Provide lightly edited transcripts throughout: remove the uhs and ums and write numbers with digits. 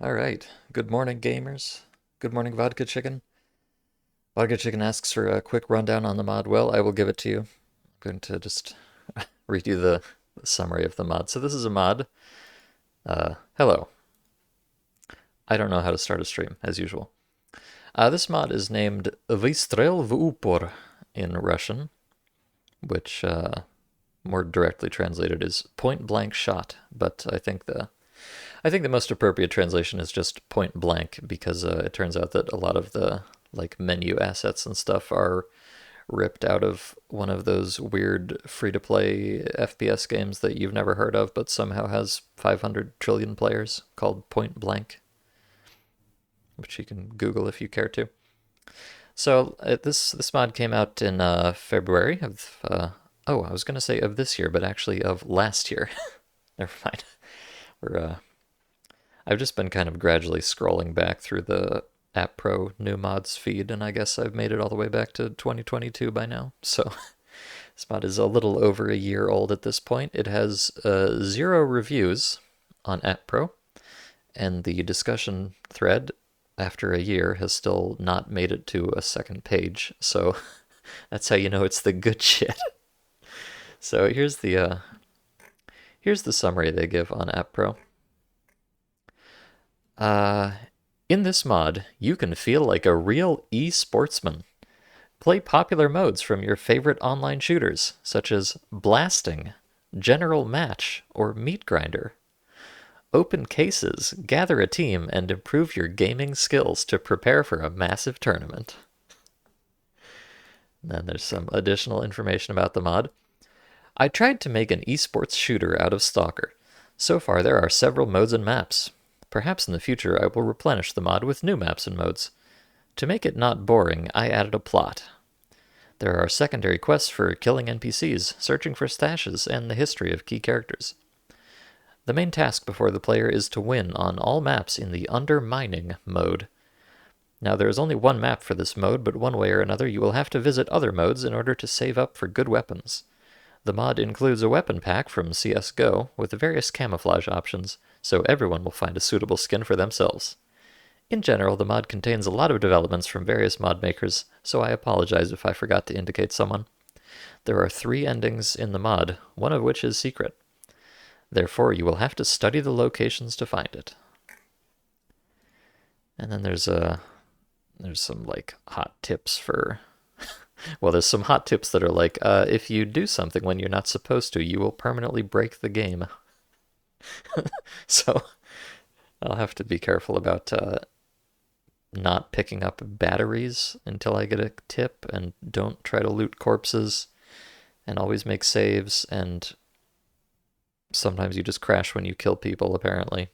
Alright, good morning, gamers. Good morning, Vodka Chicken. Vodka Chicken asks for a quick rundown on the mod. Well, I will give it to you. I'm going to just read you the summary of the mod. So this is a mod. Hello. I don't know how to start a stream, as usual. This mod is named Vystrel v Upor in Russian, which more directly translated is point blank shot, but I think the most appropriate translation is just point blank because it turns out that a lot of the like menu assets and stuff are ripped out of one of those weird free-to-play FPS games that you've never heard of but somehow has 500 trillion players called Point Blank, which you can Google if you care to. So this mod came out in February of I was gonna say of this year, but actually of last year. Never mind. We're I've just been kind of gradually scrolling back through the App Pro new mods feed, and I guess I've made it all the way back to 2022 by now. So this mod is a little over a year old at this point. It has 0 reviews on App Pro, and the discussion thread after a year has still not made it to a second page. So that's how you know it's the good shit. So here's the summary they give on App Pro. In this mod, you can feel like a real e-sportsman. Play popular modes from your favorite online shooters, such as Blasting, General Match, or Meat Grinder. Open cases, gather a team, and improve your gaming skills to prepare for a massive tournament. And then there's some additional information about the mod. I tried to make an esports shooter out of Stalker. So far, there are several modes and maps. Perhaps in the future I will replenish the mod with new maps and modes. To make it not boring, I added a plot. There are secondary quests for killing NPCs, searching for stashes, and the history of key characters. The main task before the player is to win on all maps in the undermining mode. Now there is only one map for this mode, but one way or another you will have to visit other modes in order to save up for good weapons. The mod includes a weapon pack from CSGO with various camouflage options, so everyone will find a suitable skin for themselves. In general, the mod contains a lot of developments from various mod makers, so I apologize if I forgot to indicate someone. There are 3 endings in the mod, one of which is secret. Therefore, you will have to study the locations to find it. And then there's some like hot tips for well, there's some hot tips that are like, if you do something when you're not supposed to, you will permanently break the game. So I'll have to be careful about not picking up batteries until I get a tip, and don't try to loot corpses, and always make saves, and sometimes you just crash when you kill people, apparently.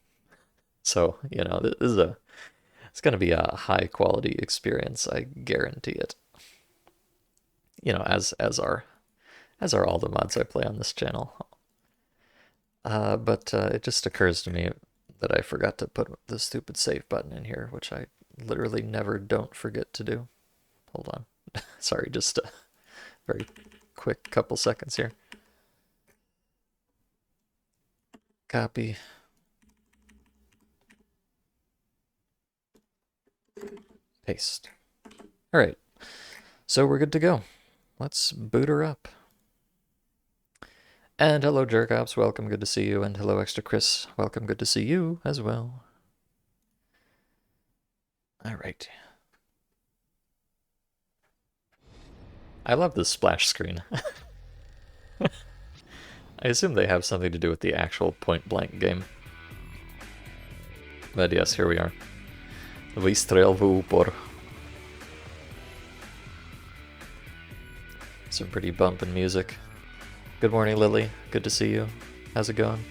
So, it's going to be a high quality experience, I guarantee it. As are all the mods I play on this channel. But it just occurs to me that I forgot to put the stupid save button in here, which I literally never don't forget to do. Hold on. Sorry, just a very quick couple seconds here. Copy. Paste. All right. So we're good to go. Let's boot her up. And hello, Jerkops, welcome, good to see you. And hello, Extra Chris, welcome, good to see you as well. All right. I love this splash screen. I assume they have something to do with the actual Point Blank game. But yes, here we are. Vystrel v Upor. Some pretty bumpin' music. Good morning, Lily. Good to see you. How's it going?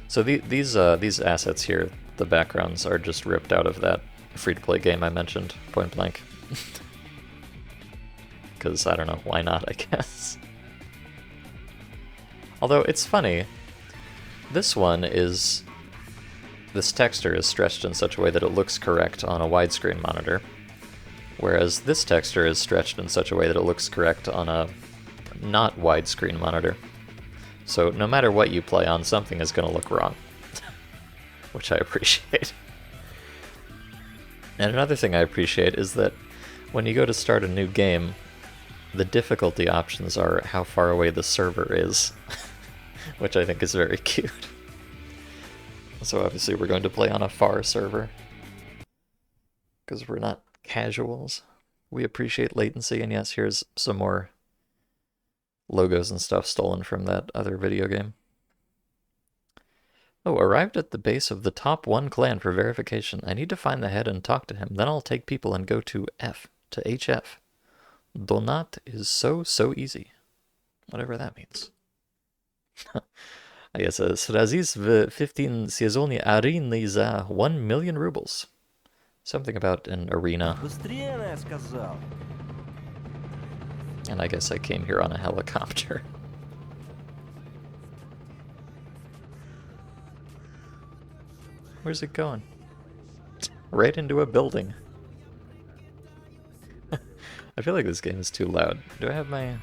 So these assets here, the backgrounds, are just ripped out of that free-to-play game I mentioned, Point Blank. Because, I don't know, why not, I guess. Although, it's funny. This texture is stretched in such a way that it looks correct on a widescreen monitor. Whereas this texture is stretched in such a way that it looks correct on a not widescreen monitor. So no matter what you play on, something is going to look wrong. which I appreciate. And another thing I appreciate is that when you go to start a new game, the difficulty options are how far away the server is, which I think is very cute. So obviously we're going to play on a far server, because we're not casuals. We appreciate latency, and yes, here's some more logos and stuff stolen from that other video game. Oh, arrived at the base of the top 1 clan for verification. I need to find the head and talk to him. Then I'll take people and go to HF. Donat is so easy. Whatever that means. I guess Srazis v 15 sezonie areny za 1 million rubles. Something about an arena. And I guess I came here on a helicopter. Where's it going? Right into a building. I feel like this game is too loud. Do I have my... I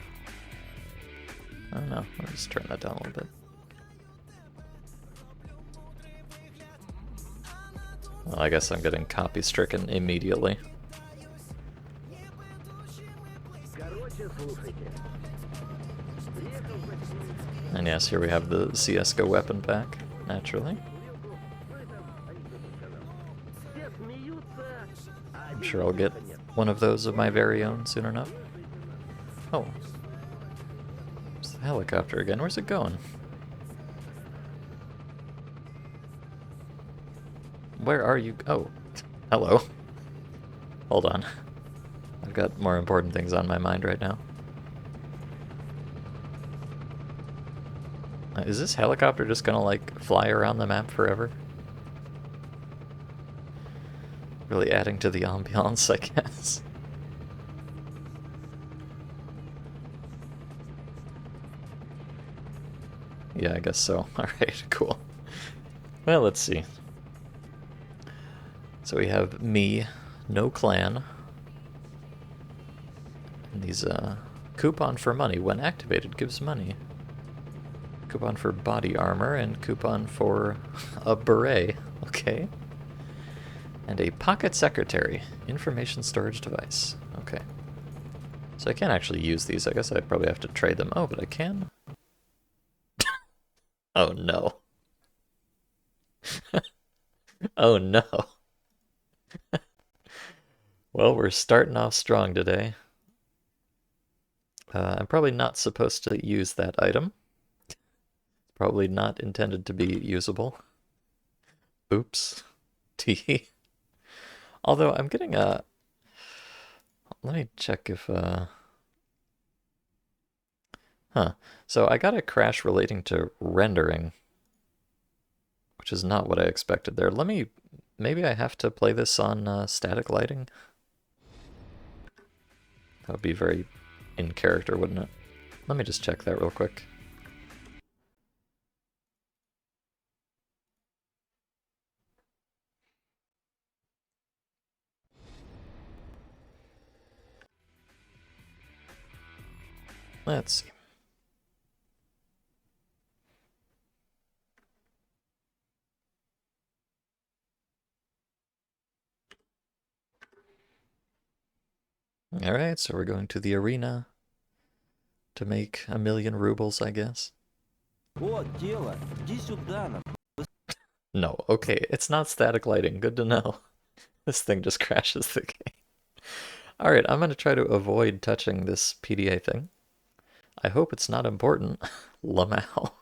don't know. I'll just turn that down a little bit. Well, I guess I'm getting copy-stricken immediately. And yes, here we have the CSGO weapon pack, naturally. I'm sure I'll get one of those of my very own soon enough. Oh. It's the helicopter again. Where's it going? Where are you? Oh. Hello. Hold on. I've got more important things on my mind right now. Is this helicopter just gonna, like, fly around the map forever? Really adding to the ambiance, I guess. Yeah, I guess so. Alright, cool. Well, let's see. So we have me, no clan. And these, coupon for money. When activated, gives money. Coupon for body armor and coupon for a beret. Okay. And a pocket secretary. Information storage device. Okay. So I can't actually use these. I guess I probably have to trade them. Oh, but I can? Oh no. Oh no. Well, we're starting off strong today. I'm probably not supposed to use that item. Probably not intended to be usable. Oops. T. Although I'm getting a... Let me check if... Huh. So I got a crash relating to rendering, which is not what I expected there. Let me... Maybe I have to play this on static lighting? That would be very in character, wouldn't it? Let me just check that real quick. Let's see. Alright, so we're going to the arena to make 1 million rubles, I guess. No, okay, it's not static lighting. Good to know. This thing just crashes the game. Alright, I'm going to try to avoid touching this PDA thing. I hope it's not important. Lamau.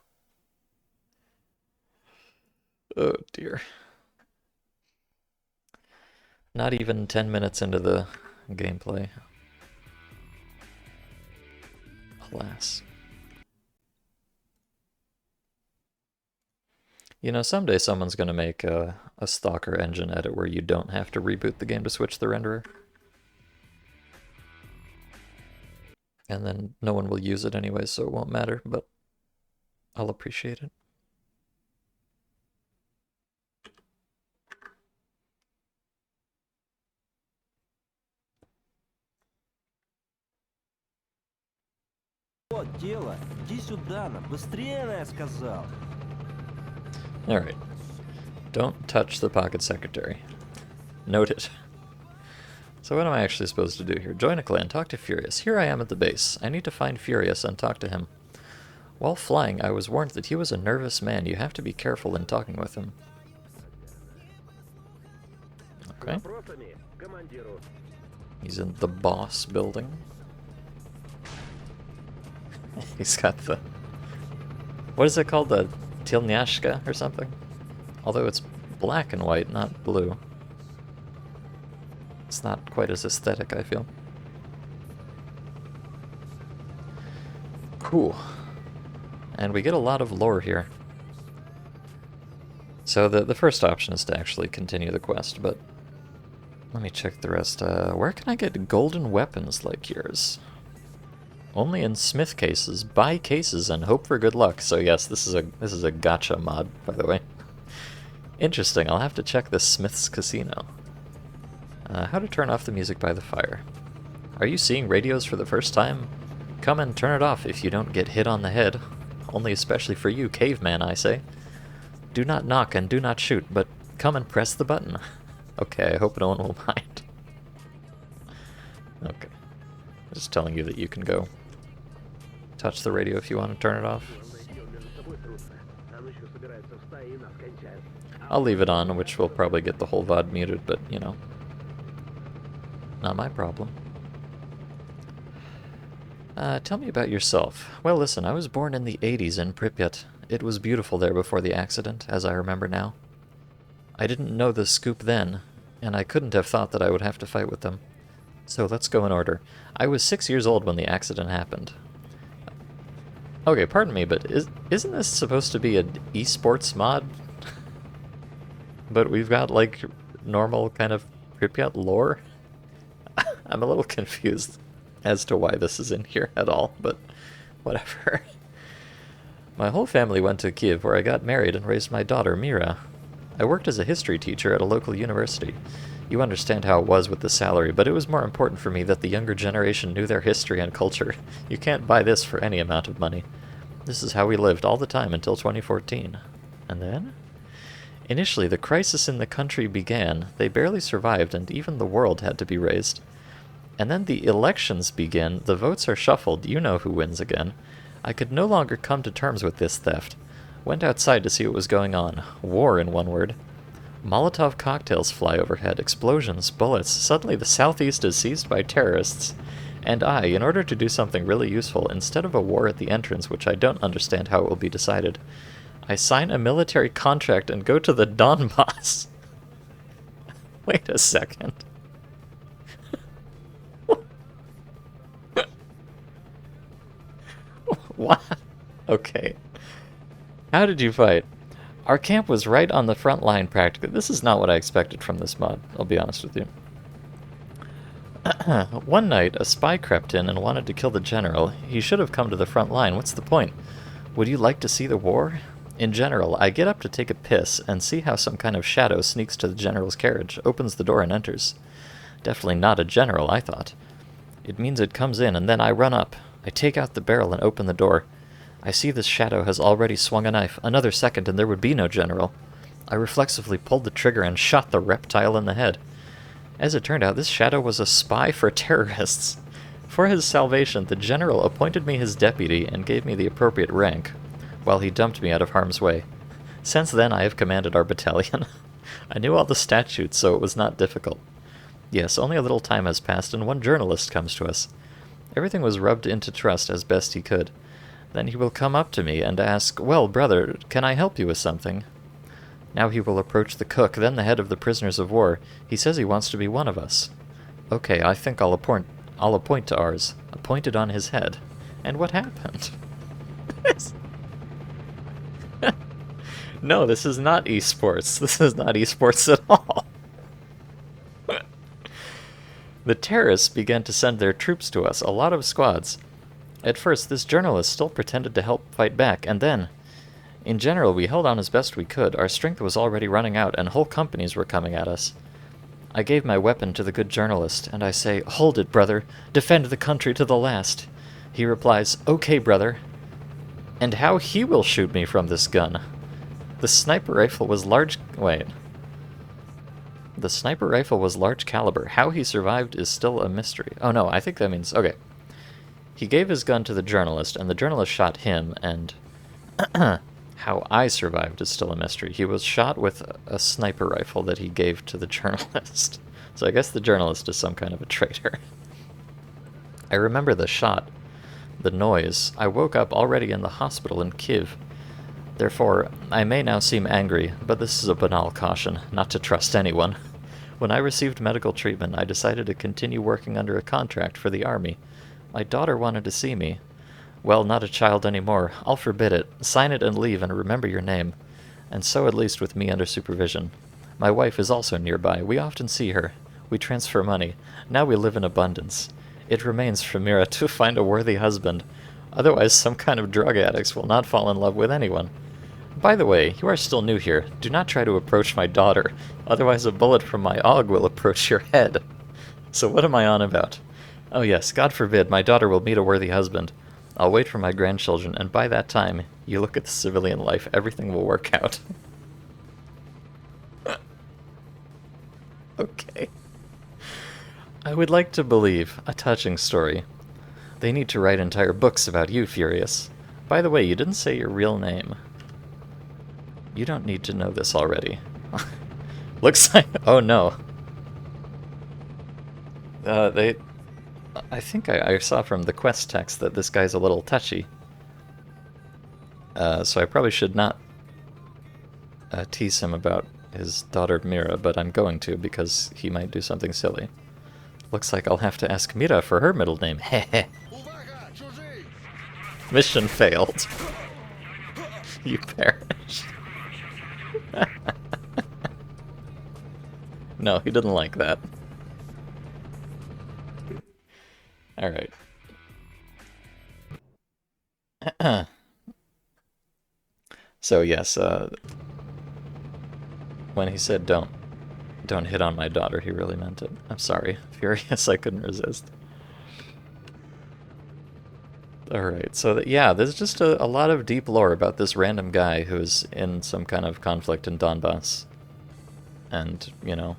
Oh dear. Not even 10 minutes into the gameplay. Alas. You know, someday someone's gonna make a Stalker engine edit where you don't have to reboot the game to switch the renderer. And then no one will use it anyway, so it won't matter, but I'll appreciate it. Alright. Don't touch the pocket secretary. Noted. So what am I actually supposed to do here? Join a clan, talk to Furious. Here I am at the base. I need to find Furious and talk to him. While flying, I was warned that he was a nervous man. You have to be careful in talking with him. Okay. He's in the boss building. He's got the... What is it called? The Tilnyashka or something? Although it's black and white, not blue. It's not quite as aesthetic, I feel. Cool. And we get a lot of lore here. So the first option is to actually continue the quest, but let me check the rest. Where can I get golden weapons like yours? Only in smith cases. Buy cases and hope for good luck. So yes, this is a gacha mod, by the way. Interesting. I'll have to check the Smith's Casino. How to turn off the music by the fire. Are you seeing radios for the first time? Come and turn it off if you don't get hit on the head. Only especially for you, caveman, I say. Do not knock and do not shoot, but come and press the button. Okay, I hope no one will mind. Okay. Just telling you that you can go touch the radio if you want to turn it off. I'll leave it on, which will probably get the whole VOD muted, but, you know. Not my problem. Tell me about yourself. Well, listen, I was born in the 80s in Pripyat. It was beautiful there before the accident, as I remember now. I didn't know the scoop then, and I couldn't have thought that I would have to fight with them. So let's go in order. I was 6 years old when the accident happened. Okay, pardon me, but isn't this supposed to be an esports mod? But we've got, like, normal kind of Pripyat lore? I'm a little confused as to why this is in here at all, but whatever. My whole family went to Kiev, where I got married and raised my daughter, Mira. I worked as a history teacher at a local university. You understand how it was with the salary, but it was more important for me that the younger generation knew their history and culture. You can't buy this for any amount of money. This is how we lived all the time until 2014. And then? Initially, the crisis in the country began. They barely survived, and even the world had to be raised. And then the elections begin, the votes are shuffled, you know who wins again. I could no longer come to terms with this theft. Went outside to see what was going on. War, in one word. Molotov cocktails fly overhead, explosions, bullets. Suddenly the southeast is seized by terrorists. And I, in order to do something really useful, instead of a war at the entrance, which I don't understand how it will be decided, I sign a military contract and go to the Donbass. Wait a second. What? Okay. How did you fight? Our camp was right on the front line practically. This is not what I expected from this mod, I'll be honest with you. One night, a spy crept in and wanted to kill the general. He should have come to the front line. What's the point? Would you like to see the war? In general, I get up to take a piss and see how some kind of shadow sneaks to the general's carriage, opens the door and enters. Definitely not a general, I thought. It means it comes in, and then I run up. I take out the barrel and open the door. I see this shadow has already swung a knife. Another second and there would be no general. I reflexively pulled the trigger and shot the reptile in the head. As it turned out, this shadow was a spy for terrorists. For his salvation, the general appointed me his deputy and gave me the appropriate rank, while he dumped me out of harm's way. Since then, I have commanded our battalion. I knew all the statutes, so it was not difficult. Yes, only a little time has passed, and one journalist comes to us. Everything was rubbed into trust as best he could. Then he will come up to me and ask, "Well, brother, can I help you with something?" Now he will approach the cook, then the head of the prisoners of war. He says he wants to be one of us. Okay, I think I'll appoint to ours. Appointed on his head. And what happened? No, this is not esports. This is not esports at all. The terrorists began to send their troops to us, a lot of squads. At first, this journalist still pretended to help fight back, and then... In general, we held on as best we could. Our strength was already running out, and whole companies were coming at us. I gave my weapon to the good journalist, and I say, "Hold it, brother. Defend the country to the last." He replies, "Okay, brother." And how he will shoot me from this gun? The sniper rifle was large... Wait. The sniper rifle was large caliber. How he survived is still a mystery. Oh no, I think that means... Okay. He gave his gun to the journalist, and the journalist shot him, and... How I survived is still a mystery. He was shot with a sniper rifle that he gave to the journalist. So I guess the journalist is some kind of a traitor. I remember the shot, the noise. I woke up already in the hospital in Kiev. Therefore, I may now seem angry, but this is a banal caution, not to trust anyone. When I received medical treatment, I decided to continue working under a contract for the army. My daughter wanted to see me. Well, not a child anymore. I'll forbid it. Sign it and leave, and remember your name. And so at least with me under supervision. My wife is also nearby. We often see her. We transfer money. Now we live in abundance. It remains for Mira to find a worthy husband. Otherwise, some kind of drug addicts will not fall in love with anyone. By the way, you are still new here. Do not try to approach my daughter. Otherwise, a bullet from my AUG will approach your head. So what am I on about? Oh yes, God forbid, my daughter will meet a worthy husband. I'll wait for my grandchildren, and by that time, you look at the civilian life, everything will work out. Okay. I would like to believe. A touching story. They need to write entire books about you, Furious. By the way, you didn't say your real name. You don't need to know this already. Looks like... Oh no. I think I saw from the quest text that this guy's a little touchy. So I probably should not tease him about his daughter Mira, but I'm going to because he might do something silly. Looks like I'll have to ask Mira for her middle name. Heh. Mission failed. You perished. No, he didn't like that. Alright. So yes, when he said don't hit on my daughter, he really meant it. I'm sorry, Furious, I couldn't resist. Alright, so yeah, there's just a lot of deep lore about this random guy who's in some kind of conflict in Donbass. And, you know,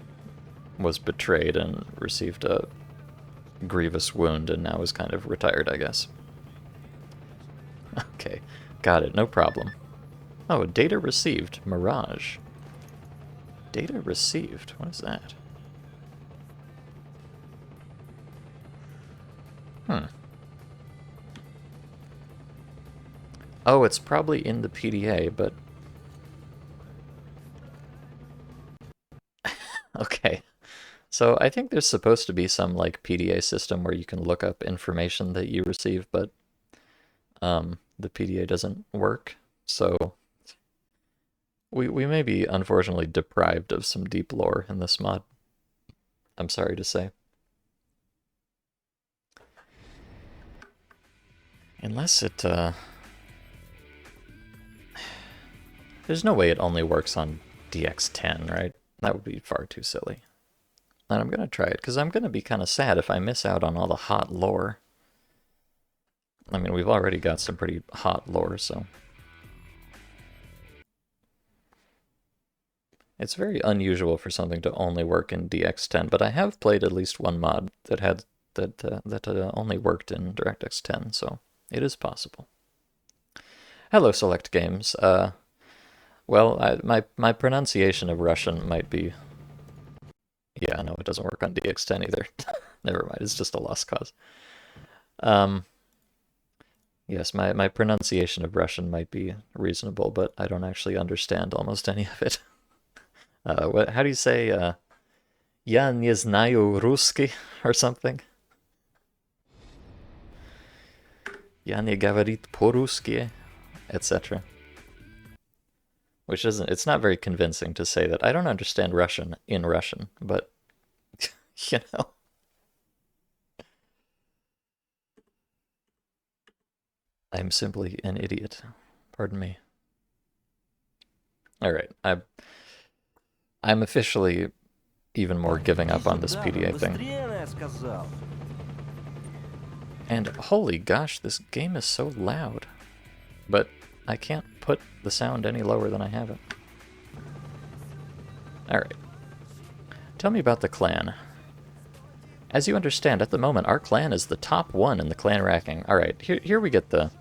was betrayed and received a grievous wound and now is kind of retired, I guess. Okay, got it, no problem. Oh, data received. Mirage. Data received? What is that? Oh, it's probably in the PDA, but... Okay. So I think there's supposed to be some, like, PDA system where you can look up information that you receive, but the PDA doesn't work, so... We may be, unfortunately, deprived of some deep lore in this mod. I'm sorry to say. Unless it, There's no way it only works on DX10, right? That would be far too silly. And I'm gonna try it, because I'm gonna be kind of sad if I miss out on all the hot lore. I mean, we've already got some pretty hot lore, so... It's very unusual for something to only work in DX10, but I have played at least one mod that had only worked in DirectX 10, so it is possible. Hello, Select Games. Well, my pronunciation of Russian might be... Yeah, no, it doesn't work on DX10 either. Never mind, it's just a lost cause. Yes, my pronunciation of Russian might be reasonable, but I don't actually understand almost any of it. How do you say, "Я не знаю русский" or something? "Я не говорит по-русски," etc. Which isn't, it's not very convincing to say that I don't understand Russian in Russian, but, you know. I'm simply an idiot. Pardon me. Alright, I'm officially even more giving up on this PDA thing. And holy gosh, this game is so loud. But I can't put the sound any lower than I have it. Alright. Tell me about the clan. As you understand, at the moment, our clan is the top one in the clan ranking. Alright, here we get the...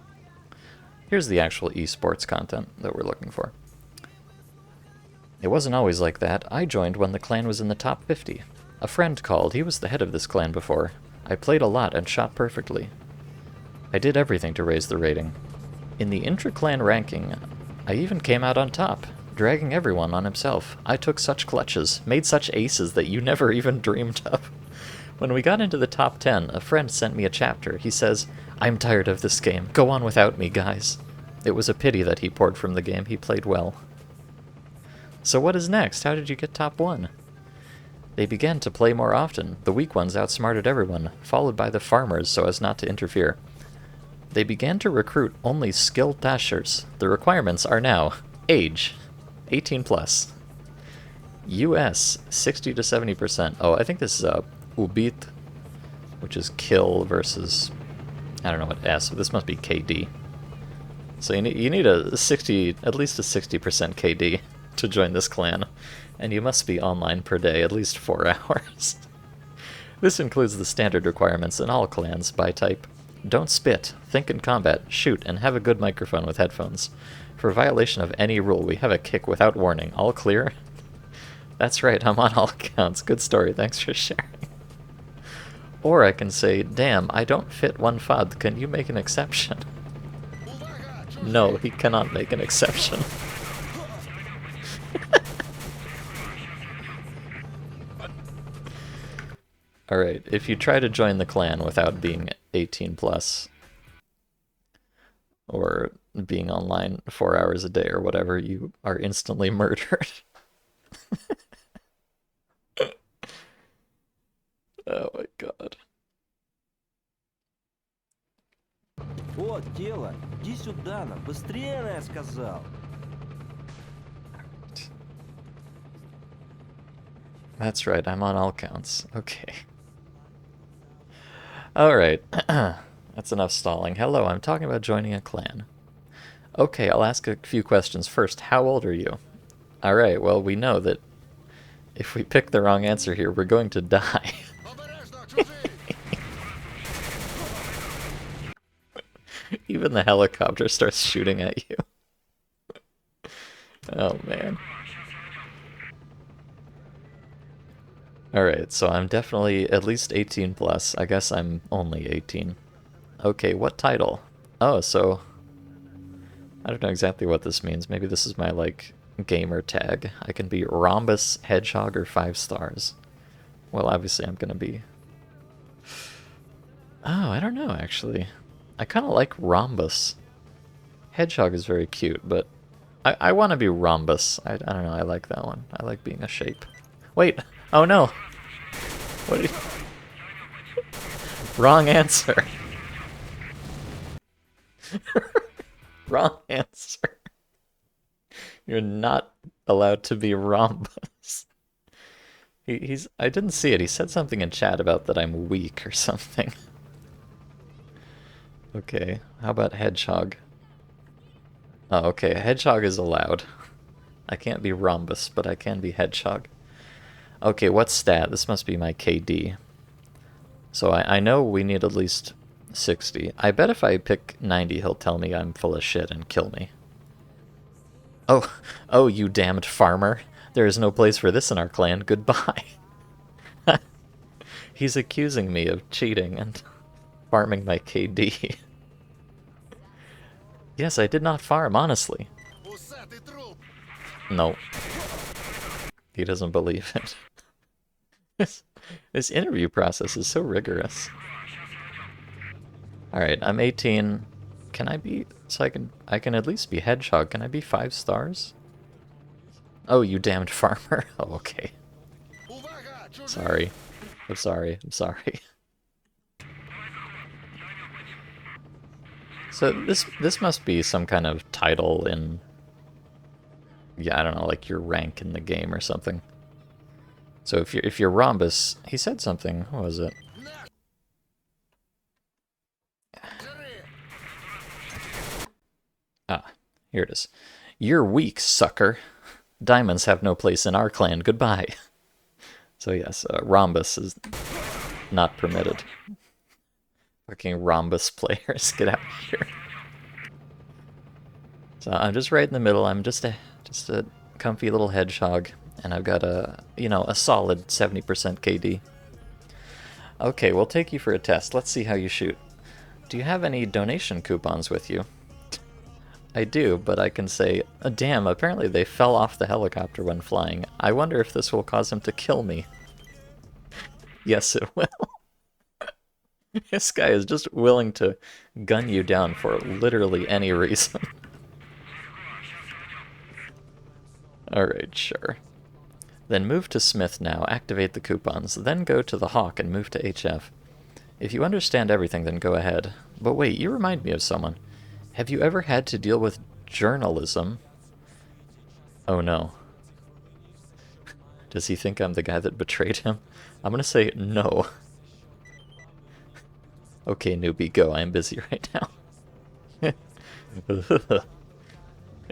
Here's the actual esports content that we're looking for. It wasn't always like that. I joined when the clan was in the top 50. A friend called. He was the head of this clan before. I played a lot and shot perfectly. I did everything to raise the rating. In the intra-clan ranking, I even came out on top, dragging everyone on himself. I took such clutches, made such aces that you never even dreamed of. When we got into the top 10, a friend sent me a chapter. He says, "I'm tired of this game. Go on without me, guys." It was a pity that he poured from the game. He played well. So what is next? How did you get top 1? They began to play more often. The weak ones outsmarted everyone, followed by the farmers so as not to interfere. They began to recruit only skilled dashers. The requirements are now age, 18 plus. US, 60 to 70%. Oh, I think this is ubit, which is kill versus, I don't know what S, but this must be KD. So you need a 60, at least a 60% KD to join this clan, and you must be online per day, at least 4 hours. This includes the standard requirements in all clans by type. Don't spit, think in combat, shoot, and have a good microphone with headphones. For violation of any rule, we have a kick without warning. All clear? That's right, I'm on all accounts. Good story, thanks for sharing. Or I can say, damn, I don't fit 1 FUD, can you make an exception? No, he cannot make an exception. Alright, if you try to join the clan without being 18 plus, or being online 4 hours a day or whatever, you are instantly murdered. Oh my god. О, тело, иди сюда, быстрее, я сказал. That's right, I'm on all counts. Okay. Alright. That's enough stalling. Hello, I'm talking about joining a clan. Okay, I'll ask a few questions first. How old are you? Alright, well, we know that if we pick the wrong answer here, we're going to die. Even the helicopter starts shooting at you. Oh, man. Alright, so I'm definitely at least 18 plus. I guess I'm only 18. Okay, what title? Oh, so... I don't know exactly what this means. Maybe this is my, like, gamer tag. I can be Rhombus, Hedgehog, or 5 stars. Well, obviously I'm gonna be... Oh, I don't know, actually. I kind of like Rhombus. Hedgehog is very cute, but I want to be Rhombus. I don't know, I like that one. I like being a shape. Wait! Oh no! What are you... Wrong answer. Wrong answer. You're not allowed to be Rhombus. He's... I didn't see it. He said something in chat about that I'm weak or something. Okay, how about Hedgehog? Oh, okay, Hedgehog is allowed. I can't be Rhombus, but I can be Hedgehog. Okay, what stat? This must be my KD. So I know we need at least 60. I bet if I pick 90, he'll tell me I'm full of shit and kill me. Oh, you damned farmer. There is no place for this in our clan. Goodbye. He's accusing me of cheating and farming my KD. Yes, I did not farm, honestly. No. He doesn't believe it. This interview process is so rigorous. Alright, I'm 18. Can I be... So I can at least be Hedgehog. Can I be 5 stars? Oh, you damned farmer. Oh, okay. Sorry. I'm sorry. I'm sorry. So this must be some kind of title in... Yeah, I don't know, like your rank in the game or something. So if you're Rhombus, he said something. What was it? Ah, Here it is. You're weak, sucker. Diamonds have no place in our clan. Goodbye. So yes, Rhombus is not permitted. Fucking Rhombus players, get out of here. So I'm just right in the middle. I'm just a comfy little hedgehog, and I've got a solid 70% KD. Okay, we'll take you for a test. Let's see how you shoot. Do you have any donation coupons with you? I do, but I can say, damn, apparently they fell off the helicopter when flying. I wonder if this will cause him to kill me. Yes, it will. This guy is just willing to gun you down for literally any reason. Alright, sure. Then move to Smith now, activate the coupons, then go to the Hawk and move to HF. If you understand everything, then go ahead. But wait, you remind me of someone. Have you ever had to deal with journalism? Oh no. Does he think I'm the guy that betrayed him? I'm gonna say no. Okay, newbie, go. I am busy right now.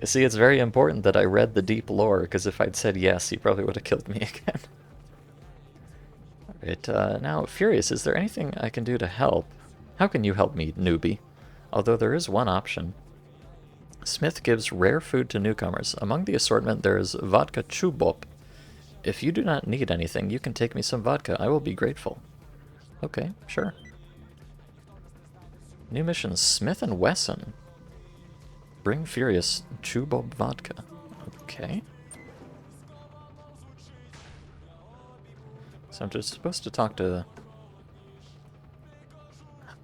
See, it's very important that I read the deep lore, because if I'd said yes, he probably would have killed me again. Alright, now, Furious, is there anything I can do to help? How can you help me, newbie? Although there is one option. Smith gives rare food to newcomers. Among the assortment there is vodka chubop. If you do not need anything, you can take me some vodka. I will be grateful. Okay, sure. New mission, Smith & Wesson. Bring Furious Chubop vodka. Okay. So I'm just supposed to talk to...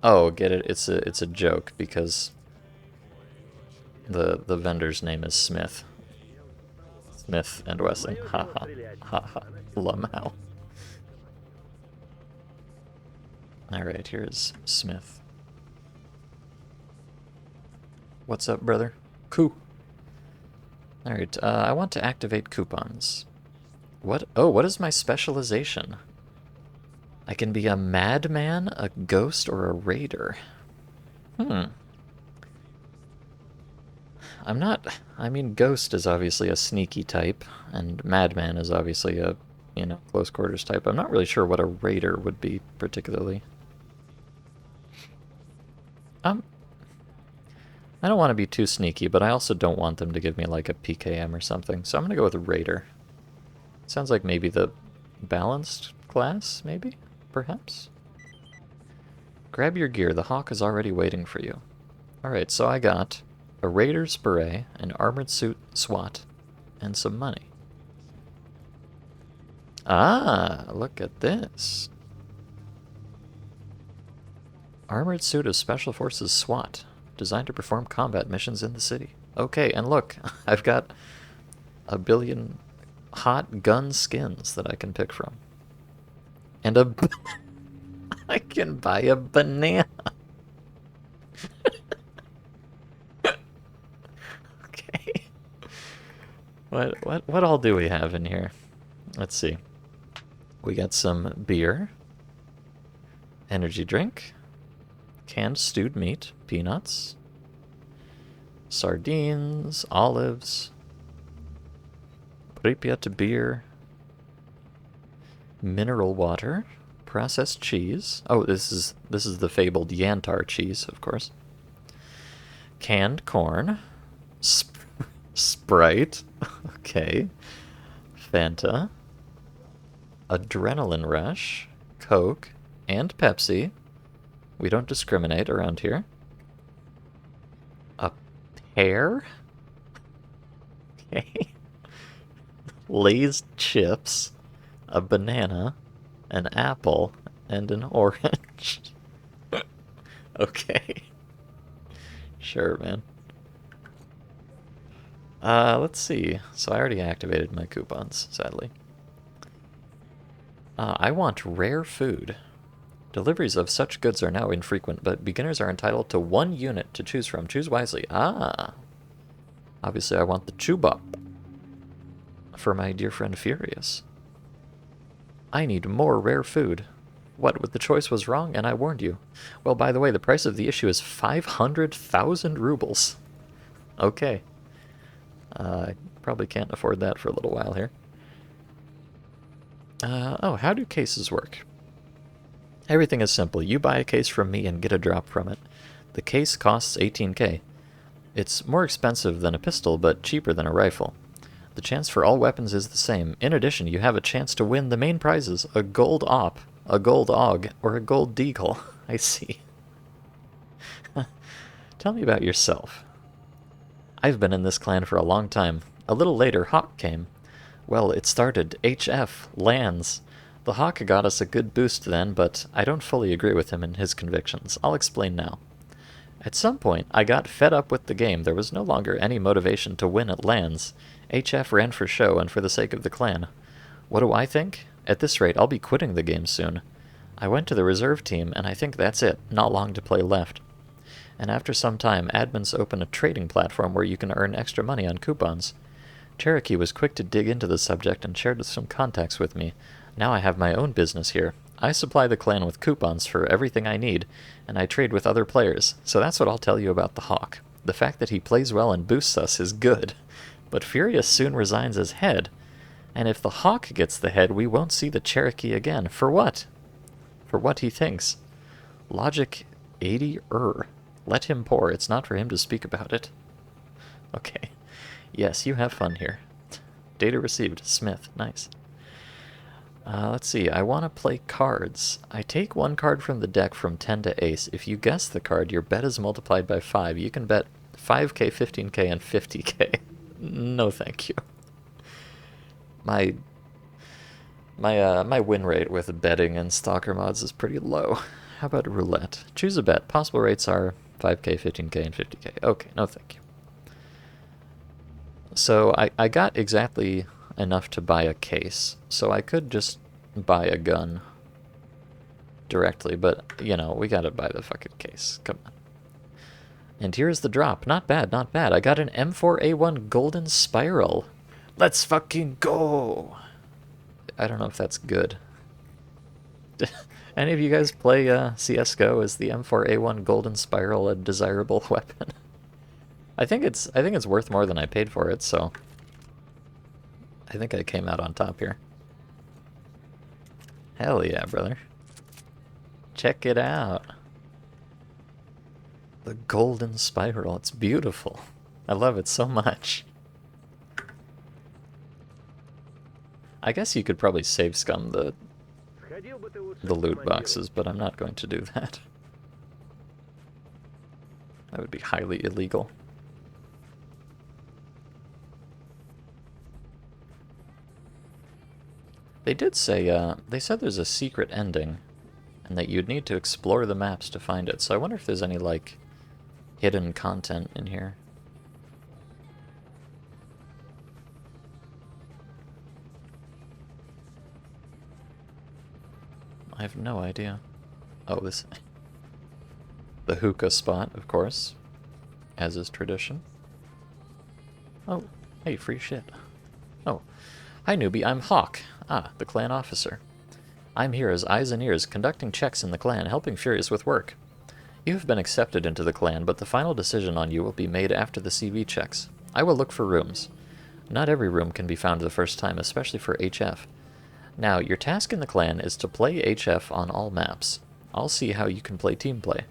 Oh, get it? It's a joke because the vendor's name is Smith. Smith and Wesson. Ha ha. Ha ha. Lamau. Alright, here's Smith. What's up, brother? Cool. Alright, I want to activate coupons. What? Oh, what is my specialization? I can be a madman, a ghost, or a raider. I'm not... I mean, ghost is obviously a sneaky type, and madman is obviously a, close quarters type. I'm not really sure what a raider would be, particularly. I don't want to be too sneaky, but I also don't want them to give me like a PKM or something, so I'm going to go with Raider. Sounds like maybe the balanced class, maybe? Perhaps? Grab your gear, the Hawk is already waiting for you. Alright, so I got a Raider's beret, an armored suit SWAT, and some money. Ah, look at this. Armored suit of Special Forces SWAT. Designed to perform combat missions in the city. Okay, and look, I've got a billion hot gun skins that I can pick from. And I can buy a banana. Okay. What all do we have in here? Let's see. We got some beer, energy drink, canned stewed meat, peanuts, sardines, olives, Pripyat beer, mineral water, processed cheese. Oh, this is the fabled Yantar cheese, of course. Canned corn, Sprite, okay, Fanta, adrenaline rush, Coke, and Pepsi. We don't discriminate around here. A pear? Okay. Lay's chips, a banana, an apple, and an orange. Okay. Sure, man. Let's see. So I already activated my coupons, sadly. I want rare food. Deliveries of such goods are now infrequent, but beginners are entitled to 1 unit to choose from. Choose wisely. Ah. Obviously, I want the Chubop for my dear friend Furious. I need more rare food. What, the choice was wrong, and I warned you. Well, by the way, the price of the issue is 500,000 rubles. Okay. I probably can't afford that for a little while here. Oh, how do cases work? Everything is simple. You buy a case from me and get a drop from it. The case costs 18k. It's more expensive than a pistol, but cheaper than a rifle. The chance for all weapons is the same. In addition, you have a chance to win the main prizes, a gold op, a gold AUG, or a gold deagle. I see. Tell me about yourself. I've been in this clan for a long time. A little later, Hawk came. Well, it started HF, lands. The Hawk got us a good boost then, but I don't fully agree with him in his convictions. I'll explain now. At some point, I got fed up with the game. There was no longer any motivation to win at lands. HF ran for show and for the sake of the clan. What do I think? At this rate, I'll be quitting the game soon. I went to the reserve team, and I think that's it. Not long to play left. And after some time, admins open a trading platform where you can earn extra money on coupons. Cherokee was quick to dig into the subject and shared some contacts with me. Now I have my own business here. I supply the clan with coupons for everything I need, and I trade with other players, so that's what I'll tell you about the Hawk. The fact that he plays well and boosts us is good, but Furious soon resigns as head, and if the Hawk gets the head, we won't see the Cherokee again. For what? For what he thinks. Logic 80 Let him pour, it's not for him to speak about it. Okay. Yes, you have fun here. Data received. Smith. Nice. Let's see. I want to play cards. I take one card from the deck from 10 to ace. If you guess the card, your bet is multiplied by 5. You can bet 5k, 15k, and 50k. No thank you. My win rate with betting and stalker mods is pretty low. How about roulette? Choose a bet. Possible rates are 5k, 15k, and 50k. Okay, no thank you. So I got exactly enough to buy a case, so I could just buy a gun directly, but, you know, we gotta buy the fucking case. Come on. And here's the drop. Not bad, not bad. I got an M4A1 Golden Spiral. Let's fucking go! I don't know if that's good. Any of you guys play CSGO? Is the M4A1 Golden Spiral a desirable weapon? I think it's worth more than I paid for it, so I think I came out on top here. Hell yeah, brother. Check it out. The Golden Spiral. It's beautiful. I love it so much. I guess you could probably save scum the loot boxes, but I'm not going to do that. That would be highly illegal. They did say, they said there's a secret ending, and that you'd need to explore the maps to find it, so I wonder if there's any, like, hidden content in here. I have no idea. Oh, this... the hookah spot, of course, as is tradition. Oh, hey, free shit. Oh, hi newbie, I'm Hawk. Ah, the clan officer. I'm here as eyes and ears, conducting checks in the clan, helping Furious with work. You have been accepted into the clan, but the final decision on you will be made after the CV checks. I will look for rooms. Not every room can be found the first time, especially for HF. Now, your task in the clan is to play HF on all maps. I'll see how you can play team play.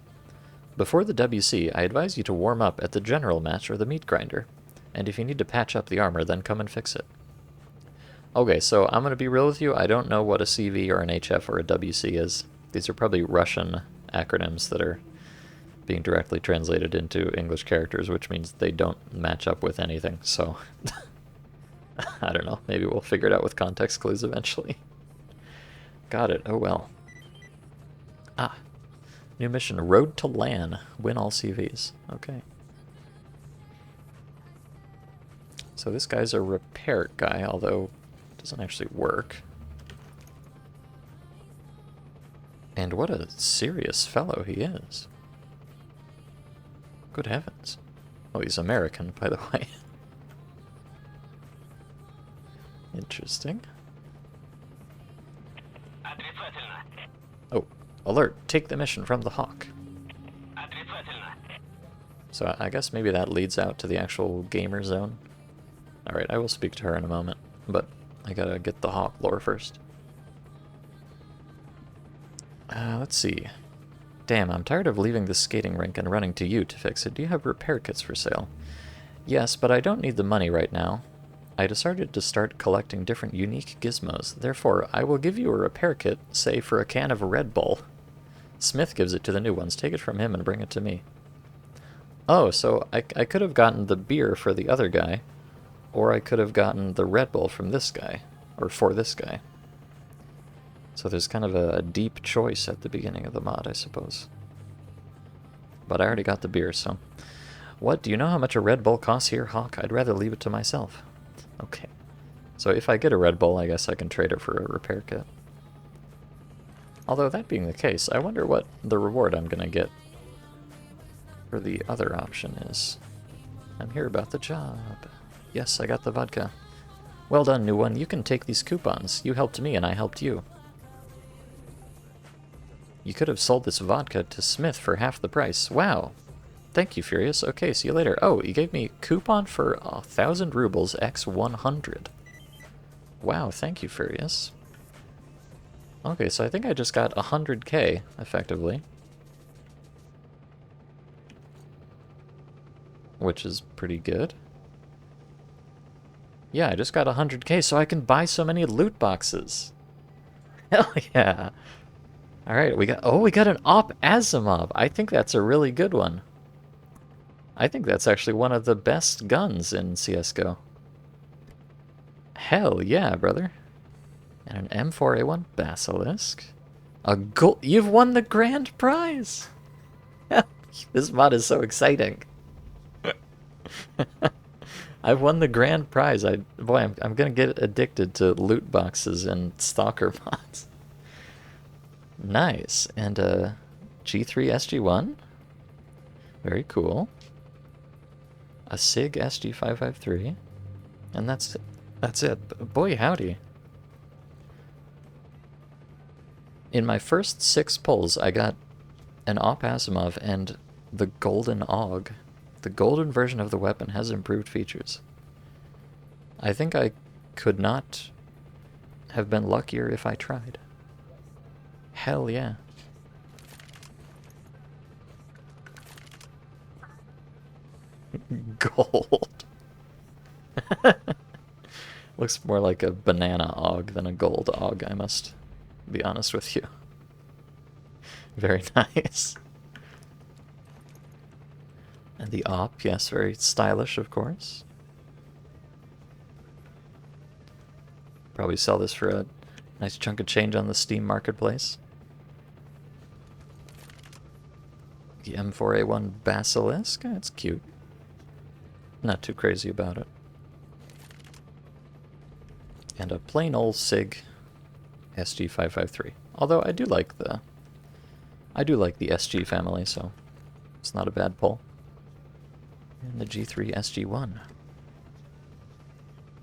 Before the WC, I advise you to warm up at the general match or the meat grinder. And if you need to patch up the armor, then come and fix it. Okay, so I'm going to be real with you. I don't know what a CV or an HF or a WC is. These are probably Russian acronyms that are being directly translated into English characters, which means they don't match up with anything, so... I don't know, maybe we'll figure it out with context clues eventually. Got it, oh well. Ah, new mission, Road to LAN, win all CVs. Okay. So this guy's a repair guy, although it doesn't actually work. And what a serious fellow he is. Good heavens. Oh, he's American, by the way. Interesting. Oh, alert! Take the mission from the Hawk. So I guess maybe that leads out to the actual gamer zone. Alright, I will speak to her in a moment, but I gotta get the hawk lore first. Let's see. Damn, I'm tired of leaving the skating rink and running to you to fix it. Do you have repair kits for sale? Yes, but I don't need the money right now. I decided to start collecting different unique gizmos. Therefore, I will give you a repair kit, say for a can of Red Bull. Smith gives it to the new ones. Take it from him and bring it to me. Oh, so I could have gotten the beer for the other guy, or I could have gotten the Red Bull from this guy, or for this guy. So there's kind of a deep choice at the beginning of the mod, I suppose. But I already got the beer, so... What, do you know how much a Red Bull costs here, Hawk? I'd rather leave it to myself. Okay. So if I get a Red Bull, I guess I can trade it for a repair kit. Although, that being the case, I wonder what the reward I'm gonna get for the other option is. I'm here about the job. Yes, I got the vodka. Well done, new one. You can take these coupons. You helped me and I helped you. You could have sold this vodka to Smith for half the price. Wow. Thank you, Furious. Okay, see you later. Oh, you gave me a coupon for 1,000 rubles x 100. Wow, thank you, Furious. Okay, so I think I just got 100k, effectively. Which is pretty good. Yeah, I just got 100k, so I can buy so many loot boxes. Hell yeah. Alright, we got an Op Asimov. I think that's a really good one. I think that's actually one of the best guns in CSGO. Hell yeah, brother. And an M4A1 Basilisk. A gold... You've won the grand prize! This mod is so exciting. I've won the grand prize. Boy, I'm gonna get addicted to loot boxes and stalker mods. Nice. And G3 SG1. Very cool. A SIG SG553. And that's it. That's it. Boy, howdy. In my first 6 pulls, I got an Op Asimov and the Golden AUG. The golden version of the weapon has improved features. I think I could not have been luckier if I tried. Hell yeah. Gold. Looks more like a banana AUG than a gold AUG, I must be honest with you. Very nice. And the op, yes, very stylish, of course. Probably sell this for a nice chunk of change on the Steam marketplace. The M4A1 Basilisk, it's cute. Not too crazy about it. And a plain old SIG SG553. Although I do like the SG family, so it's not a bad pull. And the G3 SG1.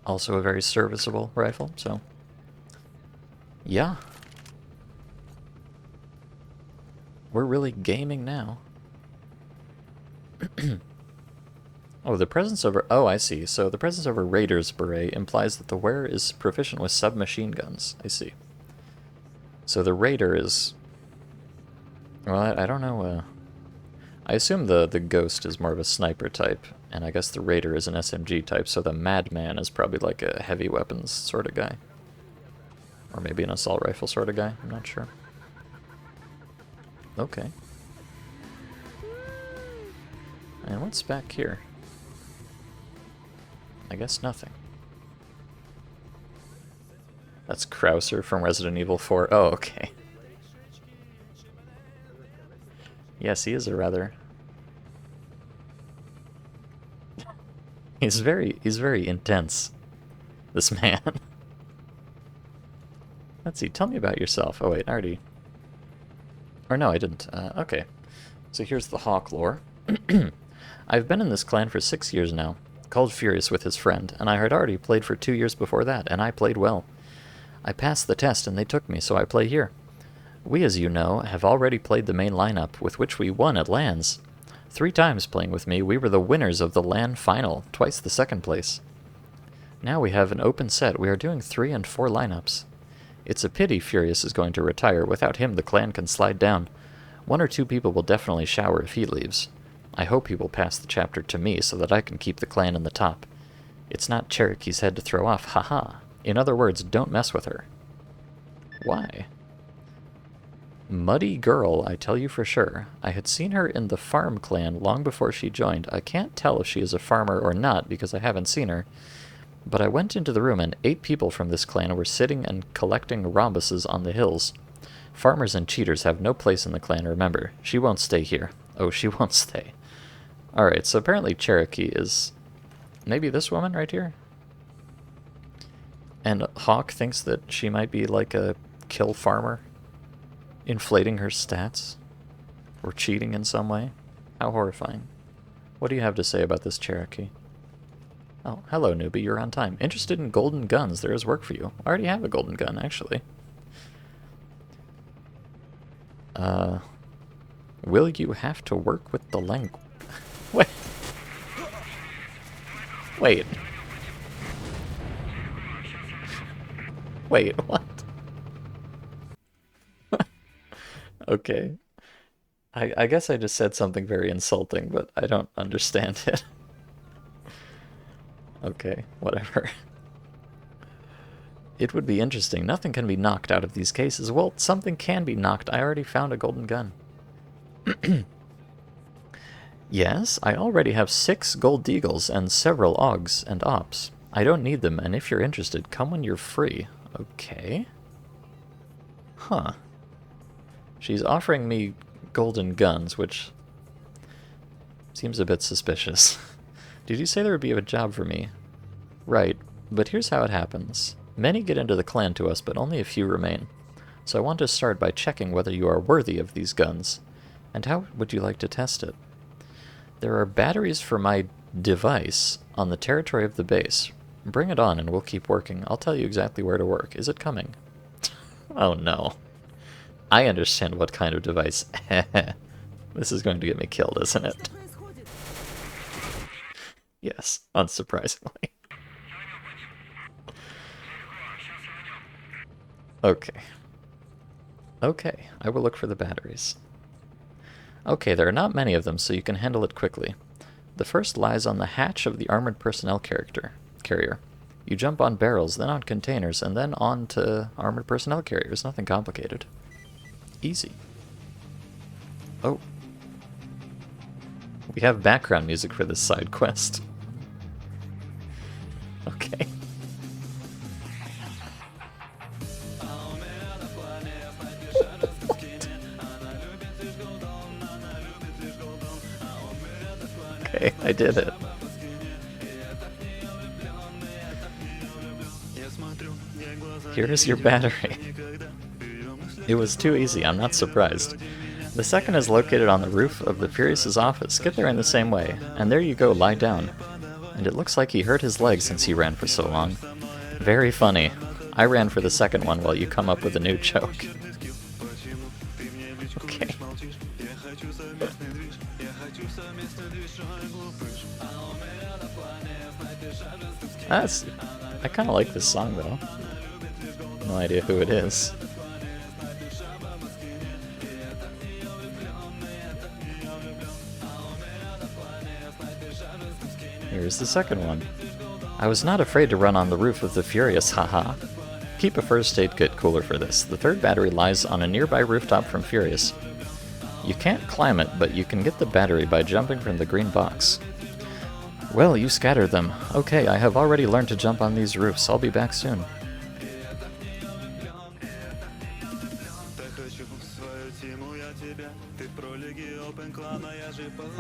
Also a very serviceable rifle, so yeah. We're really gaming now. Oh, the presence of oh, I see. So the presence of a Raider's beret implies that the wearer is proficient with submachine guns. I see. So the Raider is... Well, I don't know. I assume the Ghost is more of a sniper type, and I guess the Raider is an SMG type, so the Madman is probably like a heavy weapons sort of guy. Or maybe an assault rifle sort of guy, I'm not sure. Okay. And what's back here? I guess nothing. That's Krauser from Resident Evil 4. Oh, okay. Yes, he is a rather... He's very intense, this man. Let's see, tell me about yourself. Oh wait, I already... Or no, I didn't. Okay. So here's the Hawk lore. I've been in this clan for 6 years now, called Furious with his friend, and I had already played for 2 years before that, and I played well. I passed the test and they took me, so I play here. We, as you know, have already played the main lineup, with which we won at LANs. 3 times playing with me, we were the winners of the LAN final, twice the second place. Now we have an open set. We are doing 3 and 4 lineups. It's a pity Furious is going to retire. Without him, the clan can slide down. 1 or 2 people will definitely shower if he leaves. I hope he will pass the chapter to me so that I can keep the clan in the top. It's not Cherokee's head to throw off, haha. In other words, don't mess with her. Why? Muddy girl, I tell you for sure. I had seen her in the farm clan long before she joined. I can't tell if she is a farmer or not because I haven't seen her. But I went into the room and 8 people from this clan were sitting and collecting rhombuses on the hills. Farmers and cheaters have no place in the clan, remember. She won't stay here. Oh, she won't stay. Alright, so apparently Cherokee is maybe this woman right here? And Hawk thinks that she might be like a kill farmer, inflating her stats, or cheating in some way. How horrifying. What do you have to say about this Cherokee? Oh, hello newbie, you're on time. Interested in golden guns, there is work for you. I already have a golden gun, actually. Will you have to work with the language? Wait. Wait. Wait, what? Okay. I guess I just said something very insulting, but I don't understand it. Okay, whatever. It would be interesting. Nothing can be knocked out of these cases. Well, something can be knocked. I already found a golden gun. Yes, I already have 6 gold deagles and several augs and ops. I don't need them, and if you're interested, come when you're free. Okay. Huh. She's offering me golden guns, which seems a bit suspicious. Did you say there would be a job for me? Right, but here's how it happens. Many get into the clan to us, but only a few remain. So I want to start by checking whether you are worthy of these guns. And how would you like to test it? There are batteries for my device on the territory of the base. Bring it on and we'll keep working. I'll tell you exactly where to work. Is it coming? Oh no. I understand what kind of device. This is going to get me killed, isn't it? Yes, unsurprisingly. Okay. Okay, I will look for the batteries. Okay, there are not many of them, so you can handle it quickly. The first lies on the hatch of the armored personnel carrier. You jump on barrels, then on containers, and then on to armored personnel carriers. Nothing complicated. Easy. Oh. We have background music for this side quest. Okay. Okay, I did it. Here's your battery. It was too easy, I'm not surprised. The second is located on the roof of the Furious's office. Get there in the same way. And there you go, lie down. And it looks like he hurt his leg since he ran for so long. Very funny. I ran for the second one while you come up with a new joke. Okay. I kind of like this song though. No idea who it is. Here's the second one. I was not afraid to run on the roof of the Furious, haha. Keep a first aid kit cooler for this. The third battery lies on a nearby rooftop from Furious. You can't climb it, but you can get the battery by jumping from the green box. Well, you scattered them. Okay, I have already learned to jump on these roofs. I'll be back soon.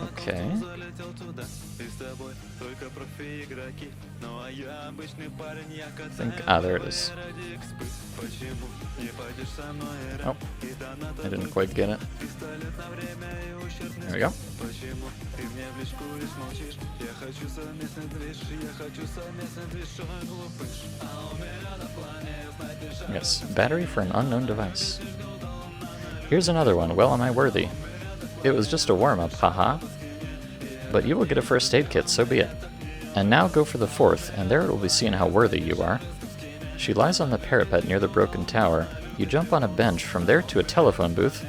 Okay. There it is. Oh, I didn't quite get it. There we go. Yes, battery for an unknown device. Here's another one. Well, am I worthy? It was just a warm-up, haha. But you will get a first aid kit, so be it. And now go for the fourth, and there it will be seen how worthy you are. She lies on the parapet near the broken tower. You jump on a bench, from there to a telephone booth.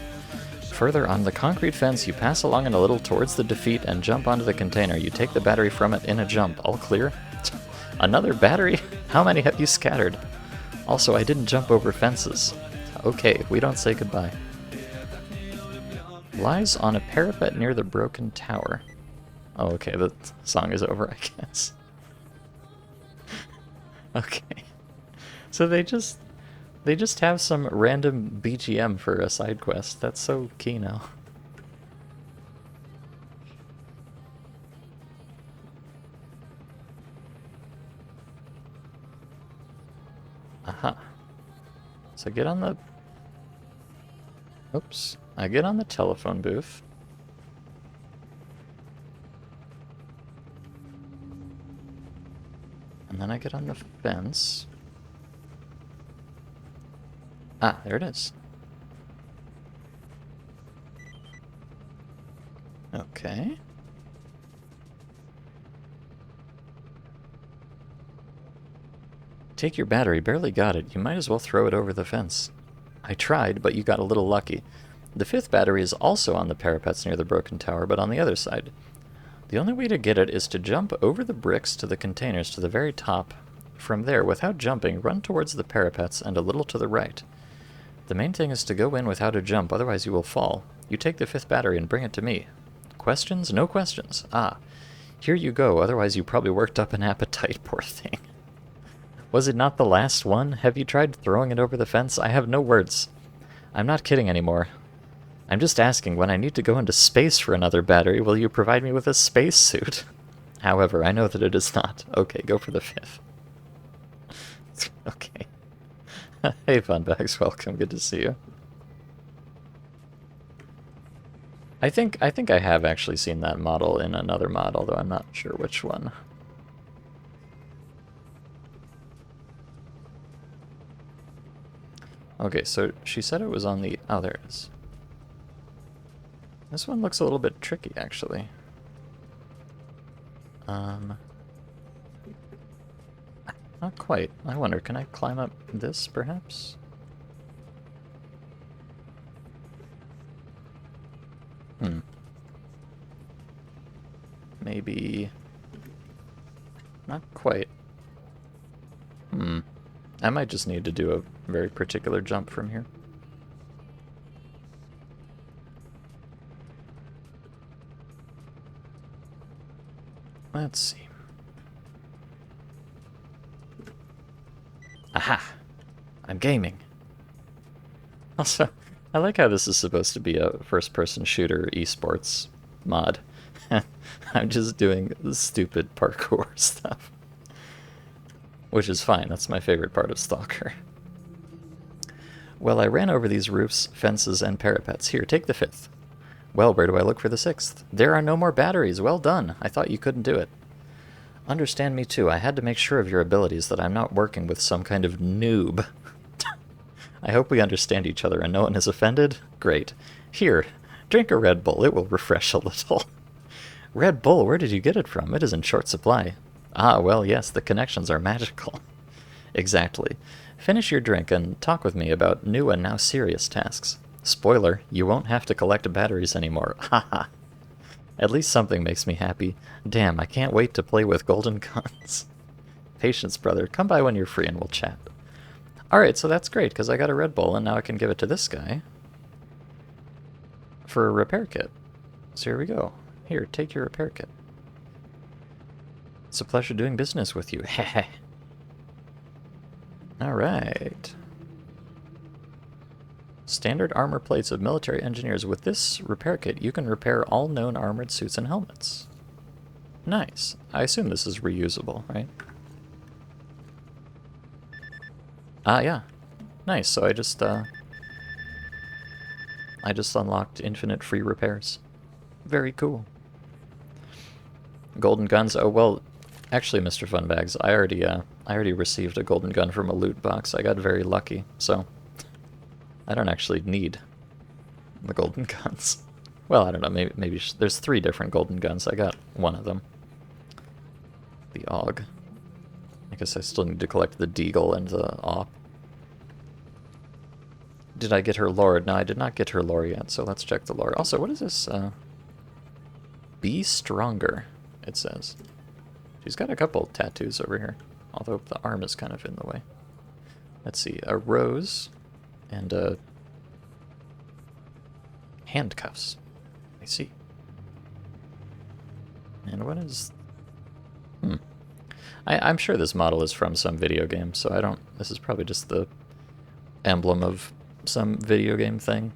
Further on the concrete fence, you pass along it a little towards the defeat and jump onto the container. You take the battery from it in a jump. All clear? Another battery? How many have you scattered? Also, I didn't jump over fences. Okay, we don't say goodbye. Lies on a parapet near the broken tower. Oh, okay, the song is over, I guess. Okay. So they just have some random BGM for a side quest. That's so key now. Aha. So get on the... Oops. I get on the telephone booth. And then I get on the fence. Ah, there it is. Okay. Take your battery, barely got it. You might as well throw it over the fence. I tried, but you got a little lucky. The fifth battery is also on the parapets near the broken tower, but on the other side. The only way to get it is to jump over the bricks to the containers to the very top. From there, without jumping, run towards the parapets and a little to the right. The main thing is to go in without a jump, otherwise you will fall. You take the fifth battery and bring it to me. Questions? No questions. Ah, here you go, otherwise you probably worked up an appetite, poor thing. Was it not the last one? Have you tried throwing it over the fence? I have no words. I'm not kidding anymore. I'm just asking, when I need to go into space for another battery, will you provide me with a spacesuit? However, I know that it is not. Okay, go for the fifth. Okay. Hey, Funbags, welcome. Good to see you. I think I have actually seen that model in another mod, although I'm not sure which one. Okay, so she said it was on the... Oh, there it is. This one looks a little bit tricky, actually. Not quite. I wonder, can I climb up this, perhaps? Maybe... Not quite. I might just need to do a very particular jump from here. Let's see. Aha! I'm gaming. Also, I like how this is supposed to be a first-person shooter esports mod. I'm just doing stupid parkour stuff. Which is fine, that's my favorite part of Stalker. Well, I ran over these roofs, fences, and parapets. Here, take the fifth. Well, where do I look for the sixth? There are no more batteries. Well done. I thought you couldn't do it. Understand me too. I had to make sure of your abilities, that I'm not working with some kind of noob. I hope we understand each other and no one is offended. Great. Here, drink a Red Bull. It will refresh a little. Red Bull, where did you get it from? It is in short supply. Ah, well, yes, the connections are magical. Exactly. Finish your drink and talk with me about new and now serious tasks. Spoiler, you won't have to collect batteries anymore. Haha. At least something makes me happy. Damn, I can't wait to play with golden guns. Patience, brother. Come by when you're free and we'll chat. Alright, so that's great, because I got a Red Bull, and now I can give it to this guy for a repair kit. So here we go. Here, take your repair kit. It's a pleasure doing business with you. Heh. Alright. Standard armor plates of military engineers. With this repair kit, you can repair all known armored suits and helmets. Nice. I assume this is reusable, right? Ah, yeah. Nice. So I just unlocked infinite free repairs. Very cool. Golden guns. Oh well, actually, Mr. Funbags, I already received a golden gun from a loot box. I got very lucky, so I don't actually need the golden guns. Well, I don't know. Maybe there's 3 different golden guns. I got one of them. The Og. I guess I still need to collect the Deagle and the Op. Did I get her lore? No, I did not get her lore yet, so let's check the lore. Also, what is this? Be stronger, it says. She's got a couple tattoos over here, although the arm is kind of in the way. Let's see, a rose and handcuffs. I see. And what is... I'm sure this model is from some video game, so I don't... This is probably just the emblem of some video game thing.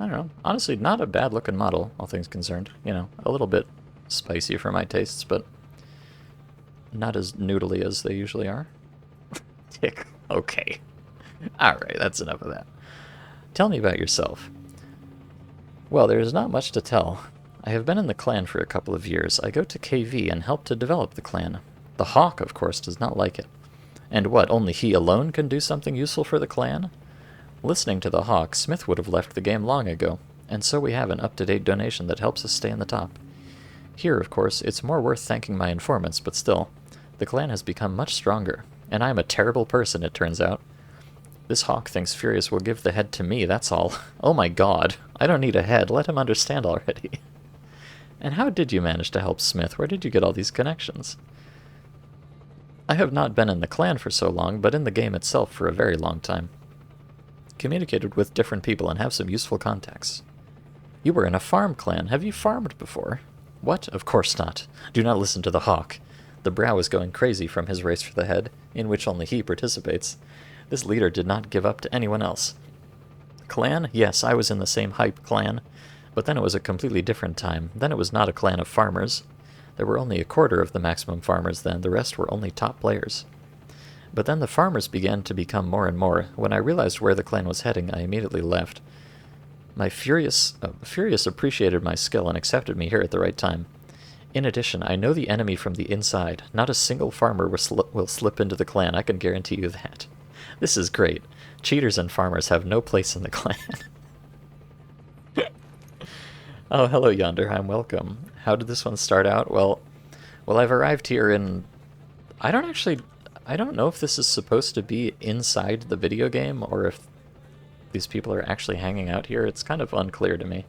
I don't know. Honestly, not a bad looking model, all things concerned. You know, a little bit spicy for my tastes, but not as noodly as they usually are. Tick. Okay. Alright, that's enough of that. Tell me about yourself. Well, there is not much to tell. I have been in the clan for a couple of years. I go to KV and help to develop the clan. The Hawk, of course, does not like it. And what, only he alone can do something useful for the clan? Listening to the Hawk, Smith would have left the game long ago, and so we have an up-to-date donation that helps us stay in the top. Here, of course, it's more worth thanking my informants, but still, the clan has become much stronger, and I am a terrible person, it turns out. This Hawk thinks Furious will give the head to me, that's all. Oh my god, I don't need a head, let him understand already. And how did you manage to help Smith? Where did you get all these connections? I have not been in the clan for so long, but in the game itself for a very long time. Communicated with different people and have some useful contacts. You were in a farm clan. Have you farmed before? What? Of course not. Do not listen to the Hawk. The brow is going crazy from his race for the head, in which only he participates. This leader did not give up to anyone else. Clan? Yes, I was in the same hype clan. But then it was a completely different time. Then it was not a clan of farmers. There were only a quarter of the maximum farmers then. The rest were only top players. But then the farmers began to become more and more. When I realized where the clan was heading, I immediately left. My Furious appreciated my skill and accepted me here at the right time. In addition, I know the enemy from the inside. Not a single farmer will slip into the clan, I can guarantee you that. This is great. Cheaters and farmers have no place in the clan. Oh, hello yonder, I'm welcome. How did this one start out? Well, I've arrived here in... I don't know if this is supposed to be inside the video game, or if these people are actually hanging out here. It's kind of unclear to me.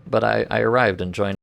But I arrived and joined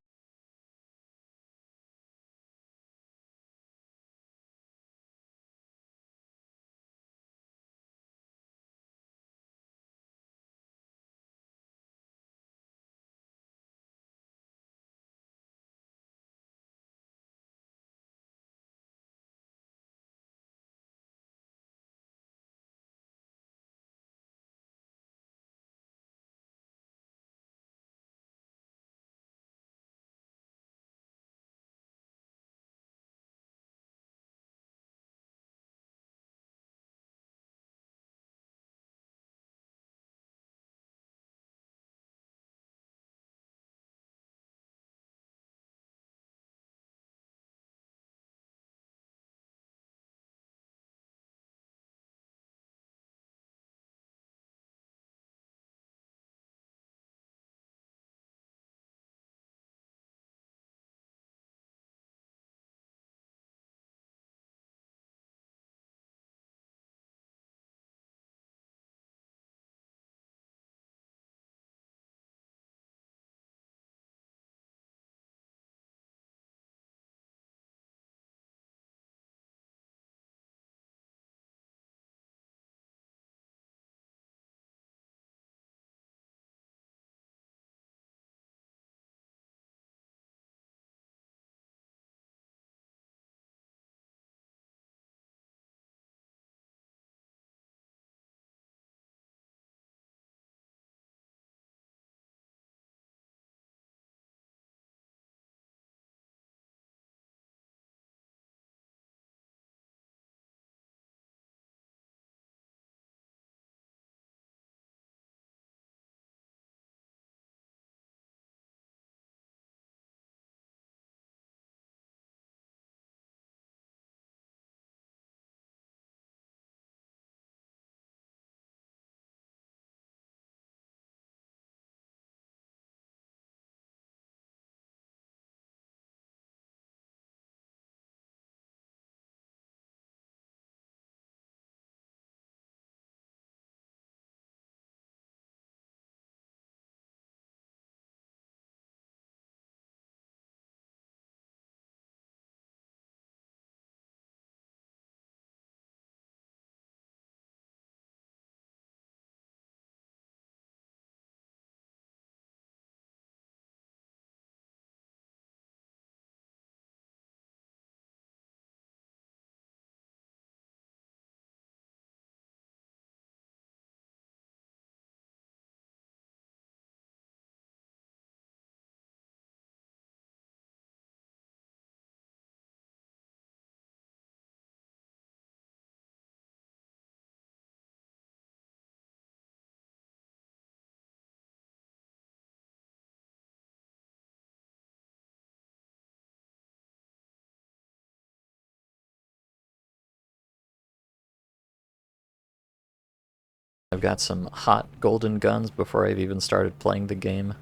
I've got some hot golden guns before I've even started playing the game.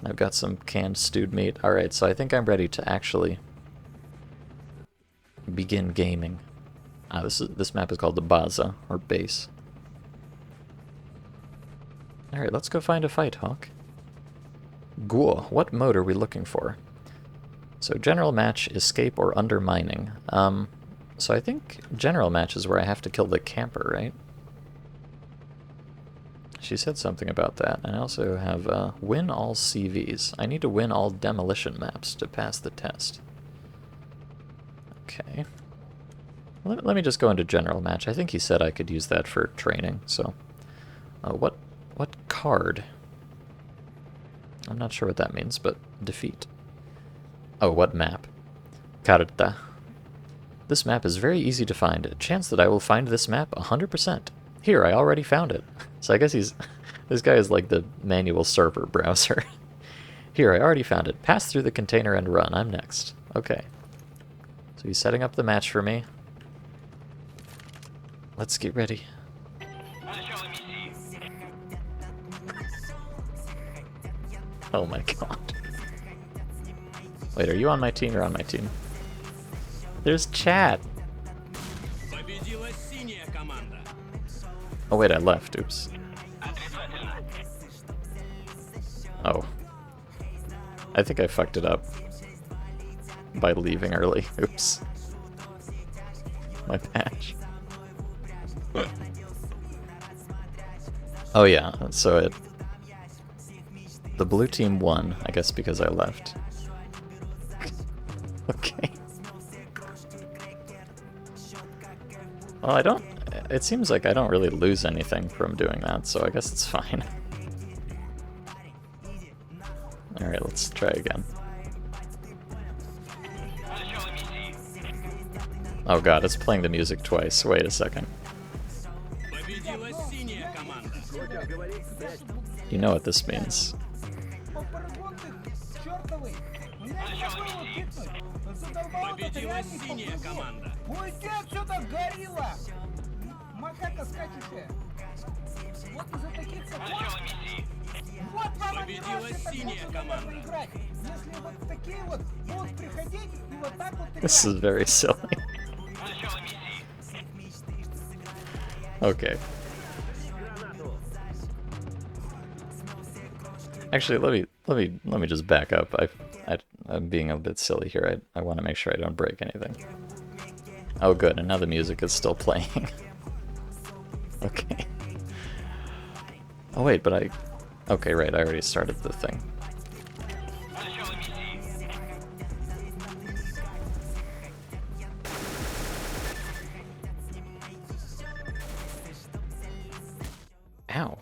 I've got some canned stewed meat. Alright, so I think I'm ready to actually begin gaming. This map is called the Baza, or base. Alright, let's go find a fight, Hawk. Ghoul, what mode are we looking for? So general match, escape, or undermining. So I think general match is where I have to kill the camper, right? She said something about that. I also have win all CVs. I need to win all demolition maps to pass the test. Okay. Let me just go into general match. I think he said I could use that for training, so... what card? I'm not sure what that means, but defeat. Oh, what map? Carta. This map is very easy to find. A chance that I will find this map 100%. Here, I already found it. So I guess this guy is like the manual server browser. Here, I already found it. Pass through the container and run. I'm next. Okay. So he's setting up the match for me. Let's get ready. Oh my god. Wait, are you on my team or on my team? There's chat. Oh wait, I left. Oops. Oh. I think I fucked it up by leaving early. Oops. My patch. Oh yeah, so the blue team won, I guess because I left. Okay. Well, it seems like I don't really lose anything from doing that, so I guess it's fine. Alright, let's try again. Oh god, it's playing the music twice. Wait a second. You know what this means. This is very silly. Okay. Actually, let me just back up. I'm being a bit silly here. I want to make sure I don't break anything. Oh, good. And now the music is still playing. Okay. Oh wait, but okay, right. I already started the thing. Ow.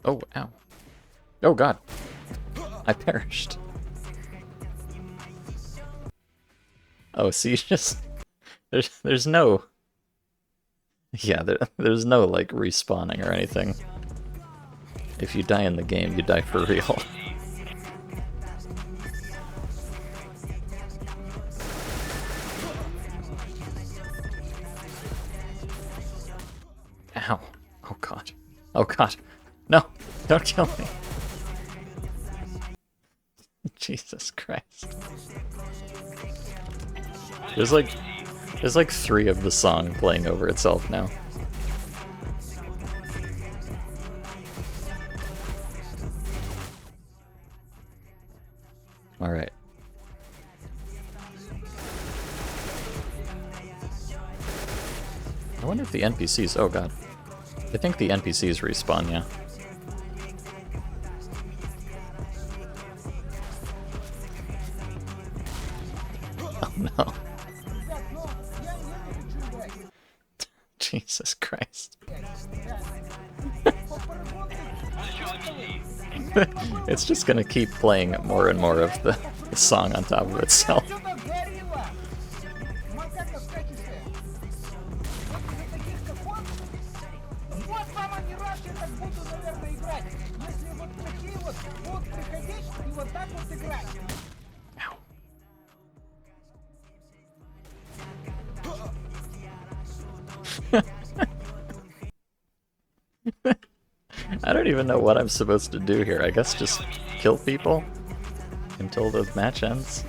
Oh, ow. Oh god. I perished. Oh, see, just... There's no... Yeah, there's no, like, respawning or anything. If you die in the game, you die for real. Ow. Oh god. Oh god. No! Don't kill me! Jesus Christ. There's like 3 of the song playing over itself now. Alright. I wonder if the NPCs... Oh god. I think the NPCs respawn, yeah. Oh no. Jesus Christ. It's just gonna keep playing more and more of the song on top of itself. even know what I'm supposed to do here. I guess just kill people until the match ends.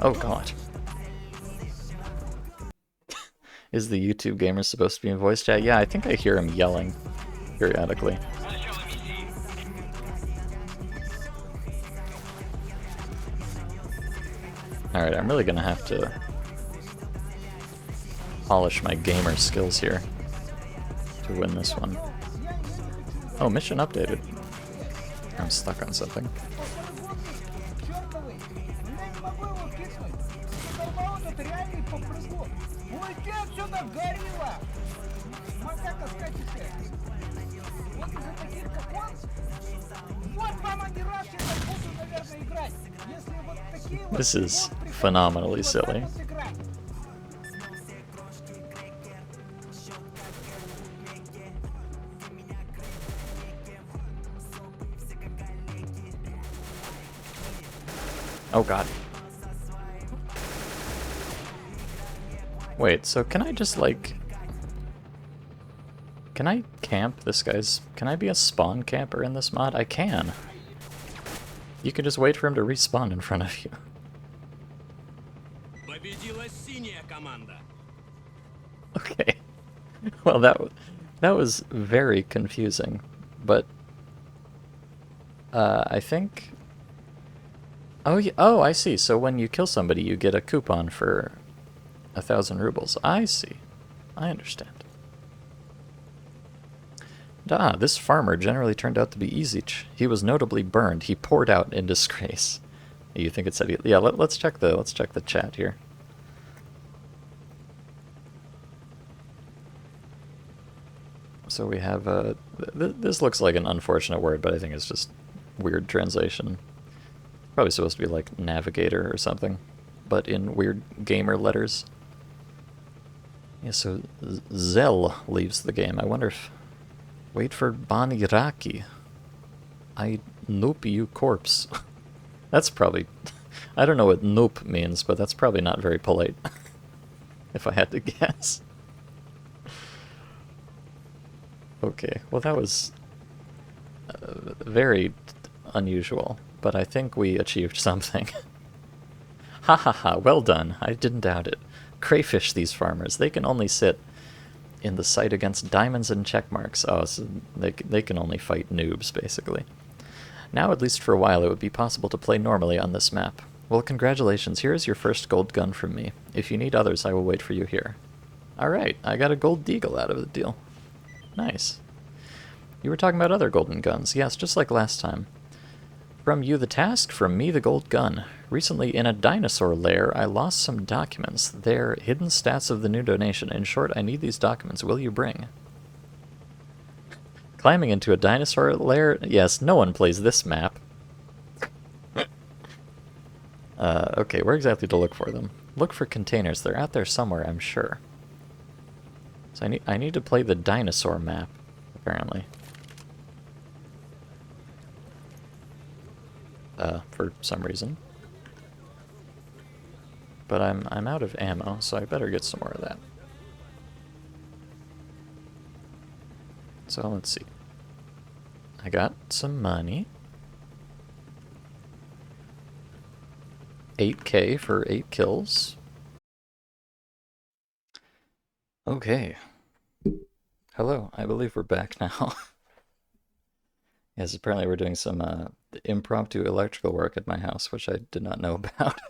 Oh god. Is the YouTube gamer supposed to be in voice chat? Yeah, I think I hear him yelling periodically. Alright, I'm really gonna have to polish my gamer skills here to win this one. Oh, mission updated. I'm stuck on something. This is phenomenally silly. Oh god. Wait, so can I just like... Can I camp this guy's... Can I be a spawn camper in this mod? I can. You can just wait for him to respawn in front of you. Okay. Well, that was very confusing, but I think... Oh, yeah, oh, I see. So when you kill somebody, you get a coupon for 1,000 rubles. I see. I understand. Ah, this farmer generally turned out to be easy. He was notably burned. He poured out in disgrace. You think it said... Yeah, let's check the chat here. So we have this looks like an unfortunate word, but I think it's just weird translation. Probably supposed to be like navigator or something, but in weird gamer letters. Yeah, so Zell leaves the game. I wonder if... Wait for Baniraki. I nope you corpse. That's probably... I don't know what nope means, but that's probably not very polite. If I had to guess. Okay, well that was very unusual, but I think we achieved something. Ha ha ha, well done. I didn't doubt it. Crayfish these farmers. They can only sit in the sight against diamonds and check marks. Oh, so they can only fight noobs, basically. Now, at least for a while, it would be possible to play normally on this map. Well, congratulations. Here is your first gold gun from me. If you need others, I will wait for you here. Alright, I got a gold deagle out of the deal. Nice. You were talking about other golden guns. Yes, just like last time. From you the task, from me the gold gun. Recently, in a dinosaur lair, I lost some documents. They're hidden stats of the new donation. In short, I need these documents. Will you bring? Climbing into a dinosaur lair? Yes, no one plays this map. Okay, where exactly to look for them? Look for containers. They're out there somewhere, I'm sure. So I need to play the dinosaur map, apparently. For some reason. But I'm out of ammo, so I better get some more of that. So let's see. I got some money. 8K for 8 kills. Okay. Hello, I believe we're back now. Yes, apparently we're doing some impromptu electrical work at my house, which I did not know about.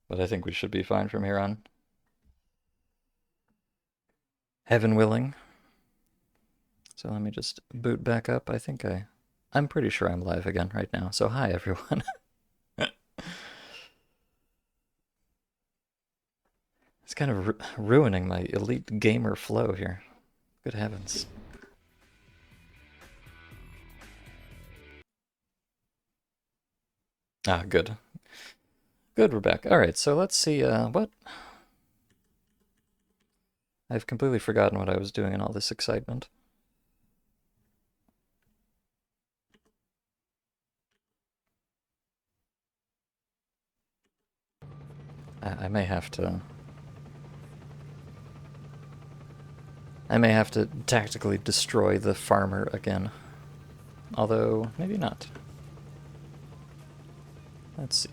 But I think we should be fine from here on. Heaven willing. So let me just boot back up. I'm pretty sure I'm live again right now. So hi, everyone. It's kind of ruining my elite gamer flow here. Good heavens. Ah, good. Good, we're back. Alright, so let's see, what? I've completely forgotten what I was doing in all this excitement. I may have to... I may have to tactically destroy the farmer again. Although, maybe not. Let's see.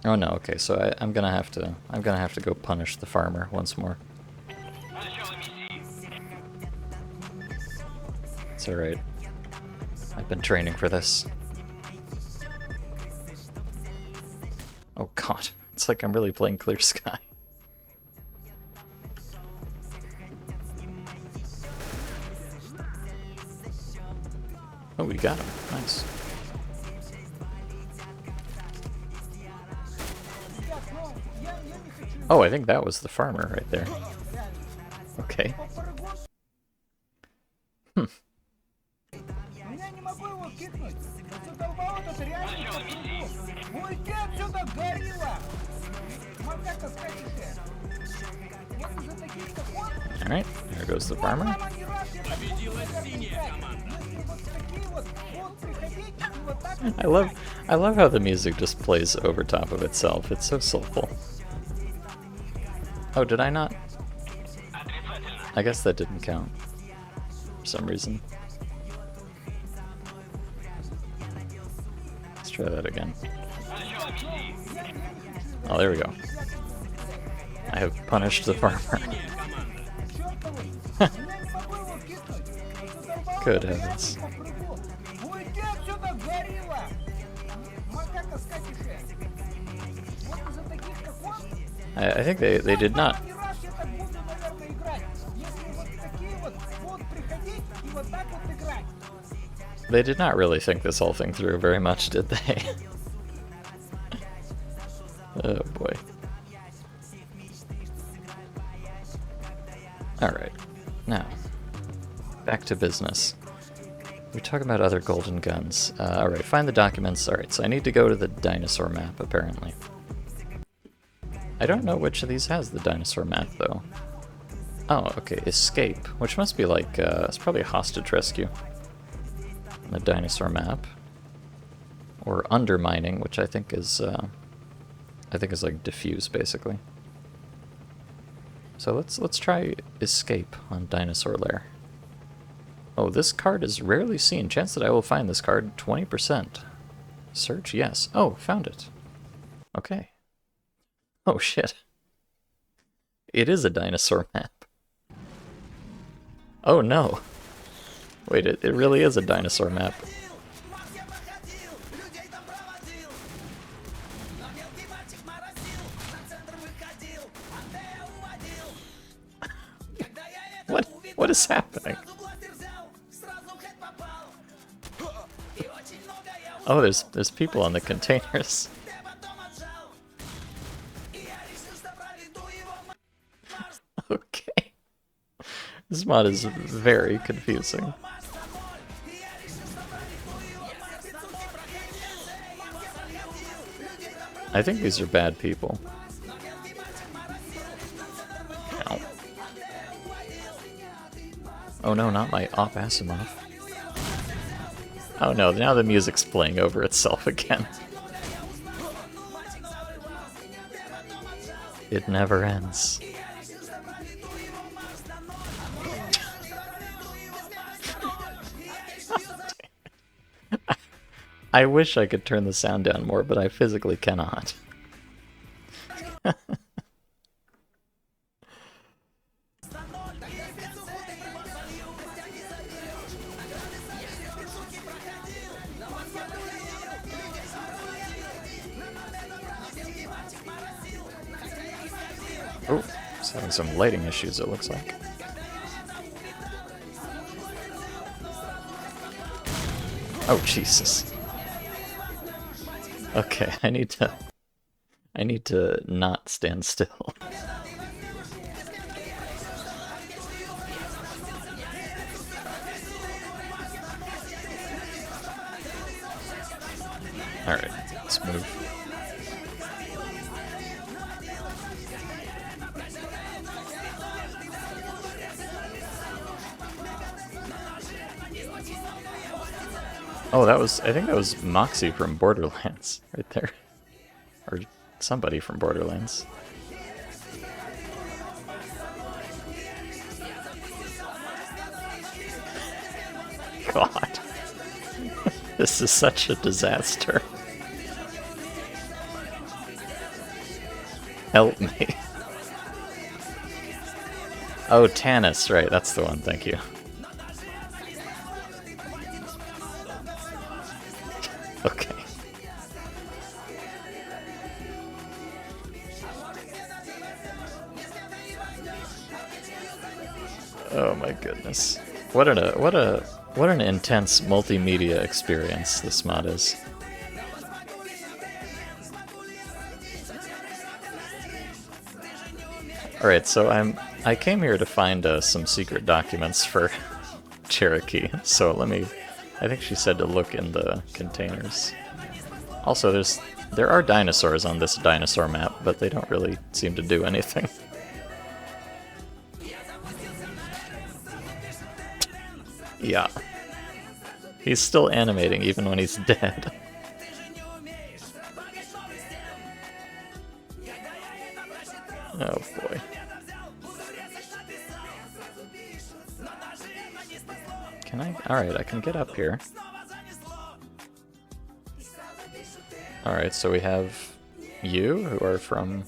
Oh no, okay, so I'm gonna have to go punish the farmer once more. It's alright. I've been training for this. Oh god, it's like I'm really playing Clear Sky. Oh, we got him. Nice. Oh, I think that was the farmer right there. Okay. Hmm. Alright, there goes the farmer. I love how the music just plays over top of itself. It's so soulful. Oh, did I not? I guess that didn't count for some reason. Let's try that again. Oh, there we go. I have punished the farmer. Good heavens. I think they did not. They did not really think this whole thing through very much, did they? Oh boy. Alright, now, back to business. We're talking about other golden guns. Alright, find the documents. Alright, so I need to go to the dinosaur map, apparently. I don't know which of these has the dinosaur map, though. Oh, okay, escape, which must be like, it's probably a hostage rescue. The dinosaur map. Or undermining, which I think is like diffuse, basically. So let's try escape on Dinosaur Lair. Oh, this card is rarely seen. Chance that I will find this card, 20%. Search, yes. Oh, found it. Okay. Oh shit. It is a dinosaur map. Oh no. Wait, it really is a dinosaur map. What is happening? Oh, there's people on the containers. Okay. This mod is very confusing. I think these are bad people. Ow. Oh no, not my Op Asimov. Oh no, now the music's playing over itself again. It never ends. I wish I could turn the sound down more, but I physically cannot. Oh, it's having some lighting issues, it looks like. Oh, Jesus. Okay, I need to not stand still. Alright, let's move. Oh, I think that was Moxie from Borderlands right there. Or Somebody from Borderlands. God. This is such a disaster. Help me. Oh, Tannis, right, that's the one, thank you. Okay. Oh my goodness. What an intense multimedia experience this mod is. Alright, so I came here to find some secret documents for Cherokee, so I think she said to look in the containers. Also, there are dinosaurs on this dinosaur map, but they don't really seem to do anything. Yeah. He's still animating even when he's dead. Oh boy. Can I? Alright, I can get up here. Alright, so we have you, who are from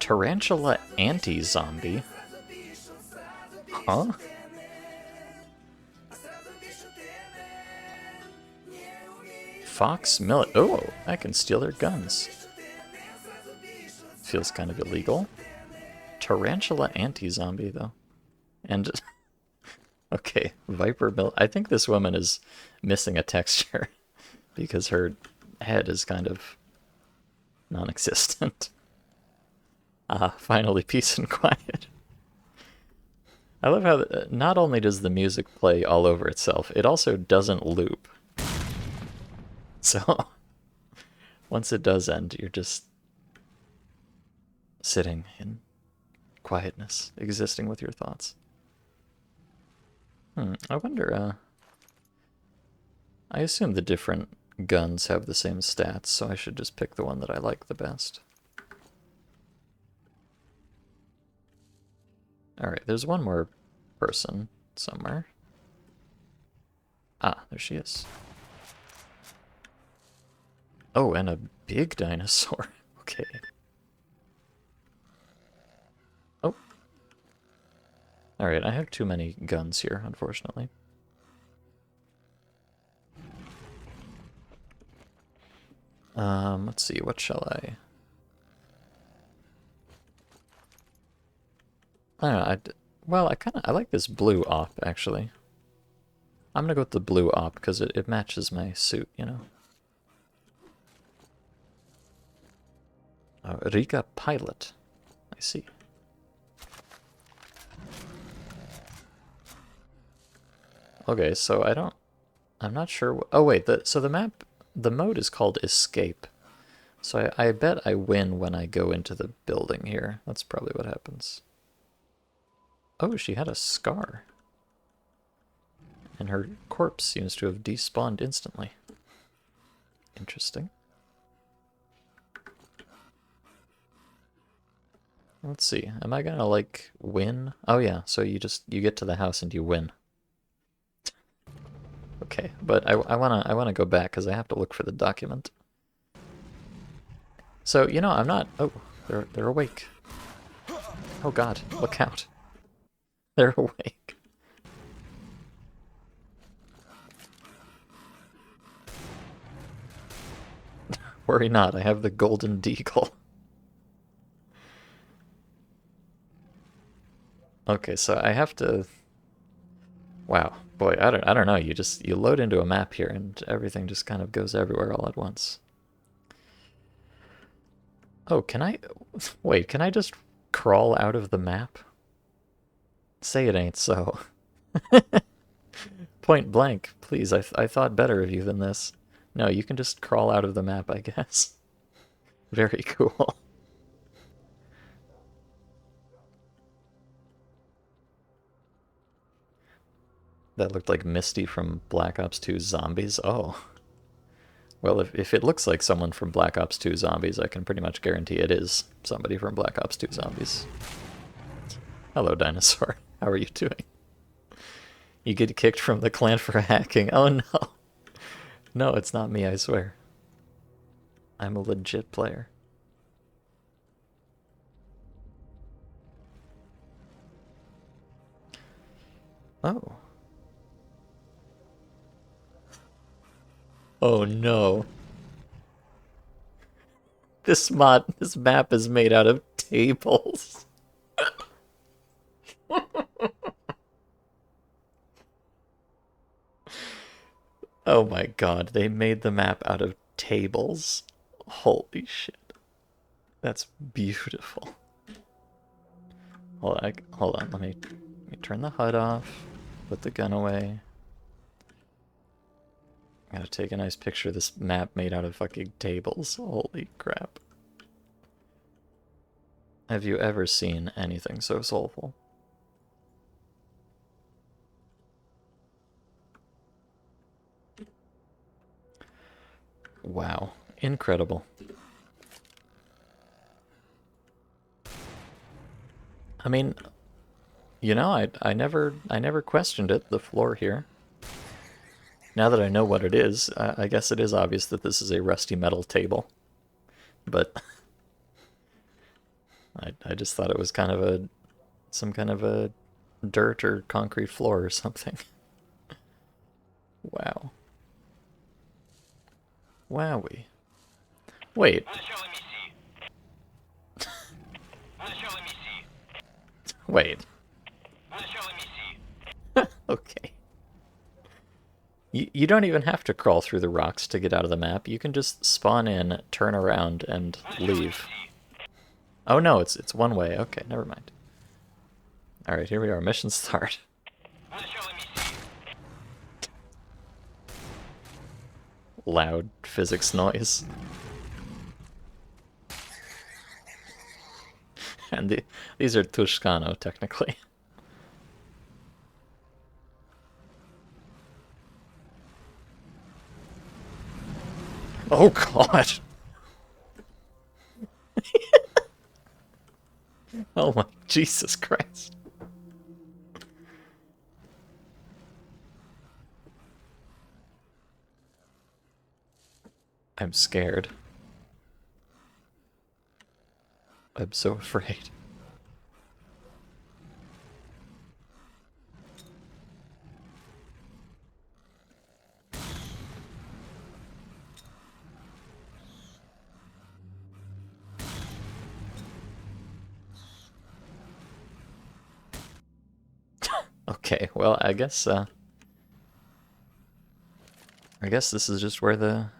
Tarantula Anti-Zombie. Huh? Fox Millet. Oh, I can steal their guns. Feels kind of illegal. Tarantula Anti-Zombie, though. And... okay, Viper Millet. I think this woman is missing a texture because her head is kind of non-existent. Ah, finally peace and quiet. I love how not only does the music play all over itself, it also doesn't loop. So, once it does end, you're just sitting in quietness, existing with your thoughts. I wonder, I assume the different guns have the same stats, so I should just pick the one that I like the best. Alright, there's one more person somewhere. Ah, there she is. Oh, and a big dinosaur. Okay. Oh. Alright, I have too many guns here, unfortunately. Let's see, what shall I... I don't know, well, I like this blue op, actually. I'm gonna go with the blue op, because it matches my suit, you know? Riga Pilot. I see. Okay, so I'm not sure. Oh wait, so the mode is called Escape. So I bet I win when I go into the building here. That's probably what happens. Oh, she had a scar. And her corpse seems to have despawned instantly. Interesting. Let's see. Am I gonna, like, win? Oh yeah, so you get to the house and you win. Okay, but I wanna go back because I have to look for the document. So, you know, I'm not... Oh, they're awake. Oh god, look out. They're awake. Worry not, I have the golden deagle. Okay, so I have to... Wow, boy, I don't know. You load into a map here and everything just kind of goes everywhere all at once. Oh, can I... Wait, can I just crawl out of the map? Say it ain't so. Point blank, please, I thought better of you than this. No, you can just crawl out of the map, I guess. Very cool. That looked like Misty from Black Ops 2 Zombies. Oh. Well, if it looks like someone from Black Ops 2 Zombies, I can pretty much guarantee it is somebody from Black Ops 2 Zombies. Hello, dinosaur. How are you doing? You get kicked from the clan for hacking. Oh no. No, it's not me, I swear. I'm a legit player. Oh. Oh no. This map is made out of tables. Oh my god, they made the map out of tables. Holy shit. That's beautiful. Hold on, let me turn the HUD off, put the gun away. I gotta take a nice picture of this map made out of fucking tables. Holy crap. Have you ever seen anything so soulful? Wow. Incredible. I mean, you know, I never questioned it, the floor here. Now that I know what it is, I guess it is obvious that this is a rusty metal table. But I just thought it was kind of some kind of a dirt or concrete floor or something. Wow. Wowie. Wait. Wait. Okay. You don't even have to crawl through the rocks to get out of the map. You can just spawn in, turn around, and leave. Oh no, it's one way. Okay, never mind. Alright, here we are. Mission start. Loud physics noise. And these are Tuscano, technically. Oh god! Oh my Jesus Christ. I'm scared. I'm so afraid. Okay, well, I guess this is just where the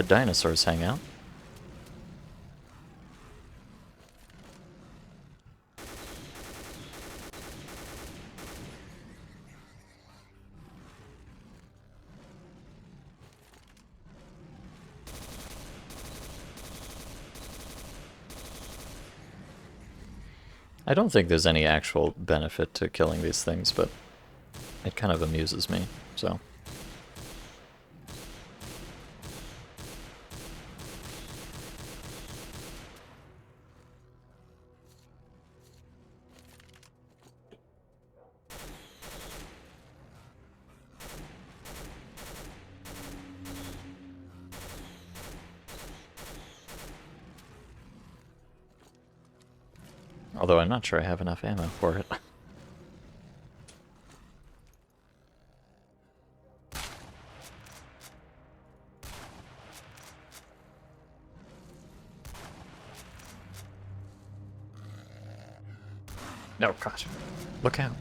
dinosaurs hang out. I don't think there's any actual benefit to killing these things, but it kind of amuses me, so. Although I'm not sure I have enough ammo for it. No, gosh. Look out.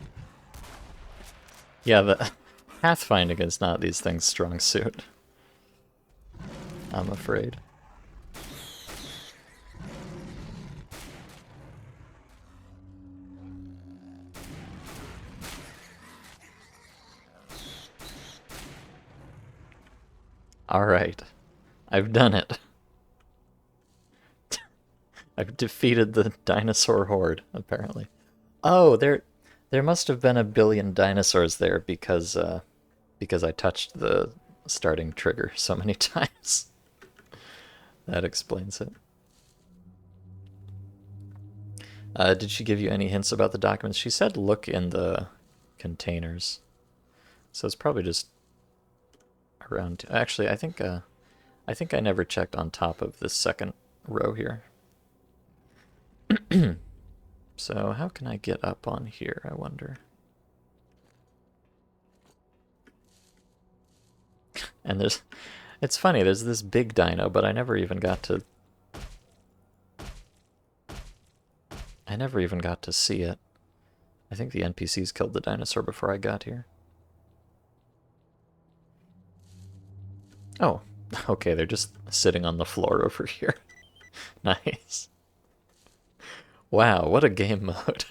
Yeah, the pathfinding is not these things' strong suit. I'm afraid. Alright. I've done it. I've defeated the dinosaur horde, apparently. Oh, there must have been a billion dinosaurs there because I touched the starting trigger so many times. That explains it. Did she give you any hints about the documents? She said look in the containers. So it's probably just around... Actually, I think I never checked on top of this second row here. So how can I get up on here, I wonder? And it's funny, there's this big dino, but I never even got to see it. I think the NPCs killed the dinosaur before I got here. Oh, okay, they're just sitting on the floor over here. Nice. Wow, what a game mode.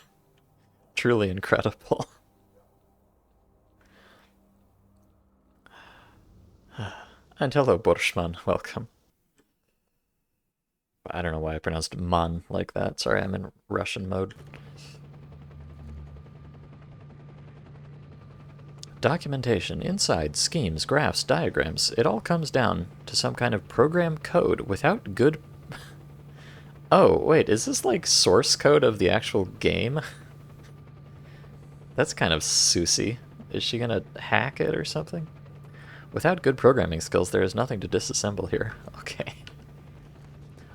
Truly incredible. And hello, Borshman, welcome. I don't know why I pronounced man like that. Sorry, I'm in Russian mode. Documentation, inside, schemes, graphs, diagrams. It all comes down to some kind of program code without good... Oh, wait, is this like source code of the actual game? That's kind of Susie. Is she gonna hack it or something? Without good programming skills, there is nothing to disassemble here. Okay.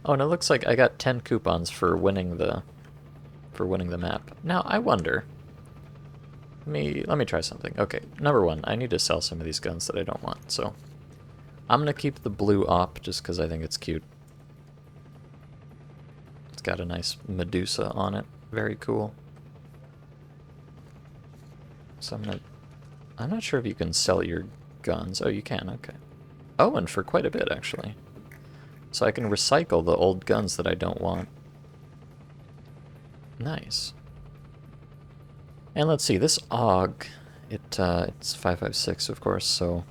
Oh, and it looks like I got 10 coupons for winning the map. Now, I wonder... Let me try something. Okay, number one, I need to sell some of these guns that I don't want, so... I'm gonna keep the blue op just because I think it's cute. It's got a nice Medusa on it. Very cool. So I'm not sure if you can sell your guns. Oh, you can, okay. Oh, and for quite a bit, actually. So I can recycle the old guns that I don't want. Nice. And let's see, this AUG, it's 5.56, of course, so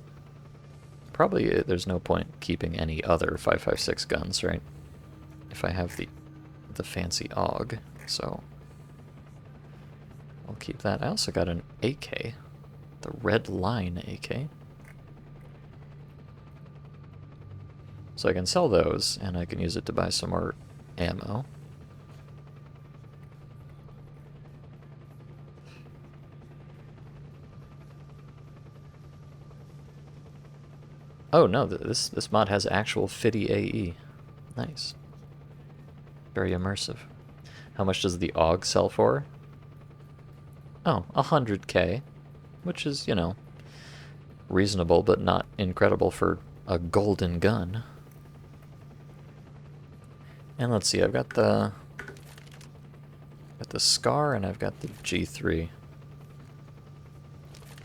probably there's no point keeping any other 5.56 guns, right? If I have the fancy AUG, so I'll keep that. I also got an AK, the Red Line AK. So I can sell those, and I can use it to buy some more ammo. Oh no, this mod has actual FIDI AE. Nice. Very immersive. How much does the AUG sell for? Oh, 100k, which is, you know, reasonable but not incredible for a golden gun. And let's see, I've got the SCAR and I've got the G3.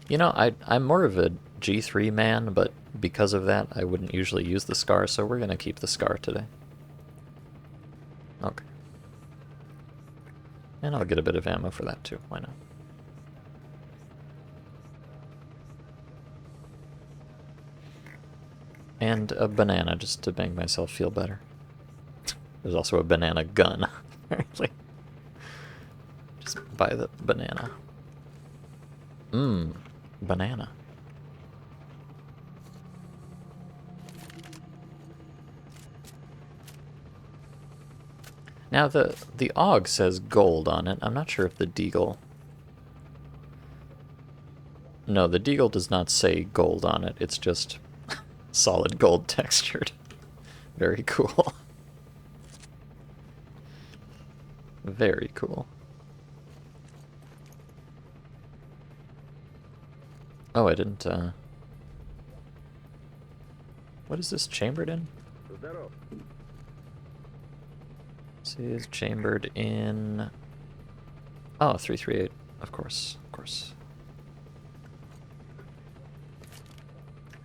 You know, I'm more of a G3 man, but because of that, I wouldn't usually use the SCAR, so we're gonna keep the SCAR today. Okay. And I'll get a bit of ammo for that too, why not? And a banana, just to make myself feel better. There's also a banana gun, apparently. Just buy the banana. Mmm, banana. Now the AUG says gold on it. I'm not sure if the Deagle... No, the Deagle does not say gold on it. It's just solid gold textured. Very cool. Very cool. Oh, I didn't, What is this chambered in? This is chambered in... Oh, 338. Of course, of course.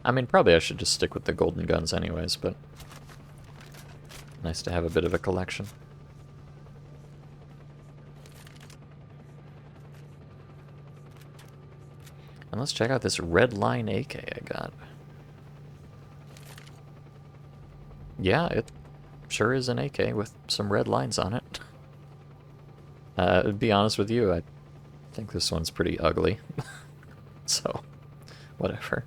I mean, probably I should just stick with the golden guns anyways, but... Nice to have a bit of a collection. And let's check out this Red Line AK I got. Yeah, it sure is an AK with some red lines on it. To be honest with you, I think this one's pretty ugly. So, whatever.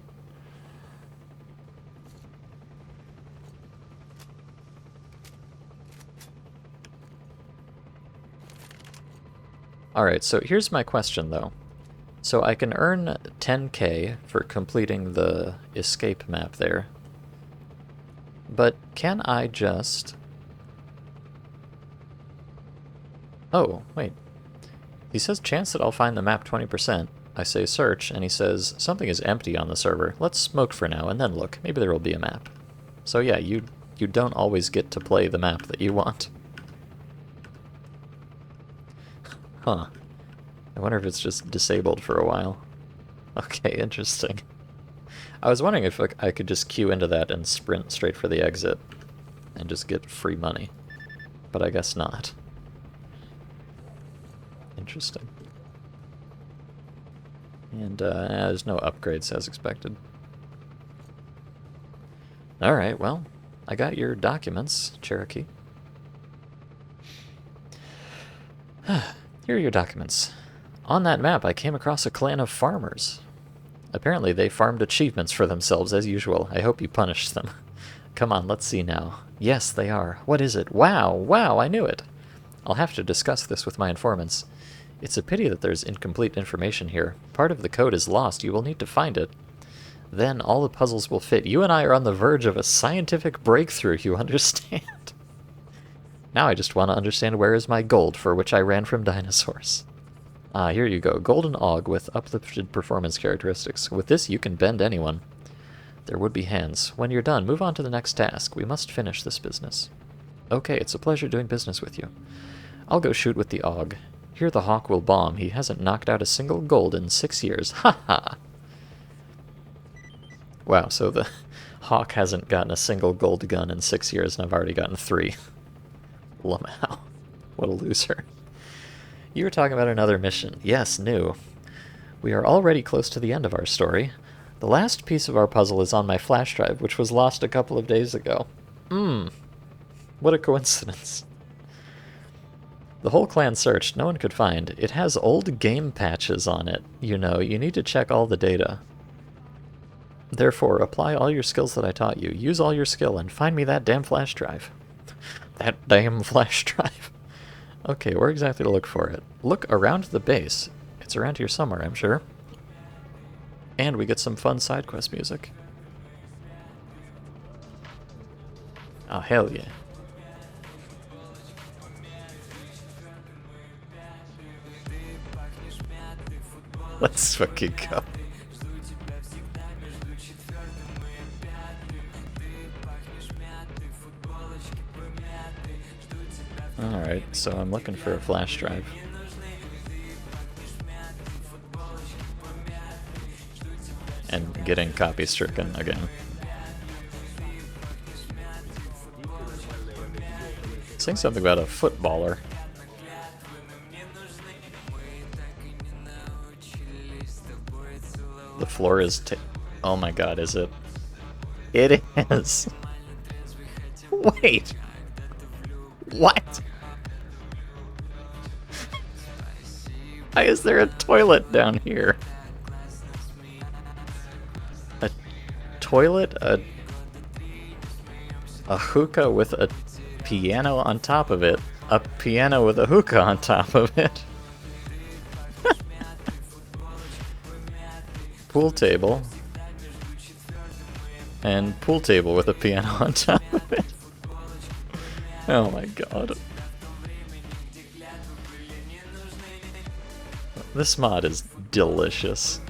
Alright, so here's my question, though. So I can earn 10k for completing the escape map there. But can I just... Oh, wait. He says chance that I'll find the map 20%. I say search, and he says something is empty on the server. Let's smoke for now, and then look. Maybe there will be a map. So yeah, you don't always get to play the map that you want. Huh. I wonder if it's just disabled for a while. Okay, interesting. I was wondering if I could just queue into that and sprint straight for the exit and just get free money. But I guess not. Interesting. And there's no upgrades as expected. Alright, well, I got your documents, Cherokee. Here are your documents. On that map, I came across a clan of farmers. Apparently, they farmed achievements for themselves, as usual. I hope you punished them. Come on, let's see now. Yes, they are. What is it? Wow, wow, I knew it. I'll have to discuss this with my informants. It's a pity that there's incomplete information here. Part of the code is lost. You will need to find it. Then all the puzzles will fit. You and I are on the verge of a scientific breakthrough, you understand? Now I just want to understand where is my gold, for which I ran from dinosaurs. Ah, here you go. Golden Aug with uplifted performance characteristics. With this, you can bend anyone. There would be hands. When you're done, move on to the next task. We must finish this business. Okay, it's a pleasure doing business with you. I'll go shoot with the Aug. Here the Hawk will bomb. He hasn't knocked out a single gold in 6 years. Ha ha! Wow, so the Hawk hasn't gotten a single gold gun in 6 years, and I've already gotten 3. Lamau. What a loser. You were talking about another mission. Yes, new. We are already close to the end of our story. The last piece of our puzzle is on my flash drive, which was lost a couple of days ago. What a coincidence. The whole clan searched. No one could find. It has old game patches on it. You know, you need to check all the data. Therefore, apply all your skills that I taught you. Use all your skill and find me that damn flash drive. That damn flash drive. Okay, where exactly to look for it? Look around the base. It's around here somewhere, I'm sure. And we get some fun side quest music. Oh, hell yeah. Let's fucking go. Alright, so I'm looking for a flash drive. And getting copy stricken again. Saying something about a footballer. The floor is oh my god, is it? It is! Wait! What? Why is there a toilet down here? A toilet? A hookah with a piano on top of it. A piano with a hookah on top of it. Pool table. And pool table with a piano on top of it. Oh my god. This mod is delicious.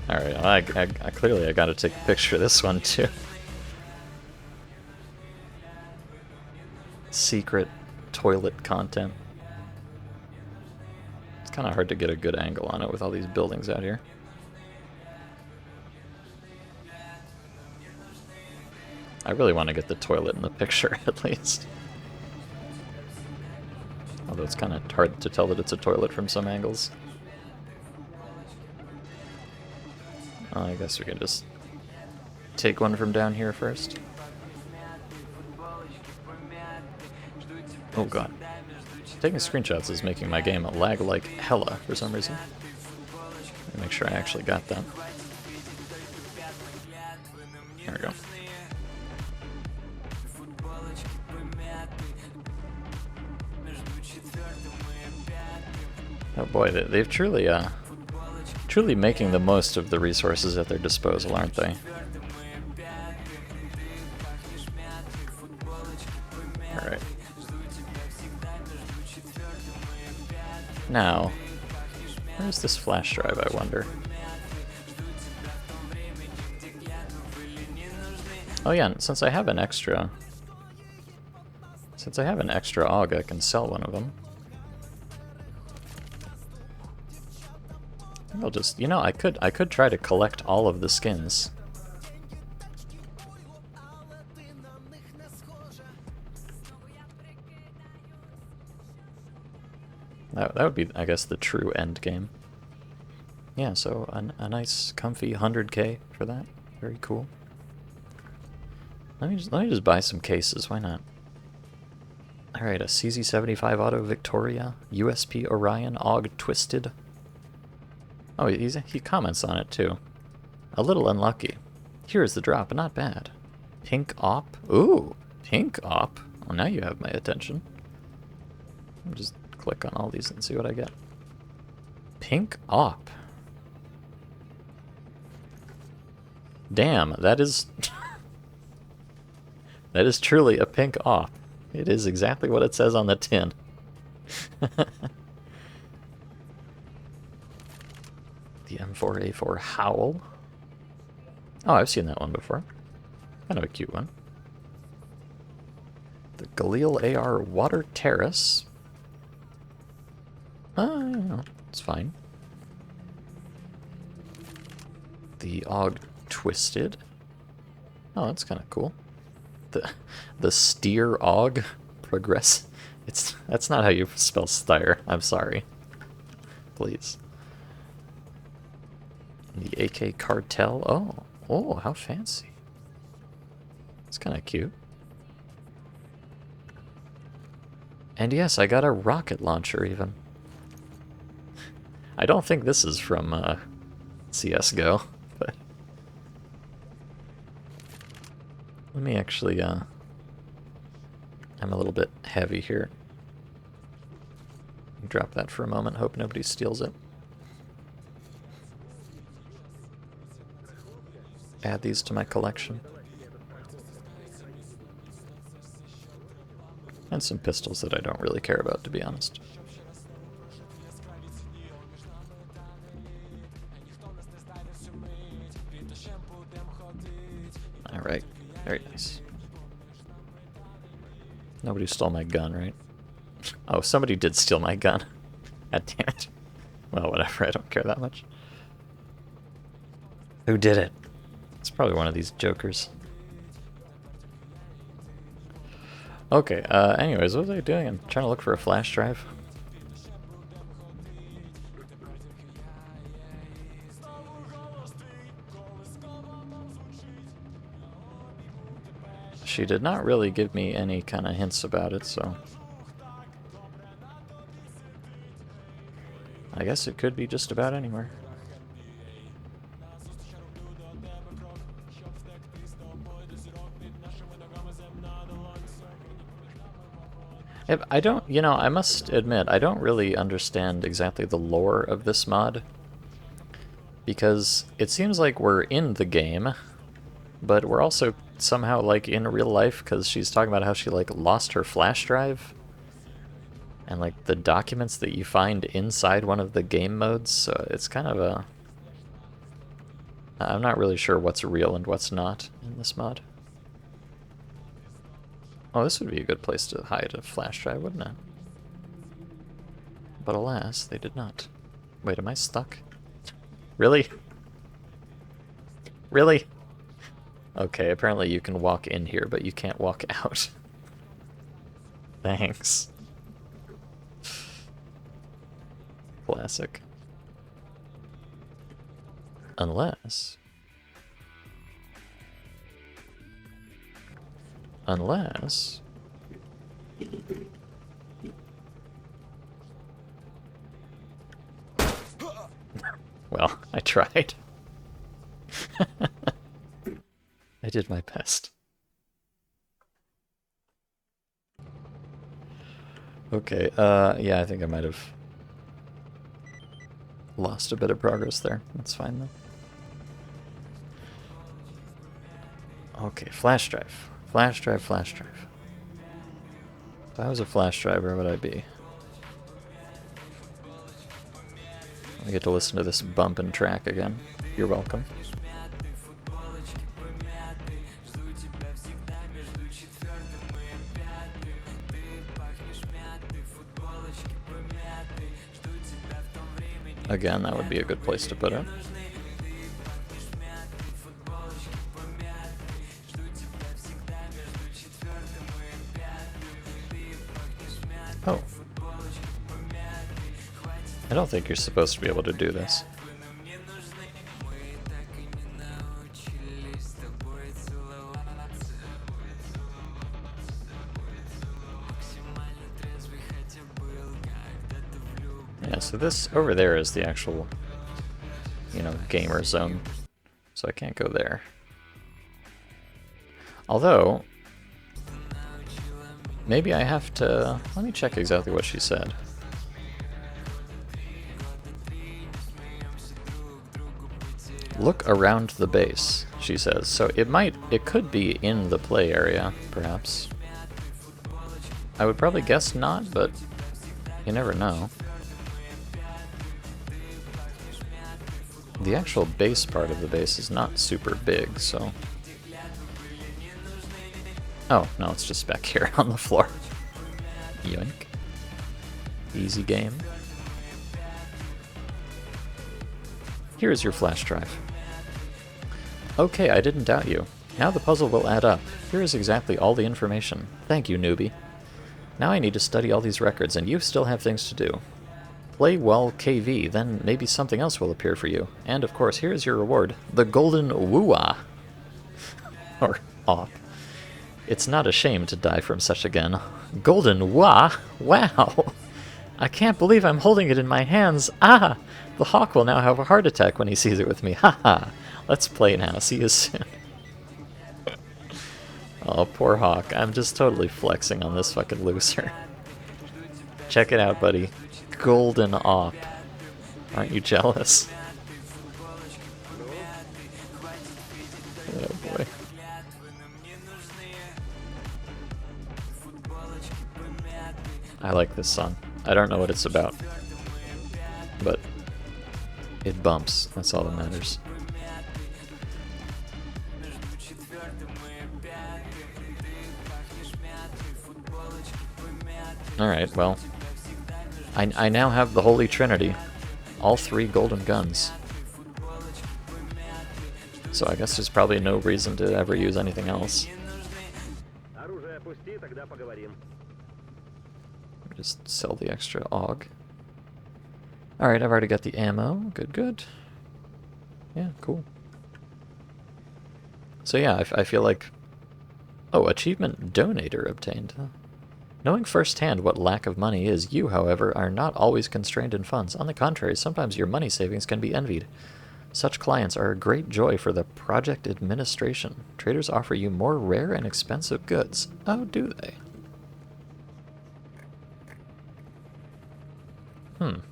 Alright, I clearly I gotta take a picture of this one too. Secret toilet content. It's kind of hard to get a good angle on it with all these buildings out here. I really want to get the toilet in the picture, at least. Although it's kind of hard to tell that it's a toilet from some angles. I guess we can just take one from down here first. Oh god. Taking screenshots is making my game lag like hella for some reason. Let me make sure I actually got that. There we go. Boy, they've truly making the most of the resources at their disposal, aren't they? Alright. Now, where's this flash drive, I wonder? Oh yeah, since I have an extra AUG, I can sell one of them. I'll just, you know, I could try to collect all of the skins. That would be, I guess, the true end game. Yeah, so a nice, comfy 100K for that. Very cool. Let me just buy some cases. Why not? All right, a CZ75 Auto Victoria, USP Orion, AUG Twisted. Oh, he comments on it too. A little unlucky. Here is the drop, but not bad. Pink Op. Ooh, Pink Op. Well, now you have my attention. Let me just click on all these and see what I get. Pink Op. Damn, that is... that is truly a Pink Op. It is exactly what it says on the tin. The M4A4 Howl. Oh, I've seen that one before. Kind of a cute one. The Galil AR Water Terrace. You know, it's fine. The AUG Twisted. Oh, that's kind of cool. The Steer AUG Progress. That's not how you spell Styre. I'm sorry. Please. The AK Cartel. Oh, how fancy. It's kind of cute. And yes, I got a rocket launcher even. I don't think this is from CSGO, but let me actually, I'm a little bit heavy here. Drop that for a moment, hope nobody steals it. Add these to my collection. And some pistols that I don't really care about, to be honest. Alright, very nice. Nobody stole my gun, right? Oh, somebody did steal my gun. God damn it. Well, whatever, I don't care that much. Who did it? It's probably one of these jokers. Okay, anyways, what was I doing? I'm trying to look for a flash drive. She did not really give me any kind of hints about it, so... I guess it could be just about anywhere. I don't, you know, I must admit, I don't really understand exactly the lore of this mod. Because it seems like we're in the game, but we're also somehow, like, in real life, because she's talking about how she, like, lost her flash drive. And, like, the documents that you find inside one of the game modes, so it's kind of a... I'm not really sure what's real and what's not in this mod. Oh, this would be a good place to hide a flash drive, wouldn't it? But alas, they did not. Wait, am I stuck? Really? Really? Okay, apparently you can walk in here, but you can't walk out. Thanks. Classic. Unless... Well, I tried. I did my best. Okay, yeah, I think I might have Lost a bit of progress there. That's fine though. Okay, flash drive. Flash drive, flash drive. If I was a flash drive, where would I be? I get to listen to this bumpin' track again. You're welcome. Again, that would be a good place to put it. Oh. I don't think you're supposed to be able to do this. Yeah, so this over there is the actual, you know, gamer zone. So I can't go there. Although, maybe I have to... Let me check exactly what she said. Look around the base, she says. So it could be in the play area, perhaps. I would probably guess not, but you never know. The actual base part of the base is not super big, so... Oh, no, it's just back here on the floor. Yoink. Easy game. Here is your flash drive. Okay, I didn't doubt you. Now the puzzle will add up. Here is exactly all the information. Thank you, newbie. Now I need to study all these records, and you still have things to do. Play well KV, then maybe something else will appear for you. And of course, here is your reward, the Golden Wooah. Or Op. It's not a shame to die from such again. Golden Wah? Wow! I can't believe I'm holding it in my hands. Ah! The hawk will now have a heart attack when he sees it with me. Haha! Let's play now. See you soon. Oh, poor hawk. I'm just totally flexing on this fucking loser. Check it out, buddy. Golden Op. Aren't you jealous? Oh boy. I like this song. I don't know what it's about, but it bumps. That's all that matters. Alright, well, I now have the Holy Trinity. All 3 golden guns. So I guess there's probably no reason to ever use anything else. Just sell the extra AUG. Alright, I've already got the ammo. Good, good. Yeah, cool. So yeah, I feel like... Oh, achievement donator obtained. Knowing firsthand what lack of money is, you, however, are not always constrained in funds. On the contrary, sometimes your money savings can be envied. Such clients are a great joy for the project administration. Traders offer you more rare and expensive goods. Oh, do they?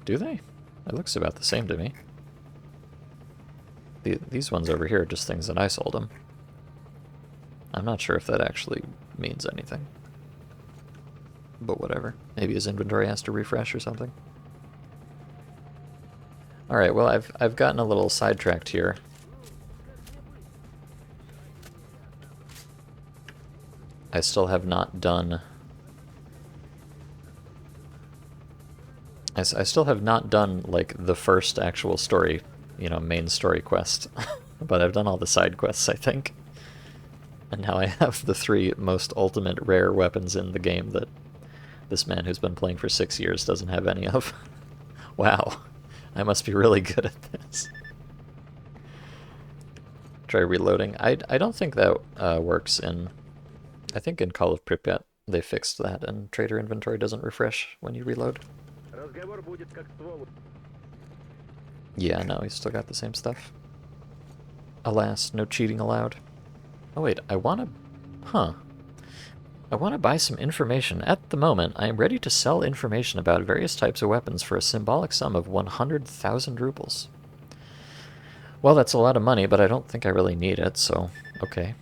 Do they? It looks about the same to me. These ones over here are just things that I sold him. I'm not sure if that actually means anything. But whatever. Maybe his inventory has to refresh or something. Alright, well I've gotten a little sidetracked here. I still have not done... I still have not done, like, the first actual story, you know, main story quest. But I've done all the side quests, I think. And now I have the 3 most ultimate rare weapons in the game that this man who's been playing for 6 years doesn't have any of. Wow. I must be really good at this. Try reloading. I don't think that works in... I think in Call of Pripyat they fixed that, and trader inventory doesn't refresh when you reload. Yeah, no, he's still got the same stuff. Alas, no cheating allowed. Oh wait, I wanna... Huh. I want to buy some information. At the moment, I am ready to sell information about various types of weapons for a symbolic sum of 100,000 rubles. Well, that's a lot of money, but I don't think I really need it, so okay.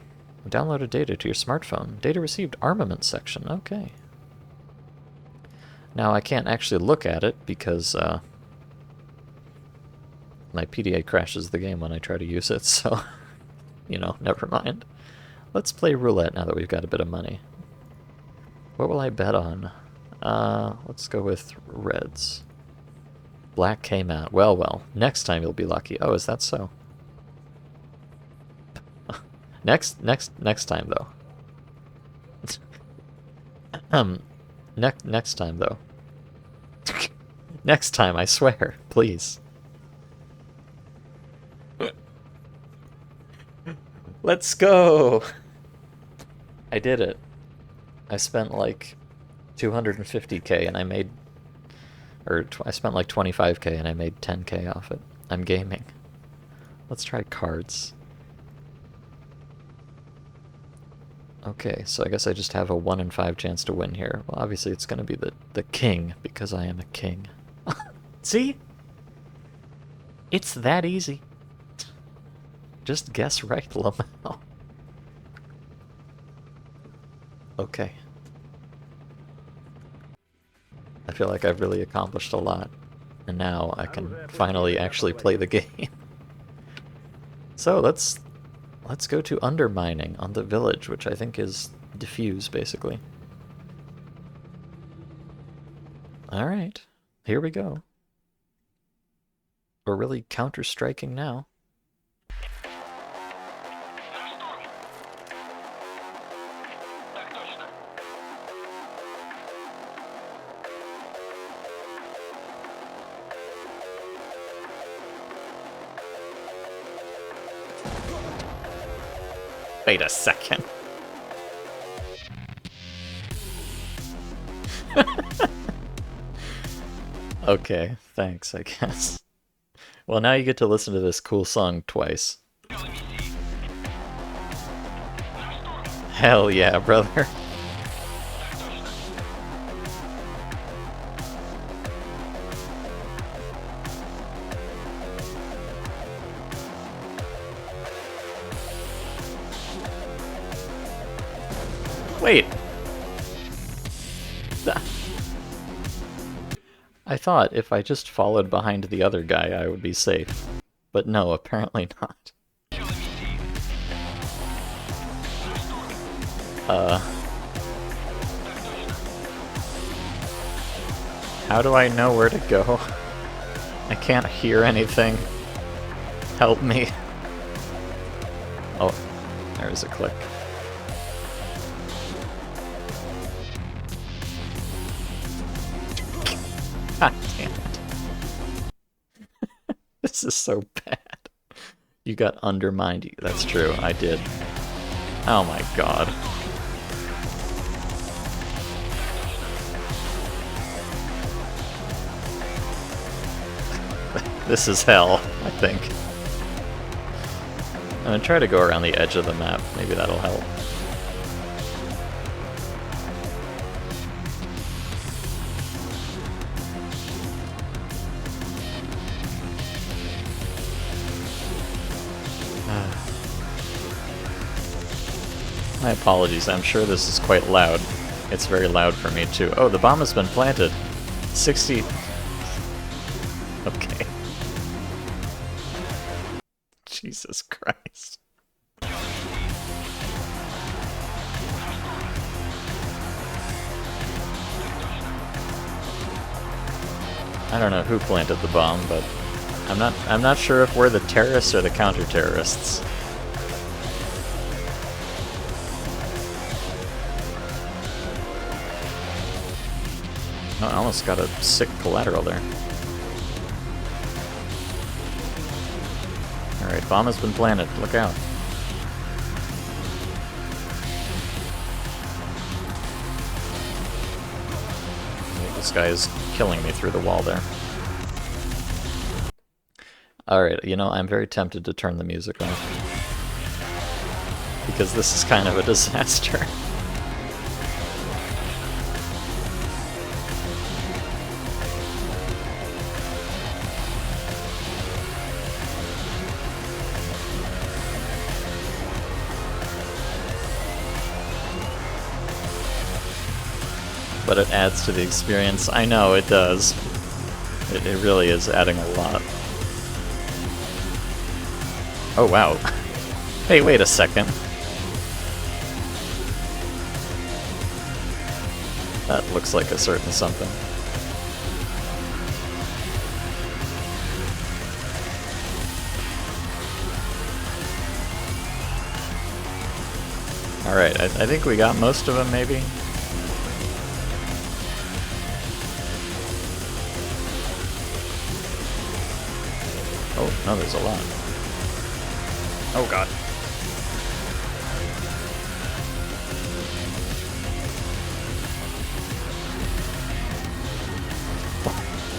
Downloaded data to your smartphone. Data received armament section. Okay. Now, I can't actually look at it because my PDA crashes the game when I try to use it, so, you know, never mind. Let's play roulette now that we've got a bit of money. What will I bet on? Let's go with reds. Black came out. Well, well. Next time you'll be lucky. Oh, is that so? next time though. Next time though. Next time, I swear, please. Let's go. I did it. I spent like 250k and I made, I spent like 25k and I made 10k off it. I'm gaming. Let's try cards. Okay, so I guess I just have a 1 in 5 chance to win here. Well, obviously it's going to be the king, because I am a king. See? It's that easy. Just guess right, Lamau. Okay. I feel like I've really accomplished a lot. And now I can finally actually play the game. So let's go to undermining on the village, which I think is diffuse, basically. Alright, here we go. We're really counter-striking now. Wait a second. Okay, thanks, I guess. Well, now you get to listen to this cool song twice. Hell yeah, brother. Wait. I thought if I just followed behind the other guy, I would be safe. But no, apparently not. How do I know where to go? I can't hear anything. Help me. Oh, there's a click. God damn it. This is so bad. You got undermined. That's true, I did. Oh my god. This is hell, I think. I'm gonna try to go around the edge of the map. Maybe that'll help. My apologies, I'm sure this is quite loud. It's very loud for me too. Oh, the bomb has been planted. 60... Okay. Jesus Christ. I don't know who planted the bomb, but I'm not sure if we're the terrorists or the counter-terrorists. Oh, I almost got a sick collateral there. Alright, bomb has been planted. Look out. This guy is killing me through the wall there. Alright, you know, I'm very tempted to turn the music off. Because this is kind of a disaster. but it adds to the experience. I know, it does. It really is adding a lot. Oh, wow. Hey, wait a second. That looks like a certain something. Alright, I think we got most of them, maybe? Oh, no, there's a lot. Oh, God.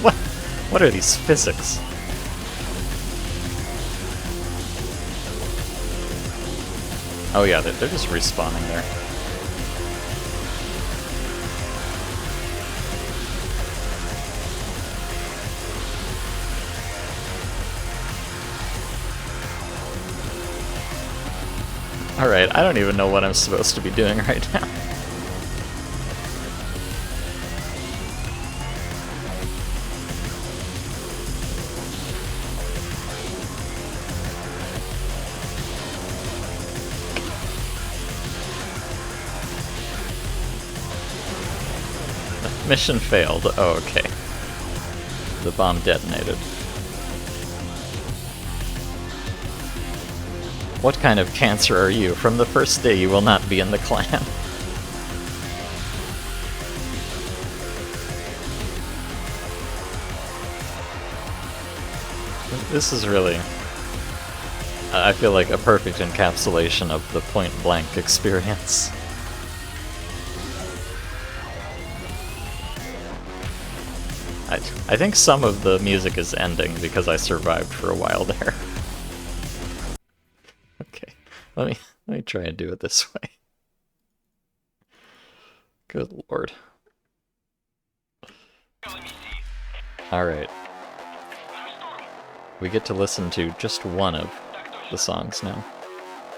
What? What are these physics? Oh yeah, they're just respawning there. Alright, I don't even know what I'm supposed to be doing right now. Mission failed. Oh, okay. The bomb detonated. What kind of cancer are you? From the first day you will not be in the clan. This is really... I feel like a perfect encapsulation of the point-blank experience. I think some of the music is ending because I survived for a while there. Okay, let me try and do it this way. Good lord. Alright. We get to listen to just one of the songs now.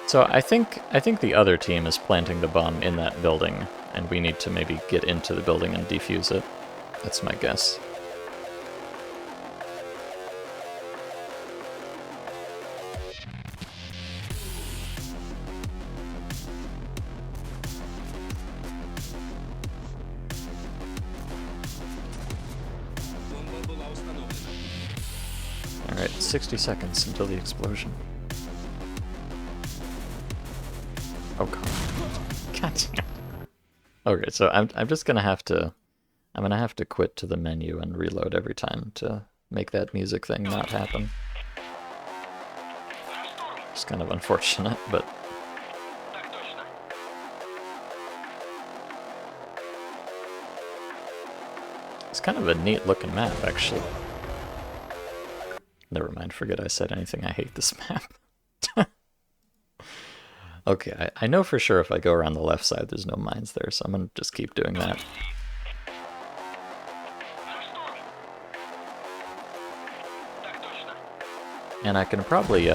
So I think the other team is planting the bomb in that building, and we need to maybe get into the building and defuse it. That's my guess. Alright, 60 seconds until the explosion. Oh god. God damn. Okay, so I'm just gonna have to... I'm gonna have to quit to the menu and reload every time to make that music thing not happen. It's kind of unfortunate, but... It's kind of a neat looking map, actually. Never mind, forget I said anything. I hate this map. Okay, I know for sure if I go around the left side there's no mines there, so I'm gonna just keep doing that. And I can probably,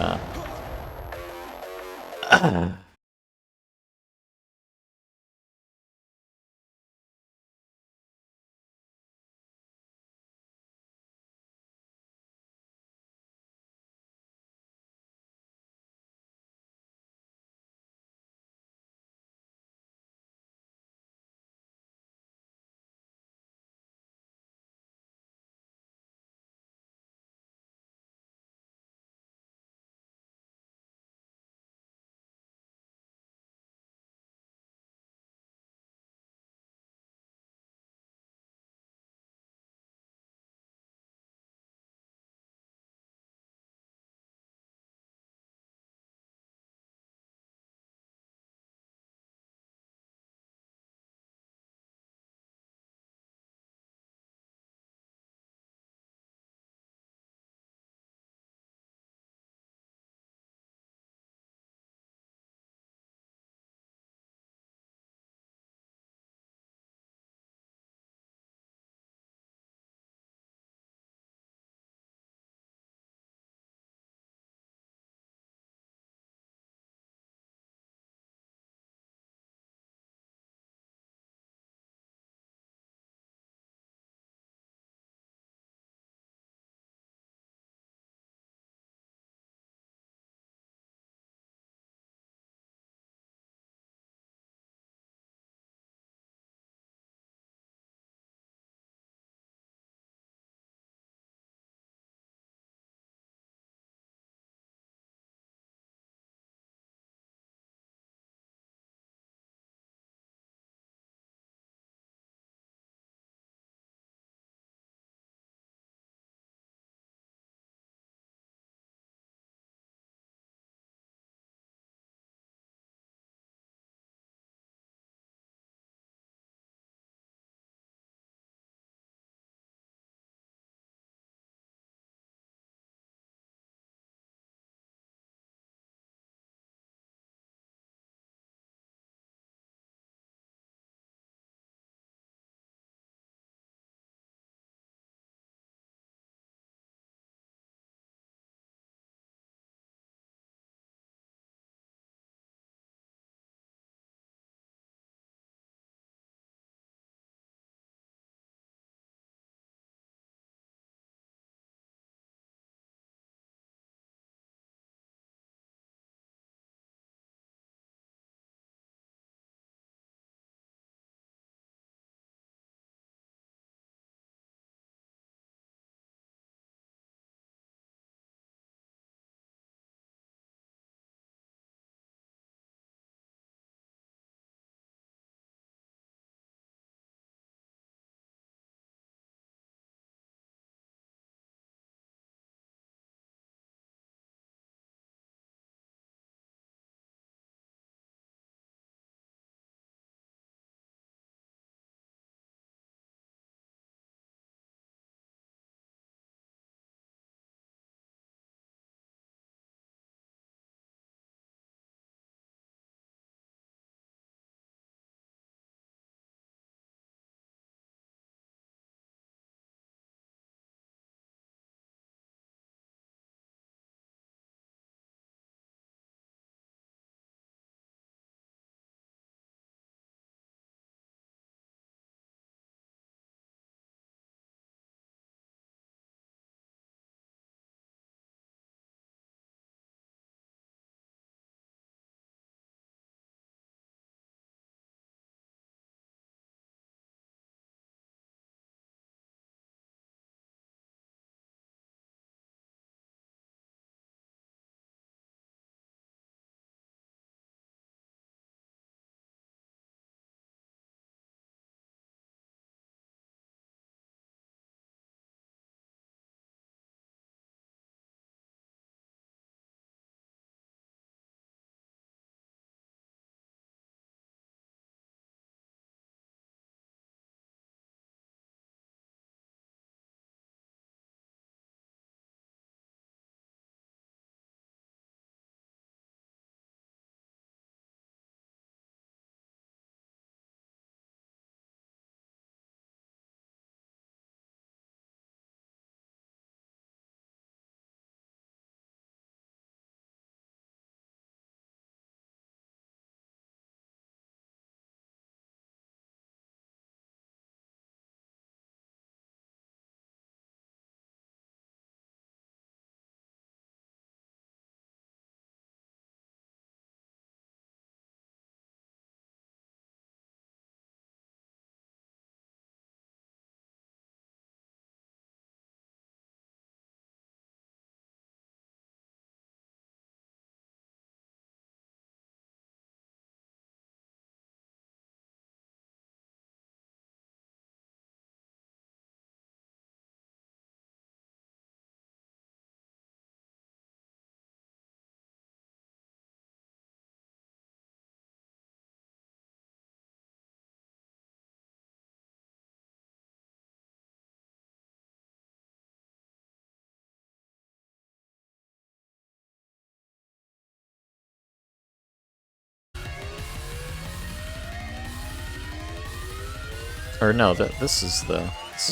Or no, this is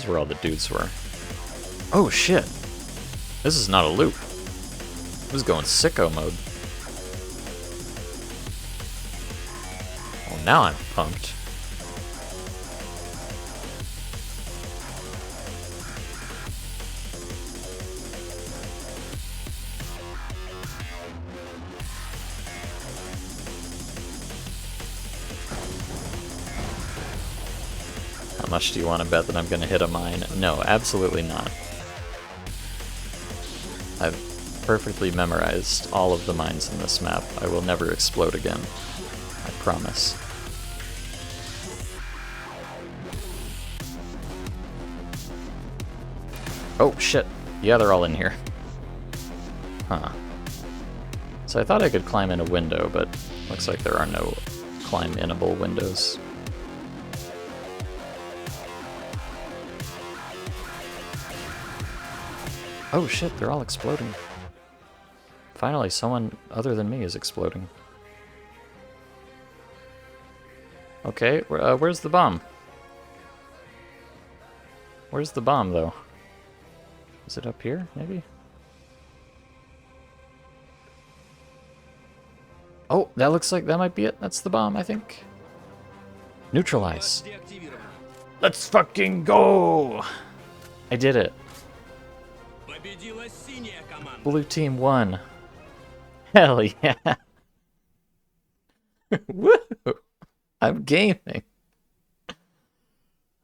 where all the dudes were. Oh shit! This is not a loop. This is going sicko mode. Well, now I'm pumped. How much do you want to bet that I'm going to hit a mine? No, absolutely not. I've perfectly memorized all of the mines in this map. I will never explode again. I promise. Oh, shit. Yeah, they're all in here. Huh. So I thought I could climb in a window, but looks like there are no climb-inable windows. Oh shit, they're all exploding. Finally, someone other than me is exploding. Okay, where's the bomb? Where's the bomb, though? Is it up here, maybe? Oh, that looks like that might be it. That's the bomb, I think. Neutralize. Let's fucking go! I did it. Blue team won. Hell yeah. Woo! I'm gaming.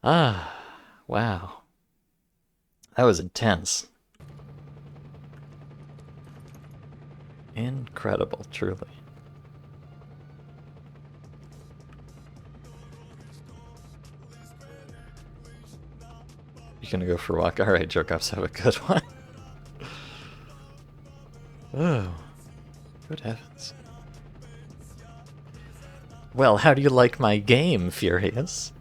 Ah, wow. That was intense. Incredible, truly. You gonna go for a walk? Alright, jerk-offs, have a good one. Oh, good heavens. Well, how do you like my game, Furious?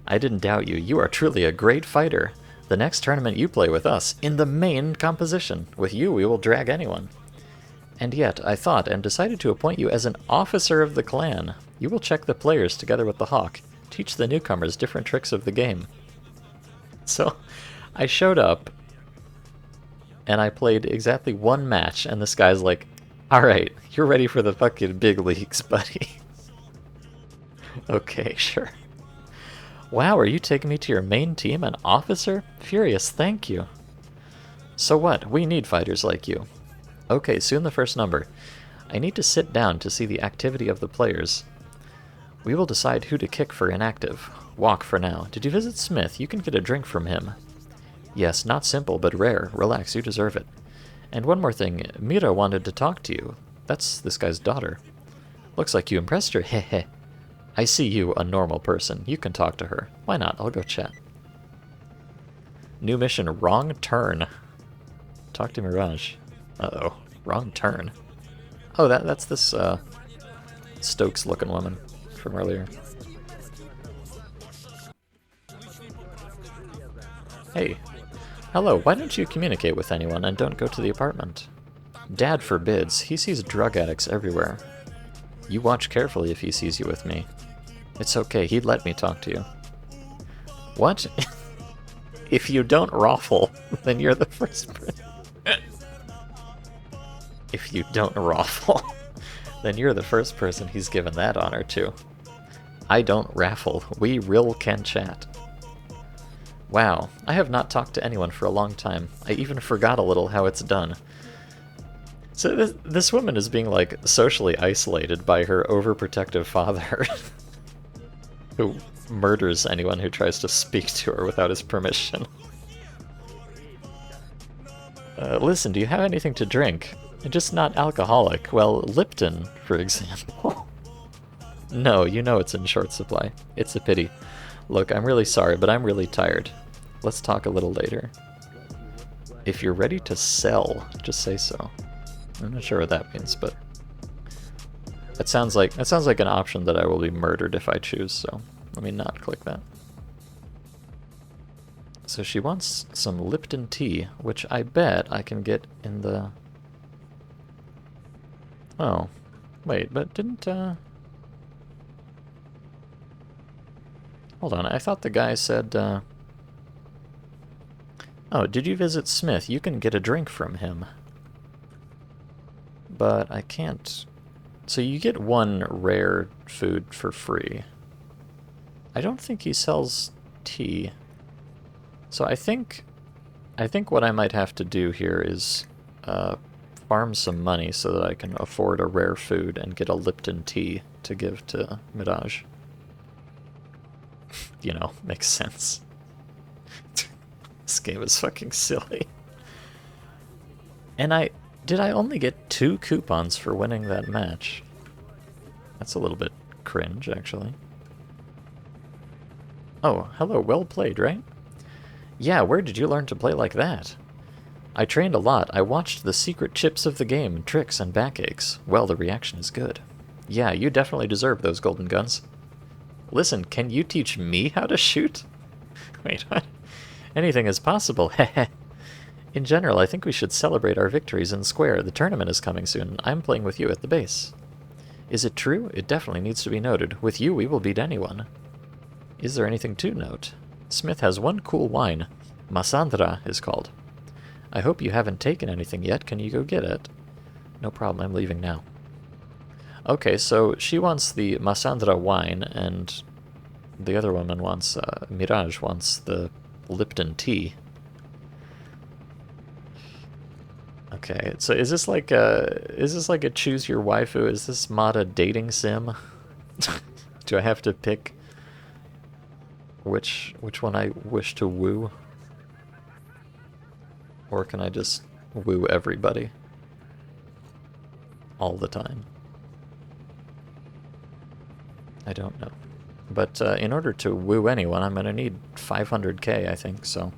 I didn't doubt you. You are truly a great fighter. The next tournament you play with us, in the main composition. With you, we will drag anyone. And yet, I thought and decided to appoint you as an officer of the clan. You will check the players together with the Hawk, teach the newcomers different tricks of the game. So, I showed up, and I played exactly one match, and this guy's like, alright, you're ready for the fucking big leagues, buddy. Okay, sure. Wow, are you taking me to your main team, an officer? Furious, thank you. So what? We need fighters like you. Okay, soon the first number. I need to sit down to see the activity of the players. We will decide who to kick for inactive. Walk for now. Did you visit Smith? You can get a drink from him. Yes, not simple, but rare. Relax, you deserve it. And one more thing, Mira wanted to talk to you. That's this guy's daughter. Looks like you impressed her, heh. I see you, a normal person. You can talk to her. Why not? I'll go chat. New mission, wrong turn. Talk to Mirage. Uh-oh, wrong turn. Oh, that's this, Stokes-looking woman from earlier. Hey. Hello, why don't you communicate with anyone and don't go to the apartment? Dad forbids. He sees drug addicts everywhere. You watch carefully if he sees you with me. It's okay, he'd let me talk to you. What? If you don't raffle, then you're the first person. If you don't raffle, then you're the first person he's given that honor to. I don't raffle. We real can chat. Wow, I have not talked to anyone for a long time. I even forgot a little how it's done. So this woman is being, like, socially isolated by her overprotective father, who murders anyone who tries to speak to her without his permission. Listen, do you have anything to drink? Just not alcoholic. Well, Lipton, for example. No, you know it's in short supply. It's a pity. Look, I'm really sorry, but I'm really tired. Let's talk a little later. If you're ready to sell, just say so. I'm not sure what that means, but that sounds like an option that I will be murdered if I choose, so let me not click that. So she wants some Lipton tea, which I bet I can get in the... Oh, wait, but didn't Hold on, I thought the guy said, oh, did you visit Smith? You can get a drink from him. But I can't... So you get one rare food for free. I don't think he sells tea. So I think what I might have to do here is farm some money so that I can afford a rare food and get a Lipton tea to give to Mirage. You know, makes sense. This game is fucking silly. And did I only get 2 coupons for winning that match? That's a little bit cringe, actually. Oh, hello, well played, right? Yeah, where did you learn to play like that? I trained a lot. I watched the secret chips of the game, tricks and backaches. Well, the reaction is good. Yeah, you definitely deserve those golden guns. Listen, can you teach me how to shoot? Wait, what? Anything is possible, heh. In general, I think we should celebrate our victories in Square. The tournament is coming soon. I'm playing with you at the base. Is it true? It definitely needs to be noted. With you, we will beat anyone. Is there anything to note? Smith has one cool wine. Masandra is called. I hope you haven't taken anything yet. Can you go get it? No problem, I'm leaving now. Okay, so she wants the Masandra wine, and the other woman wants, Mirage wants the Lipton tea. Okay, so is this like a choose your waifu? Is this mod a dating sim? Do I have to pick which one I wish to woo? Or can I just woo everybody? All the time? I don't know. But in order to woo anyone, I'm gonna need 500k, I think, so...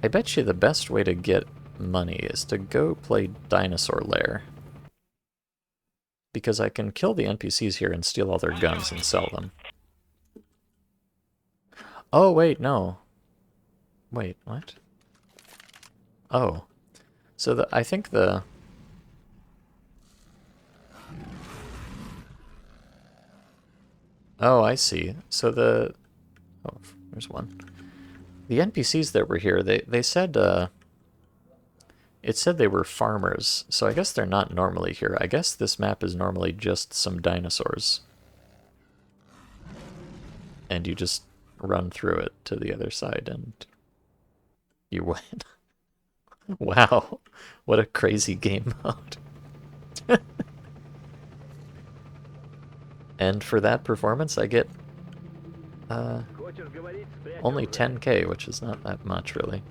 I bet you the best way to get money is to go play Dinosaur Lair. Because I can kill the NPCs here and steal all their guns and sell them. Oh, wait, no. Wait, what? Oh. So I think the... Oh, I see. So the... Oh, there's one. The NPCs that were here, they said, it said they were farmers, so I guess they're not normally here. I guess this map is normally just some dinosaurs. And you just run through it to the other side and you win. Wow, what a crazy game mode. And for that performance I get only 10k, which is not that much really.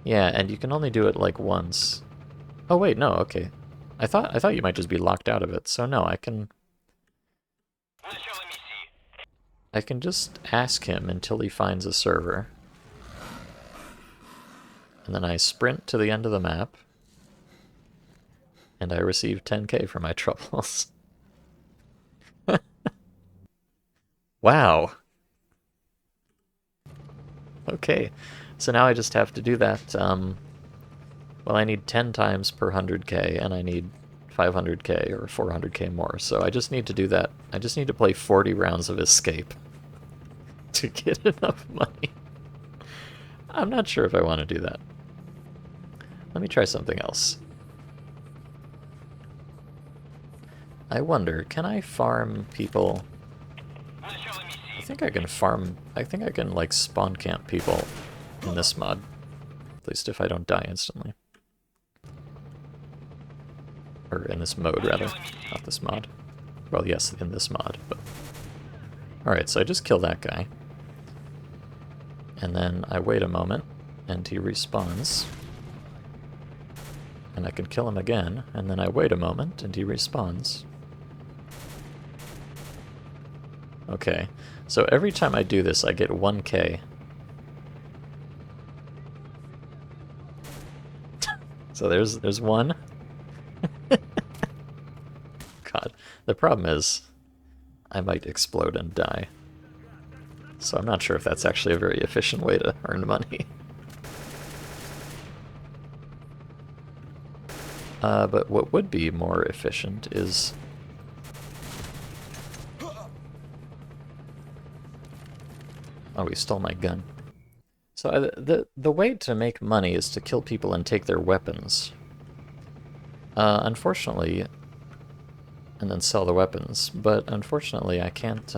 Yeah, and you can only do it like once. Oh wait, no, okay. I thought you might just be locked out of it. So no, I can just ask him until he finds a server. And then I sprint to the end of the map. And I receive 10k for my troubles. Wow. Okay. So now I just have to do that, well, I need 10 times per 100k, and I need 500k or 400k more, so I just need to do that. I just need to play 40 rounds of Escape to get enough money. I'm not sure if I want to do that. Let me try something else. I wonder, can I farm people? I think I can farm, I think I can, like, spawn camp people in this mod. At least if I don't die instantly. Or in this mode, rather. Not this mod. Well, yes, in this mod, but... Alright, so I just kill that guy. And then I wait a moment, and he respawns. And I can kill him again, and then I wait a moment, and he respawns. Okay, so every time I do this, I get 1k. So there's one. God, the problem is I might explode and die. So I'm not sure if that's actually a very efficient way to earn money. But what would be more efficient is... Oh, he stole my gun. So the way to make money is to kill people and take their weapons. Unfortunately, and then sell the weapons. But unfortunately, I can't.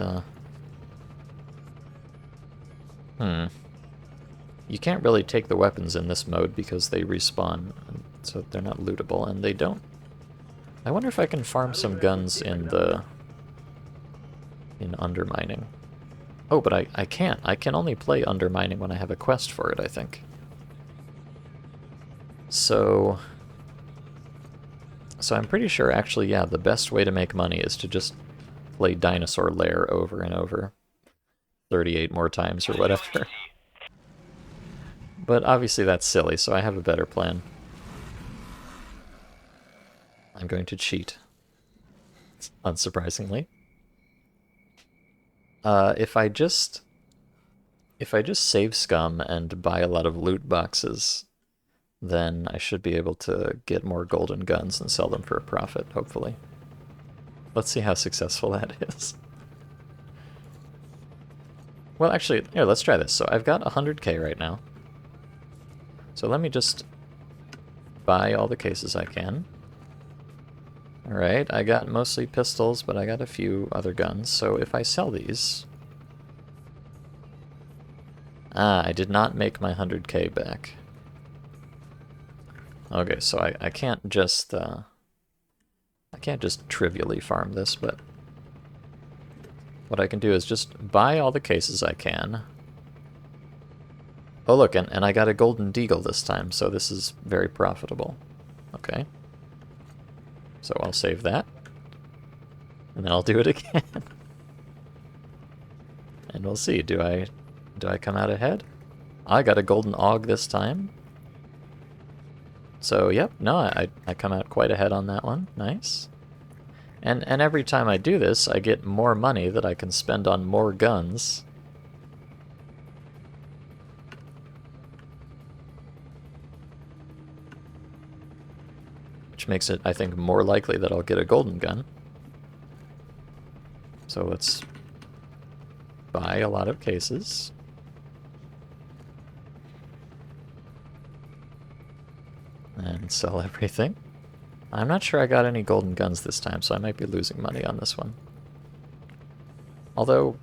You can't really take the weapons in this mode because they respawn, so they're not lootable, and they don't. I wonder if I can farm some guns in undermining. Oh, but I can't. I can only play undermining when I have a quest for it, I think. So I'm pretty sure, actually, yeah, the best way to make money is to just play Dinosaur Lair over and over. 38 more times or whatever. But obviously that's silly, so I have a better plan. I'm going to cheat. Unsurprisingly. If I just save scum and buy a lot of loot boxes, then I should be able to get more golden guns and sell them for a profit, hopefully. Let's see how successful that is. Well, actually, here, let's try this. So I've got 100k right now. So let me just buy all the cases I can. Alright, I got mostly pistols, but I got a few other guns. So if I sell these... Ah, I did not make my 100k back. Okay, so I can't just trivially farm this, but what I can do is just buy all the cases I can. Oh look, and I got a golden deagle this time, so this is very profitable. Okay. So I'll save that. And then I'll do it again. And we'll see, do I come out ahead? I got a golden AUG this time. So, yep, no, I come out quite ahead on that one. Nice. And every time I do this, I get more money that I can spend on more guns. Which makes it, I think, more likely that I'll get a golden gun. So let's buy a lot of cases. And sell everything. I'm not sure I got any golden guns this time, so I might be losing money on this one. Although...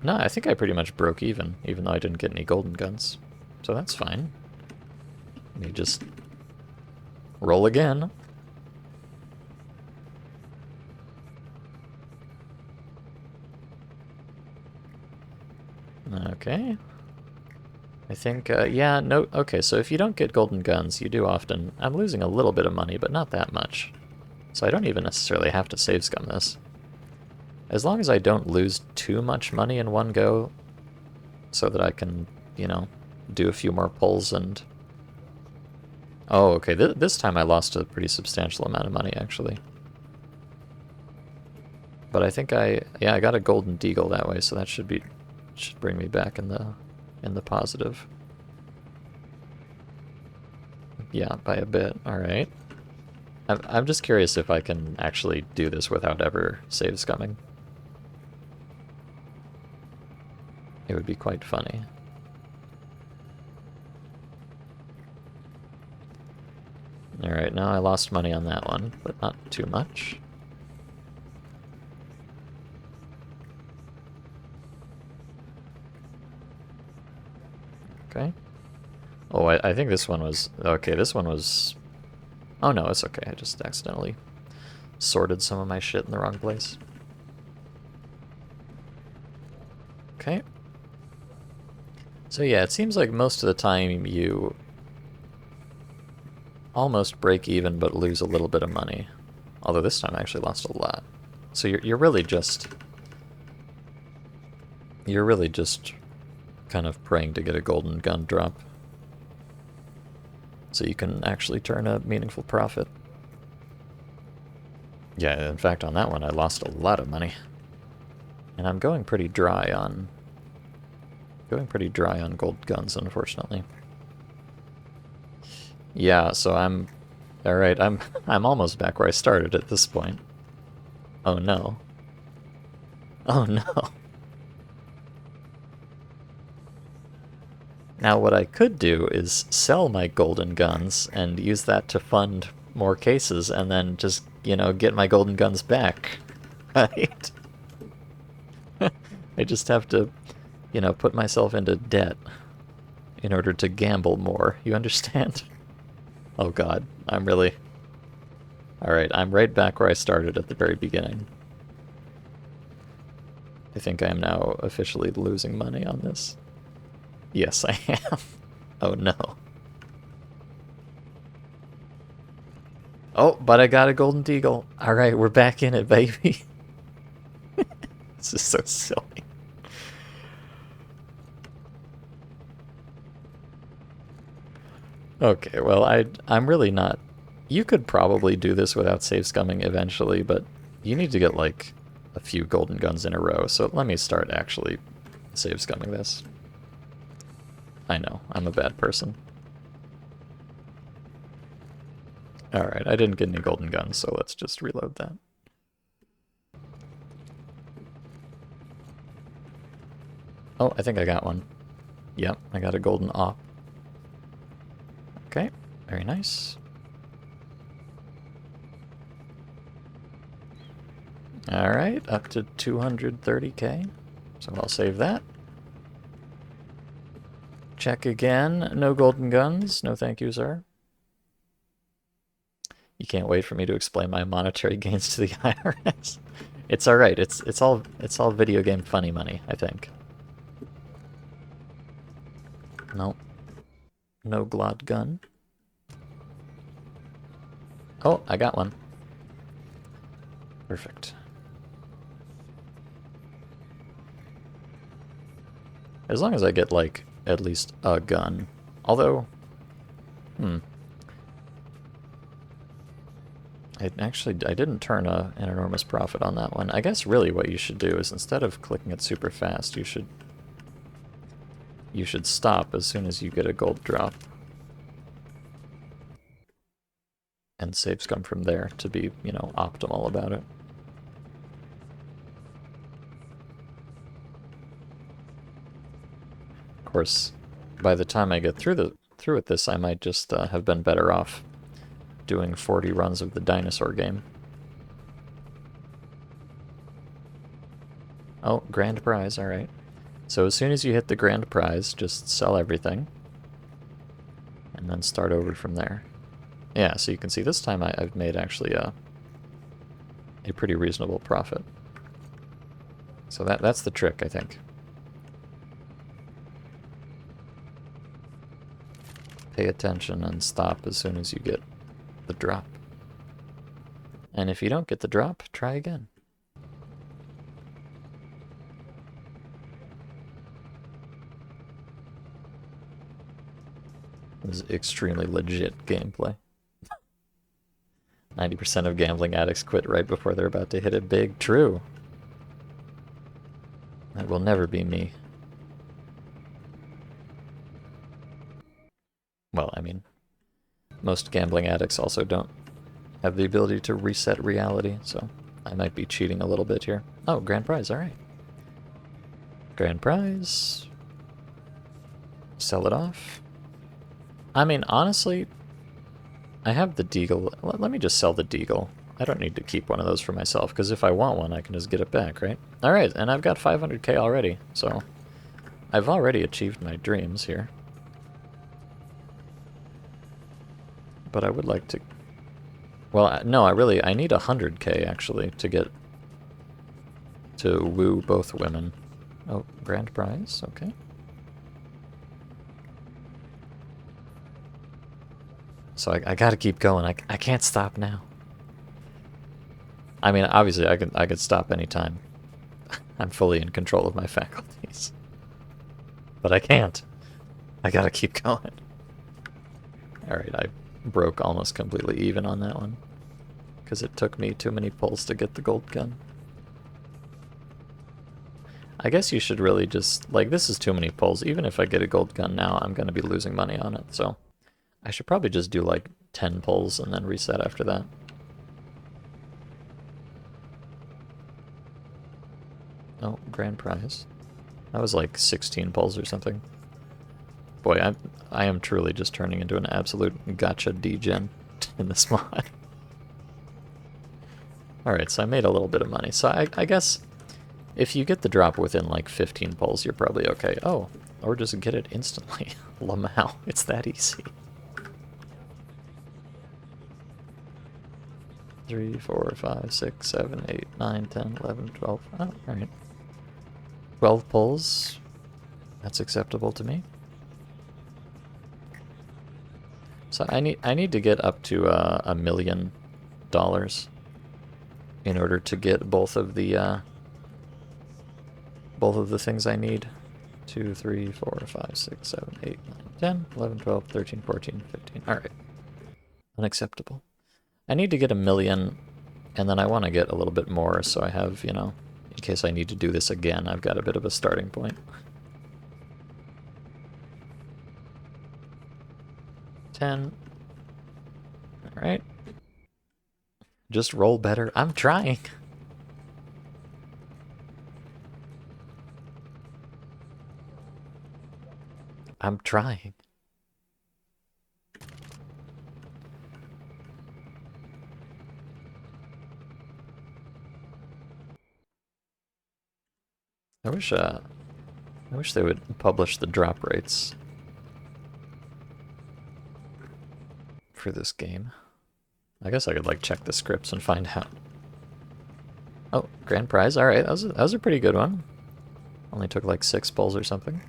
No, I think I pretty much broke even though I didn't get any golden guns. So that's fine. Let me just roll again. Okay. I think, yeah, no, okay, so if you don't get golden guns, you do often... I'm losing a little bit of money, but not that much. So I don't even necessarily have to save scum this. As long as I don't lose too much money in one go, so that I can, you know, do a few more pulls and... Oh, okay, this time I lost a pretty substantial amount of money, actually. But I think I got a golden deagle that way, so that should bring me back in the positive. Yeah, by a bit. Alright. I'm just curious if I can actually do this without ever save scumming. It would be quite funny. Alright, now I lost money on that one, but not too much. Okay. Oh, I think this one was... Okay, this one was... Oh no, it's okay. I just accidentally sorted some of my shit in the wrong place. Okay. So yeah, it seems like most of the time you almost break even but lose a little bit of money. Although this time I actually lost a lot. So you're really just... You're really just kind of praying to get a golden gun drop. So you can actually turn a meaningful profit. Yeah, in fact on that one I lost a lot of money. And I'm going pretty dry on... gold guns, unfortunately. Yeah, so I'm... Alright, I'm almost back where I started at this point. Oh no. Oh no. Now what I could do is sell my golden guns and use that to fund more cases and then just, you know, get my golden guns back. Right? I just have to, you know, put myself into debt in order to gamble more. You understand? Oh god, I'm really... Alright, I'm right back where I started at the very beginning. I think I am now officially losing money on this. Yes, I am. Oh no. Oh, but I got a golden deagle. Alright, we're back in it, baby. This is so silly. Okay, well, I'm really not... You could probably do this without save scumming eventually, but you need to get, like, a few golden guns in a row, so let me start actually save scumming this. I know, I'm a bad person. Alright, I didn't get any golden guns, so let's just reload that. Oh, I think I got one. Yep, I got a golden op. Okay, very nice. Alright, up to 230k. So I'll save that. Check again. No golden guns. No thank you, sir. You can't wait for me to explain my monetary gains to the IRS. It's alright. It's all video game funny money, I think. Nope. No glod gun. Oh, I got one. Perfect. As long as I get, like, at least a gun. Although, I didn't turn an enormous profit on that one. I guess really what you should do is instead of clicking it super fast, you should stop as soon as you get a gold drop. And save scum from there to be, you know, optimal about it. Of course, by the time I get through with this, I might just have been better off doing 40 runs of the dinosaur game. Oh, grand prize, alright. So as soon as you hit the grand prize, just sell everything. And then start over from there. Yeah, so you can see this time I've made actually a pretty reasonable profit. So that's the trick, I think. Pay attention and stop as soon as you get the drop. And if you don't get the drop, try again. This is extremely legit gameplay. 90% of gambling addicts quit right before they're about to hit it big. True. That will never be me. Well, I mean, most gambling addicts also don't have the ability to reset reality, so I might be cheating a little bit here. Oh, grand prize, alright. Grand prize. Sell it off. I mean, honestly, I have the deagle. Let me just sell the deagle. I don't need to keep one of those for myself, because if I want one, I can just get it back, right? Alright, and I've got 500k already, so I've already achieved my dreams here. But I would like to... Well, no, I need 100k, actually, to get... to woo both women. Oh, grand prize, okay. So I gotta keep going. I can't stop now. I mean, obviously, I could stop anytime. I'm fully in control of my faculties. But I can't. I gotta keep going. Alright, I broke almost completely even on that one. Because it took me too many pulls to get the gold gun. I guess you should really just... Like, this is too many pulls. Even if I get a gold gun now, I'm gonna be losing money on it, so... I should probably just do like 10 pulls and then reset after that. Oh, grand prize. That was like 16 pulls or something. Boy, I am truly just turning into an absolute gotcha degen in this mod. Alright, so I made a little bit of money. So I guess if you get the drop within like 15 pulls, you're probably okay. Oh, or just get it instantly. Lamau, it's that easy. 3, 4, 5, 6, 7, 8, 9, 10, 11, 12. Oh, alright. 12 pulls. That's acceptable to me. So I need to get up to $1 million in order to get both of the things I need. 2, 3, 4, 5, 6, 7, 8, 9, 10, 11, 12, 13, 14, 15. Alright. Unacceptable. I need to get 1 million, and then I want to get a little bit more so I have, you know, in case I need to do this again, I've got a bit of a starting point. 10. Alright. Just roll better. I'm trying. I'm trying. I wish they would publish the drop rates for this game. I guess I could like check the scripts and find out. Oh, grand prize. All right, that was a pretty good one. Only took like 6 pulls or something.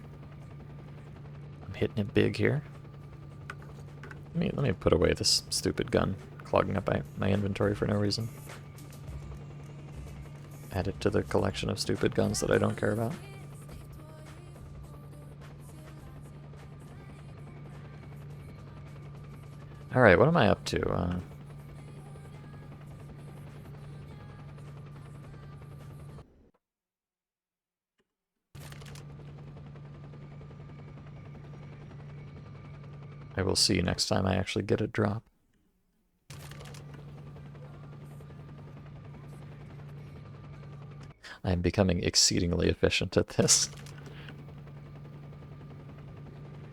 I'm hitting it big here. Let me put away this stupid gun clogging up my inventory for no reason. Add it to the collection of stupid guns that I don't care about. Alright, what am I up to? I will see next time I actually get a drop. I am becoming exceedingly efficient at this.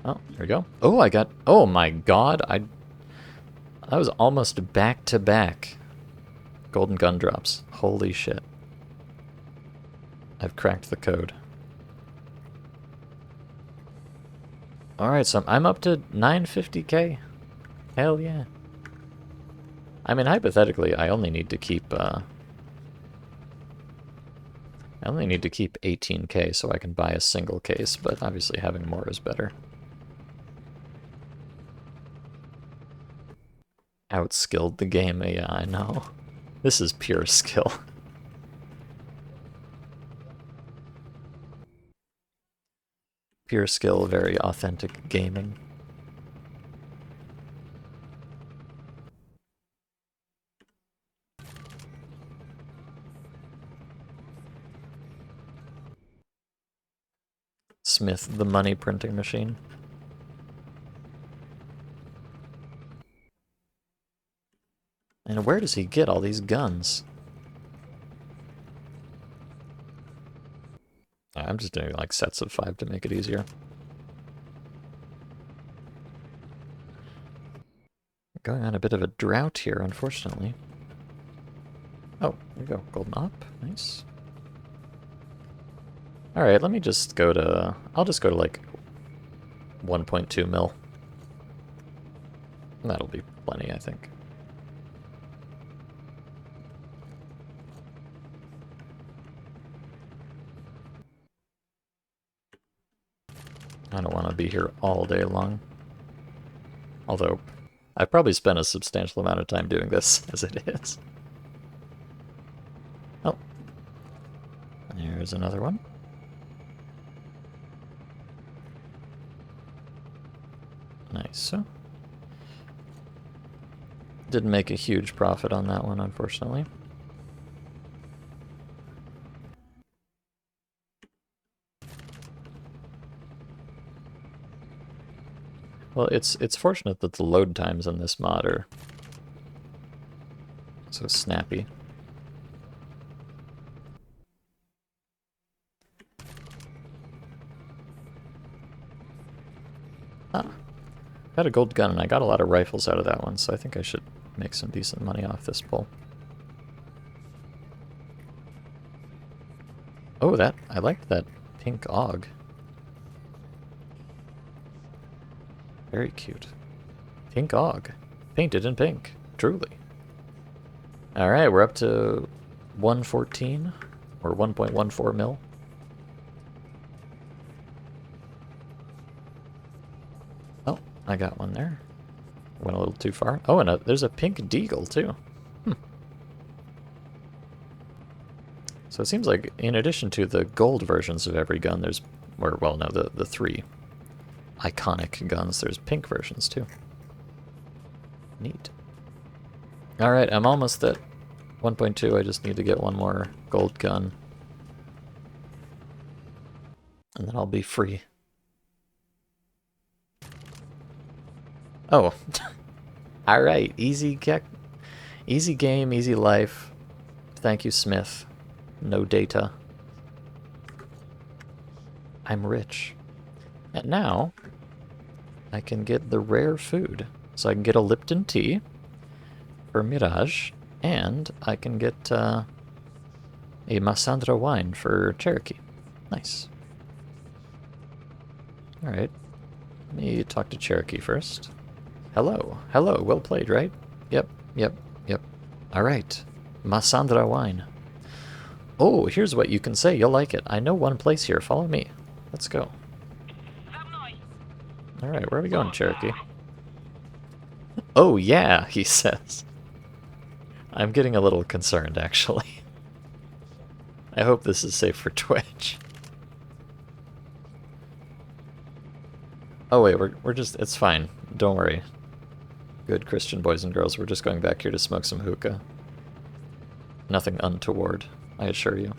Oh, there we go. Oh, I got... Oh my god, that was almost back-to-back golden gun drops. Holy shit. I've cracked the code. Alright, so I'm up to 950k. Hell yeah. I mean, hypothetically, I only need to keep 18k so I can buy a single case, but obviously having more is better. Outskilled the game, yeah, I know. This is pure skill. Pure skill, very authentic gaming. Smith, the money printing machine. And where does he get all these guns? I'm just doing like sets of 5 to make it easier. Going on a bit of a drought here, unfortunately. Oh, there you go. Golden op. Nice. Alright, let me just go to... I'll just go to like 1.2 mil. That'll be plenty, I think. I don't want to be here all day long. Although, I've probably spent a substantial amount of time doing this as it is. Oh. There's another one. Nice. So, didn't make a huge profit on that one, unfortunately. Well, it's fortunate that the load times on this mod are so snappy. Ah, got a gold gun, and I got a lot of rifles out of that one, so I think I should make some decent money off this pull. Oh, I liked that pink AUG. Very cute. Pink AUG. Painted in pink. Truly. Alright, we're up to 114, or 1.14 mil. Oh, I got one there. Went a little too far. Oh, and there's a pink deagle, too. So it seems like, in addition to the gold versions of every gun, there's, or, well, no, the three iconic guns, there's pink versions, too. Neat. Alright, I'm almost at 1.2, I just need to get one more gold gun. And then I'll be free. Oh. Alright, easy game, easy life. Thank you, Smith. No data. I'm rich. And now, I can get the rare food. So I can get a Lipton tea for Mirage, and I can get a Massandra wine for Cherokee. Nice. Alright. Let me talk to Cherokee first. Hello. Hello. Well played, right? Yep. Alright. Massandra wine. Oh, here's what you can say. You'll like it. I know one place here. Follow me. Let's go. Alright, where are we going, Cherokee? Oh, yeah, he says. I'm getting a little concerned, actually. I hope this is safe for Twitch. Oh, wait, we're just... It's fine. Don't worry. Good Christian boys and girls, we're just going back here to smoke some hookah. Nothing untoward, I assure you.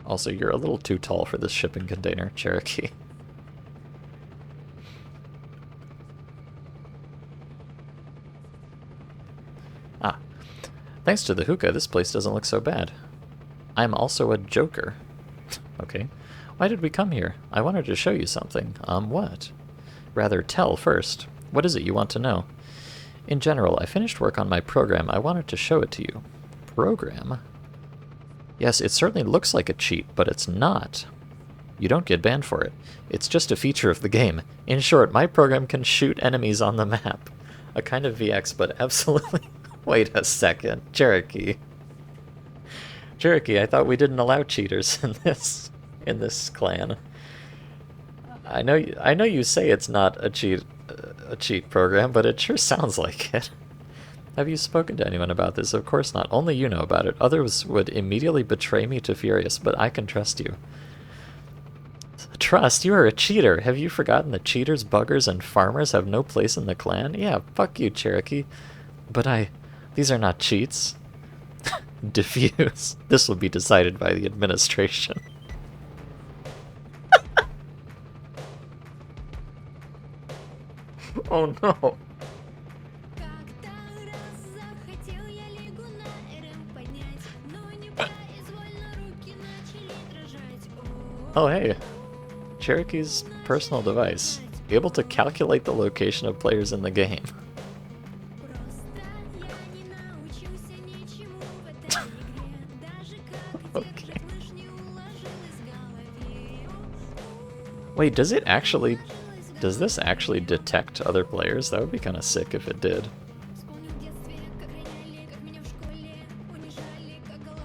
Also, you're a little too tall for this shipping container, Cherokee. Ah. Thanks to the hookah, this place doesn't look so bad. I'm also a joker. Okay. Why did we come here? I wanted to show you something. What? Rather, tell first. What is it you want to know? In general, I finished work on my program. I wanted to show it to you. Program? Yes, it certainly looks like a cheat, but it's not. You don't get banned for it. It's just a feature of the game. In short, my program can shoot enemies on the map. A kind of VX, but absolutely... Wait a second. Cherokee. Cherokee, I thought we didn't allow cheaters in this clan. I know you say it's not a cheat program, but it sure sounds like it. Have you spoken to anyone about this? Of course not. Only you know about it. Others would immediately betray me to Furious, but I can trust you. Trust? You are a cheater. Have you forgotten that cheaters, buggers, and farmers have no place in the clan? Yeah, fuck you, Cherokee. But these are not cheats. Diffuse. This will be decided by the administration. Oh no. Oh hey. Cherokee's personal device. Able to calculate the location of players in the game. Okay. Wait, does this actually detect other players? That would be kind of sick if it did.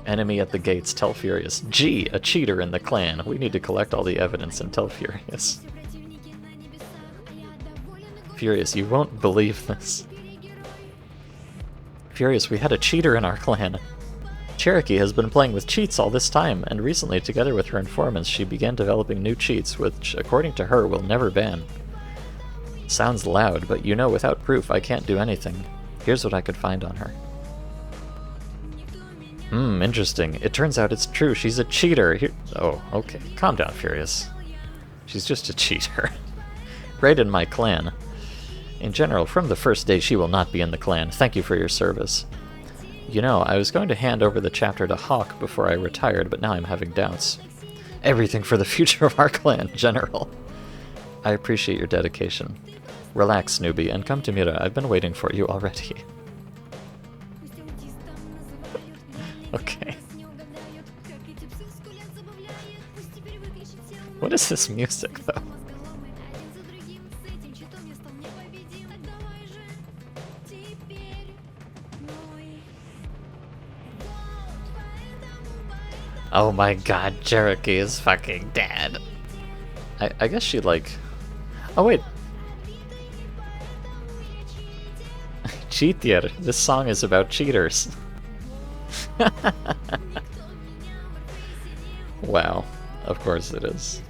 Enemy at the gates, tell Furious. Gee, a cheater in the clan. We need to collect all the evidence and tell Furious. Furious, you won't believe this. Furious, we had a cheater in our clan. Cherokee has been playing with cheats all this time, and recently, together with her informants, she began developing new cheats, which, according to her, will never ban. Sounds loud, but you know, without proof, I can't do anything. Here's what I could find on her. Interesting. It turns out it's true. She's a cheater. Oh, okay. Calm down, Furious. She's just a cheater. Right in my clan. In general, from the first day, she will not be in the clan. Thank you for your service. You know, I was going to hand over the chapter to Hawk before I retired, but now I'm having doubts. Everything for the future of our clan, General. I appreciate your dedication. Relax, newbie, and come to Mira. I've been waiting for you already. Okay. What is this music, though? Oh my god, Cherokee is fucking dead. I guess she like... Oh wait. Cheatier. This song is about cheaters. Wow. Of course it is.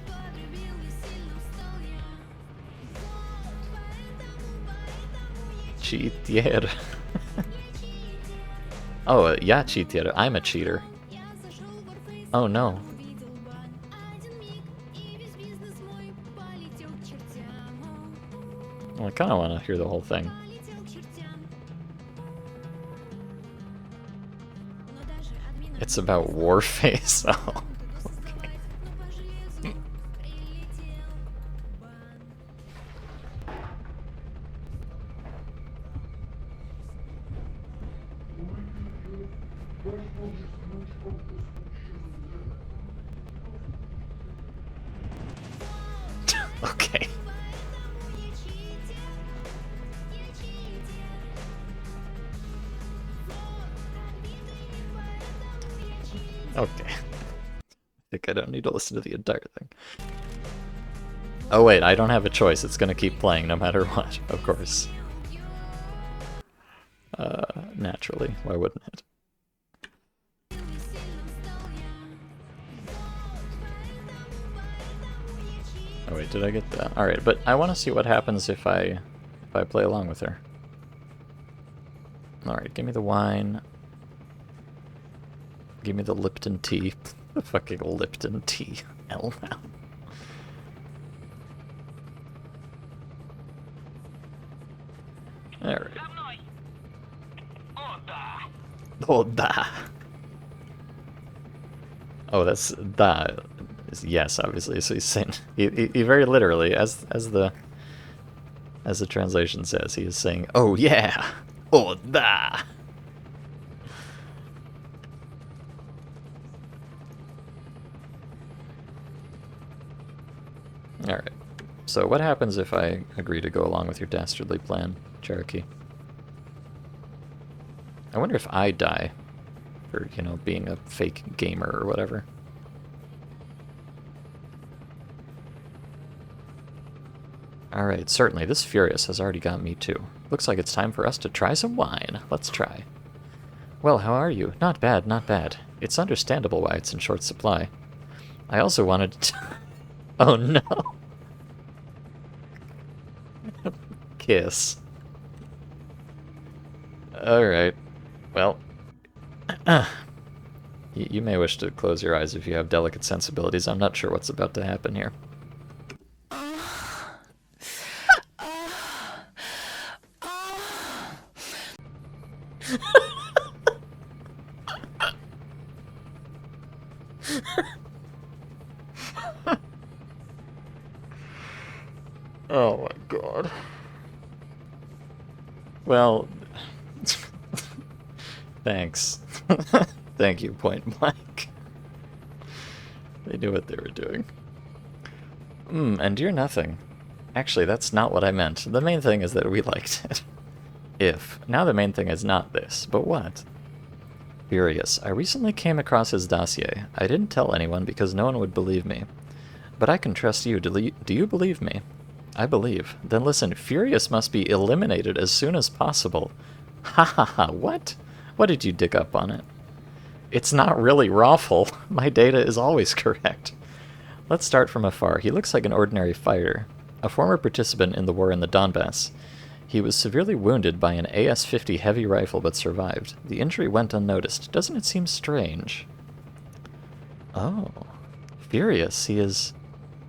Cheatier. Oh, yeah, cheatier. I'm a cheater. Oh no. Well, I kind of want to hear the whole thing. It's about Warface. Oh, okay. Okay. Okay. I think I don't need to listen to the entire thing. Oh wait, I don't have a choice. It's gonna keep playing no matter what, of course. Naturally. Why wouldn't it? Oh wait, did I get that? Alright, but I want to see what happens if I play along with her. Alright, give me the wine. Give me the Lipton tea. The fucking Lipton tea. Hell no. Alright. Oh, da. Oh, that's da. Yes, obviously. So he's saying he very literally, as the translation says, he is saying, "Oh yeah, oh da." All right. So what happens if I agree to go along with your dastardly plan, Cherokee? I wonder if I die for, you know, being a fake gamer or whatever. Alright, certainly. This Furious has already got me too. Looks like it's time for us to try some wine. Let's try. Well, how are you? Not bad, not bad. It's understandable why it's in short supply. I also wanted to... Oh no! Kiss. Alright. Well... You may wish to close your eyes if you have delicate sensibilities. I'm not sure what's about to happen here. Oh my god. Well, thanks. Thank you, Point Blank. They knew what they were doing. And you're nothing. Actually, that's not what I meant. The main thing is that we liked it. Now the main thing is not this, but what? Furious. I recently came across his dossier. I didn't tell anyone because no one would believe me. But I can trust you. Do you believe me? I believe. Then listen, Furious must be eliminated as soon as possible. Ha ha ha, what? What did you dig up on it? It's not really Raffle. My data is always correct. Let's start from afar. He looks like an ordinary fighter. A former participant in the war in the Donbass. He was severely wounded by an AS-50 heavy rifle but survived. The injury went unnoticed. Doesn't it seem strange? Oh. Furious. He is...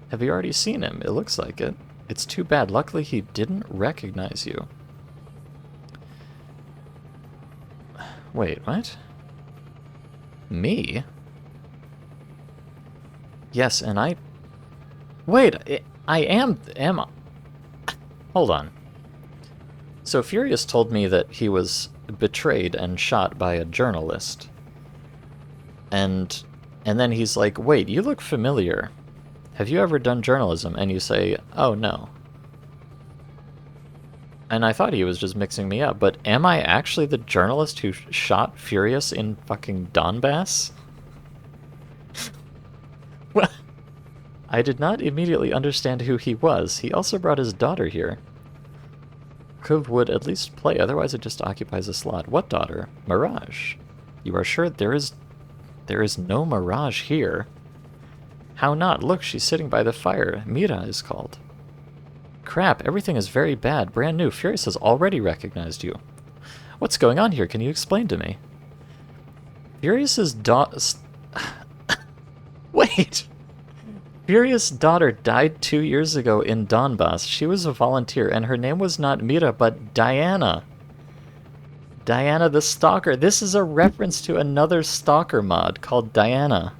Have you already seen him? It looks like it. It's too bad. Luckily he didn't recognize you. Wait, what? Me? Yes, and I... Wait, I am... Hold on. So Furious told me that he was betrayed and shot by a journalist. And then he's like, wait, you look familiar. Have you ever done journalism? And you say, oh, no. And I thought he was just mixing me up, but am I actually the journalist who shot Furious in fucking Donbass? Well, I did not immediately understand who he was. He also brought his daughter here. Kuv would at least play, otherwise it just occupies a slot. What daughter? Mirage. You are sure there is no Mirage here? How not? Look, she's sitting by the fire. Mira is called. Crap, everything is very bad. Brand new. Furious has already recognized you. What's going on here? Can you explain to me? Furious's Wait! Furious' daughter died 2 years ago in Donbass. She was a volunteer, and her name was not Mira, but Diana. Diana the Stalker. This is a reference to another Stalker mod called Diana.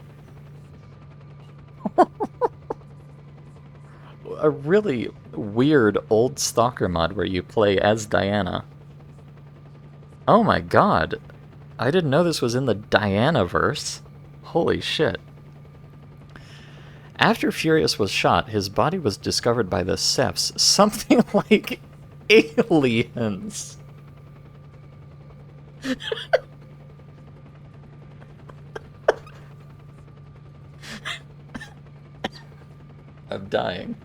A really weird old Stalker mod where you play as Diana. Oh my god. I didn't know this was in the Diana-verse. Holy shit. After Furious was shot, his body was discovered by the Cephs, something like aliens. I'm dying.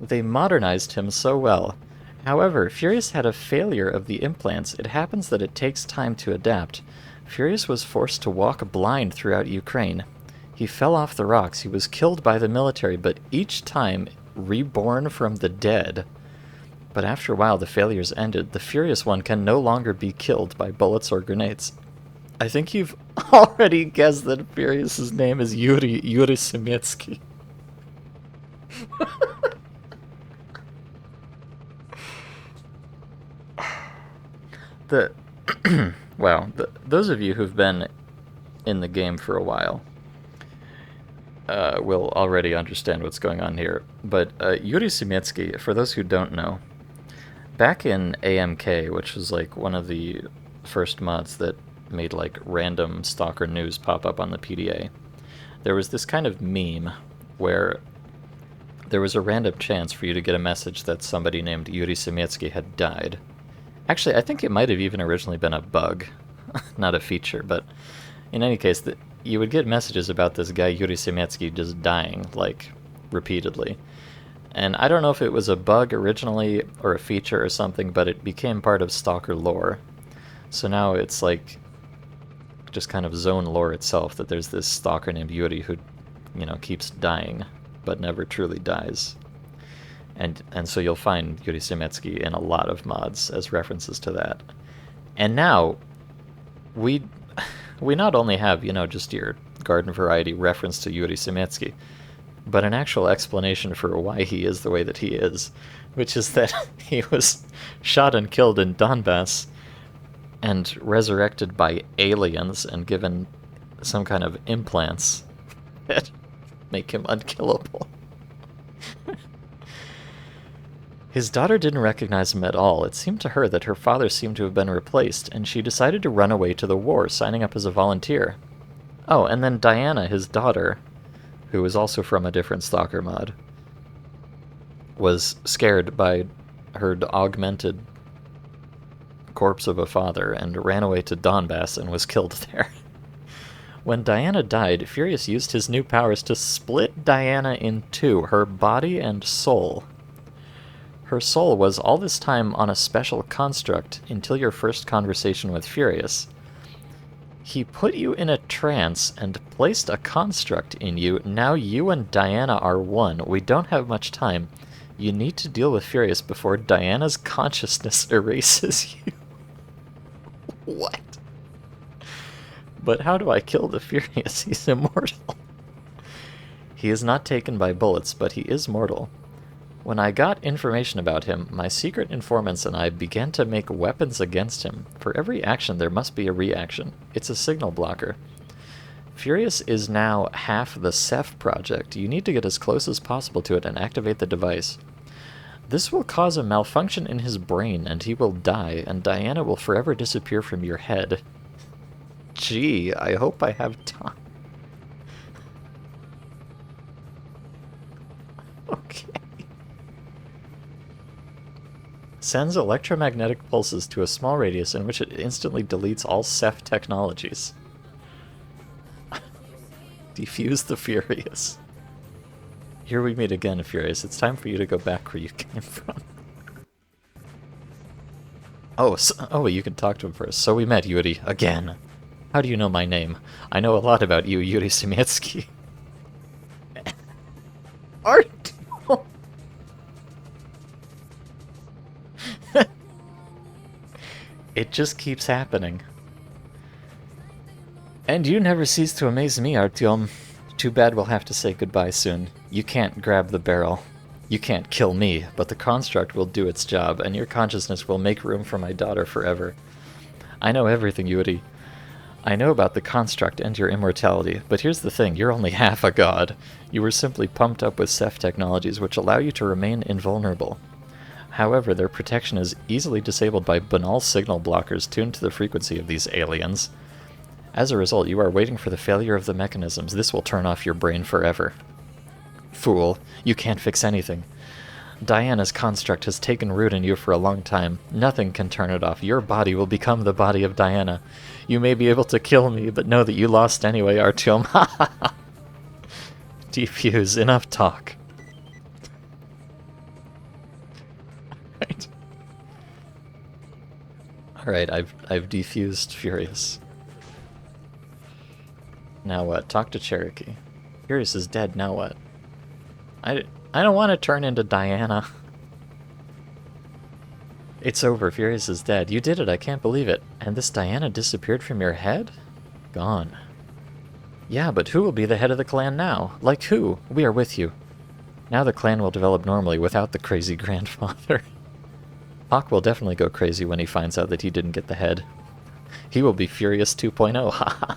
They modernized him so well. However, Furious had a failure of the implants. It happens that it takes time to adapt. Furious was forced to walk blind throughout Ukraine. He fell off the rocks. He was killed by the military, but each time reborn from the dead. But after a while, the failures ended. The Furious one can no longer be killed by bullets or grenades. I think you've already guessed that Furious's name is Yuri Semetsky. Those of you who've been in the game for a while will already understand what's going on here. But Yuri Semetsky, for those who don't know, back in AMK, which was like one of the first mods that made like random Stalker news pop up on the PDA, there was this kind of meme where there was a random chance for you to get a message that somebody named Yuri Semetsky had died. Actually, I think it might have even originally been a bug, not a feature, but in any case, you would get messages about this guy Yuri Semetsky just dying, like, repeatedly. And I don't know if it was a bug originally or a feature or something, but it became part of Stalker lore. So now it's like just kind of zone lore itself that there's this Stalker named Yuri who, you know, keeps dying, but never truly dies. And so you'll find Yuri Semetsky in a lot of mods as references to that. And now, we not only have, you know, just your garden variety reference to Yuri Semetsky, but an actual explanation for why he is the way that he is, which is that he was shot and killed in Donbass and resurrected by aliens and given some kind of implants that make him unkillable. His daughter didn't recognize him at all. It seemed to her that her father seemed to have been replaced, and she decided to run away to the war, signing up as a volunteer. Oh, and then Diana, his daughter, who was also from a different Stalker mod, was scared by her augmented corpse of a father and ran away to Donbass and was killed there. When Diana died, Furious used his new powers to split Diana in two, her body and soul. Her soul was all this time on a special construct until your first conversation with Furious. He put you in a trance and placed a construct in you. Now you and Diana are one. We don't have much time. You need to deal with Furious before Diana's consciousness erases you. What? But how do I kill the Furious? He's immortal. He is not taken by bullets, but he is mortal. When I got information about him, my secret informants and I began to make weapons against him. For every action, there must be a reaction. It's a signal blocker. Furious is now half the Ceph project. You need to get as close as possible to it and activate the device. This will cause a malfunction in his brain, and he will die, and Diana will forever disappear from your head. Gee, I hope I have time. Okay. Sends electromagnetic pulses to a small radius in which it instantly deletes all Ceph technologies. Defuse the Furious. Here we meet again, Furious. It's time for you to go back where you came from. Oh, you can talk to him first. So we met, Yuri, again. How do you know my name? I know a lot about you, Yuri Simietsky. Art! It just keeps happening. And you never cease to amaze me, Artyom. Too bad we'll have to say goodbye soon. You can't grab the barrel. You can't kill me, but the construct will do its job, and your consciousness will make room for my daughter forever. I know everything, Yuri. I know about the construct and your immortality, but here's the thing, you're only half a god. You were simply pumped up with Ceph technologies which allow you to remain invulnerable. However, their protection is easily disabled by banal signal blockers tuned to the frequency of these aliens. As a result, you are waiting for the failure of the mechanisms. This will turn off your brain forever. Fool, you can't fix anything. Diana's construct has taken root in you for a long time. Nothing can turn it off. Your body will become the body of Diana. You may be able to kill me, but know that you lost anyway, Artyom. Ha ha ha! Defuse, enough talk. Right. Alright, I've defused Furious. Now what? Talk to Cherokee. Furious is dead, now what? I don't want to turn into Diana. It's over, Furious is dead. You did it, I can't believe it. And this Diana disappeared from your head? Gone. Yeah, but who will be the head of the clan now? Like who? We are with you. Now the clan will develop normally without the crazy grandfather. Hawk will definitely go crazy when he finds out that he didn't get the head. He will be Furious 2.0, haha.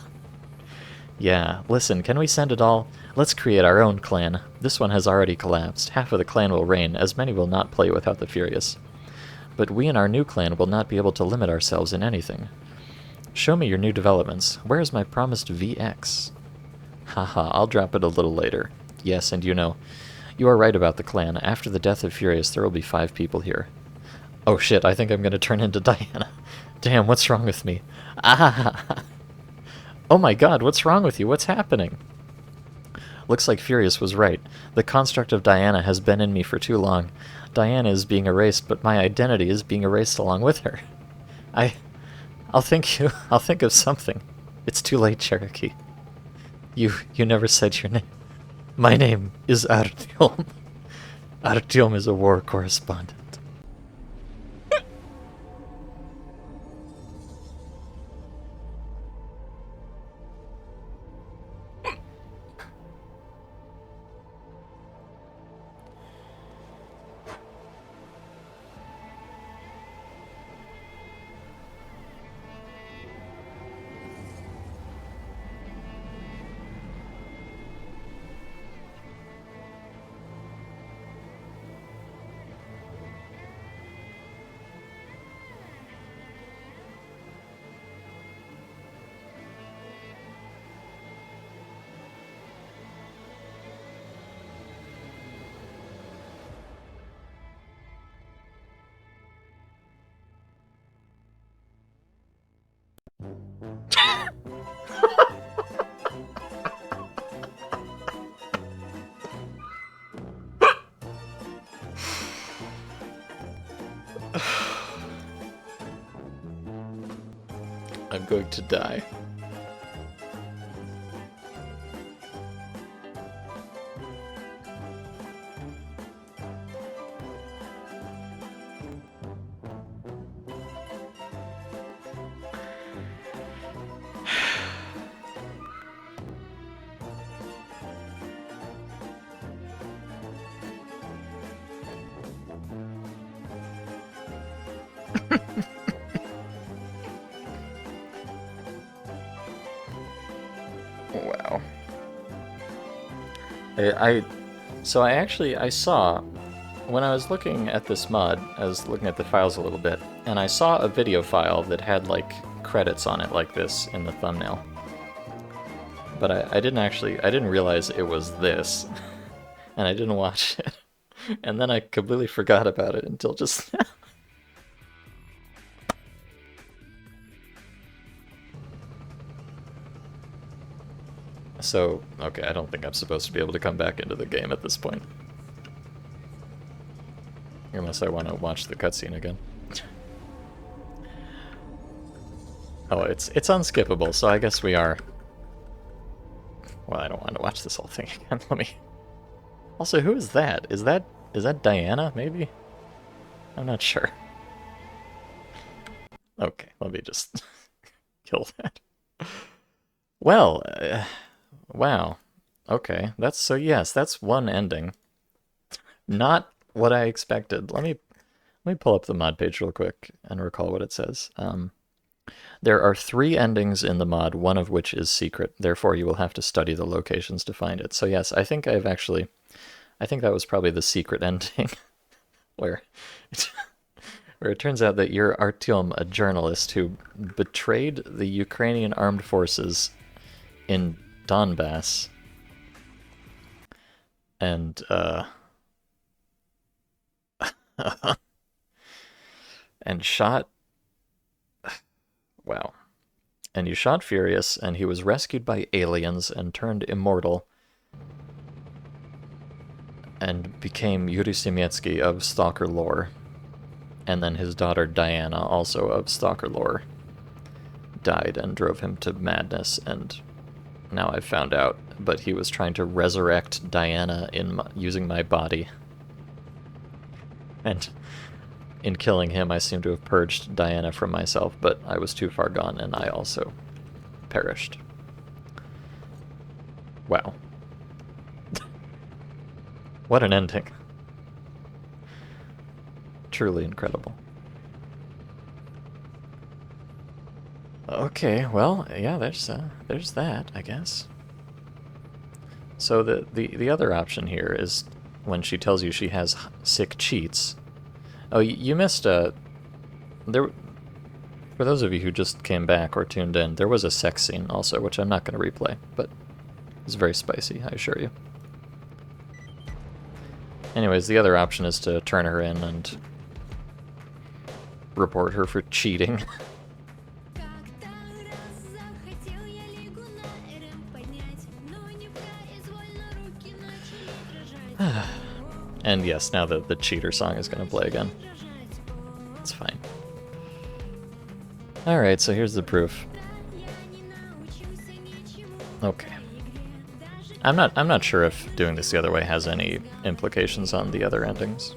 Yeah, listen, can we send it all? Let's create our own clan. This one has already collapsed. Half of the clan will reign, as many will not play without the Furious. But we in our new clan will not be able to limit ourselves in anything. Show me your new developments. Where is my promised VX? Haha, I'll drop it a little later. Yes, and you know, you are right about the clan. After the death of Furious, there will be 5 people here. Oh shit, I think I'm gonna turn into Diana. Damn, what's wrong with me? Ah! Oh my god, what's wrong with you? What's happening? Looks like Furious was right. The construct of Diana has been in me for too long. Diana is being erased, but my identity is being erased along with her. I'll think of something. It's too late, Cherokee. You never said your name. My name is Artyom. Artyom is a war correspondent. I'm going to die. So I saw, when I was looking at this mod, I was looking at the files a little bit, and I saw a video file that had, like, credits on it like this in the thumbnail. But I didn't realize it was this, and I didn't watch it. And then I completely forgot about it until just now. So, okay, I don't think I'm supposed to be able to come back into the game at this point. Unless I want to watch the cutscene again. Oh, it's unskippable, so I guess we are... Well, I don't want to watch this whole thing again. Let me... Also, who is that? Is that Diana, maybe? I'm not sure. Okay, let me just kill that. Well, wow. Okay, yes, that's one ending. Not what I expected. Let me pull up the mod page real quick and recall what it says. There are 3 endings in the mod, one of which is secret. Therefore, you will have to study the locations to find it. So yes, I think that was probably the secret ending, where it turns out that you're Artyom, a journalist who betrayed the Ukrainian armed forces in Donbass, and and shot. Wow. And you shot Furious, and he was rescued by aliens and turned immortal, and became Yuri Semetsky of Stalker lore. And then his daughter Diana, also of Stalker lore, died and drove him to madness, and now I've found out, but he was trying to resurrect Diana using my body. And in killing him, I seem to have purged Diana from myself, but I was too far gone, and I also perished. Wow. What an ending. Truly incredible. Okay, well, yeah, there's that, I guess. So the other option here is when she tells you she has sick cheats. Oh, you missed there. For those of you who just came back or tuned in, there was a sex scene also, which I'm not going to replay, but it's very spicy, I assure you. Anyways, the other option is to turn her in and report her for cheating. And yes, now the cheater song is going to play again. It's fine. Alright, so here's the proof. Okay. I'm not sure if doing this the other way has any implications on the other endings.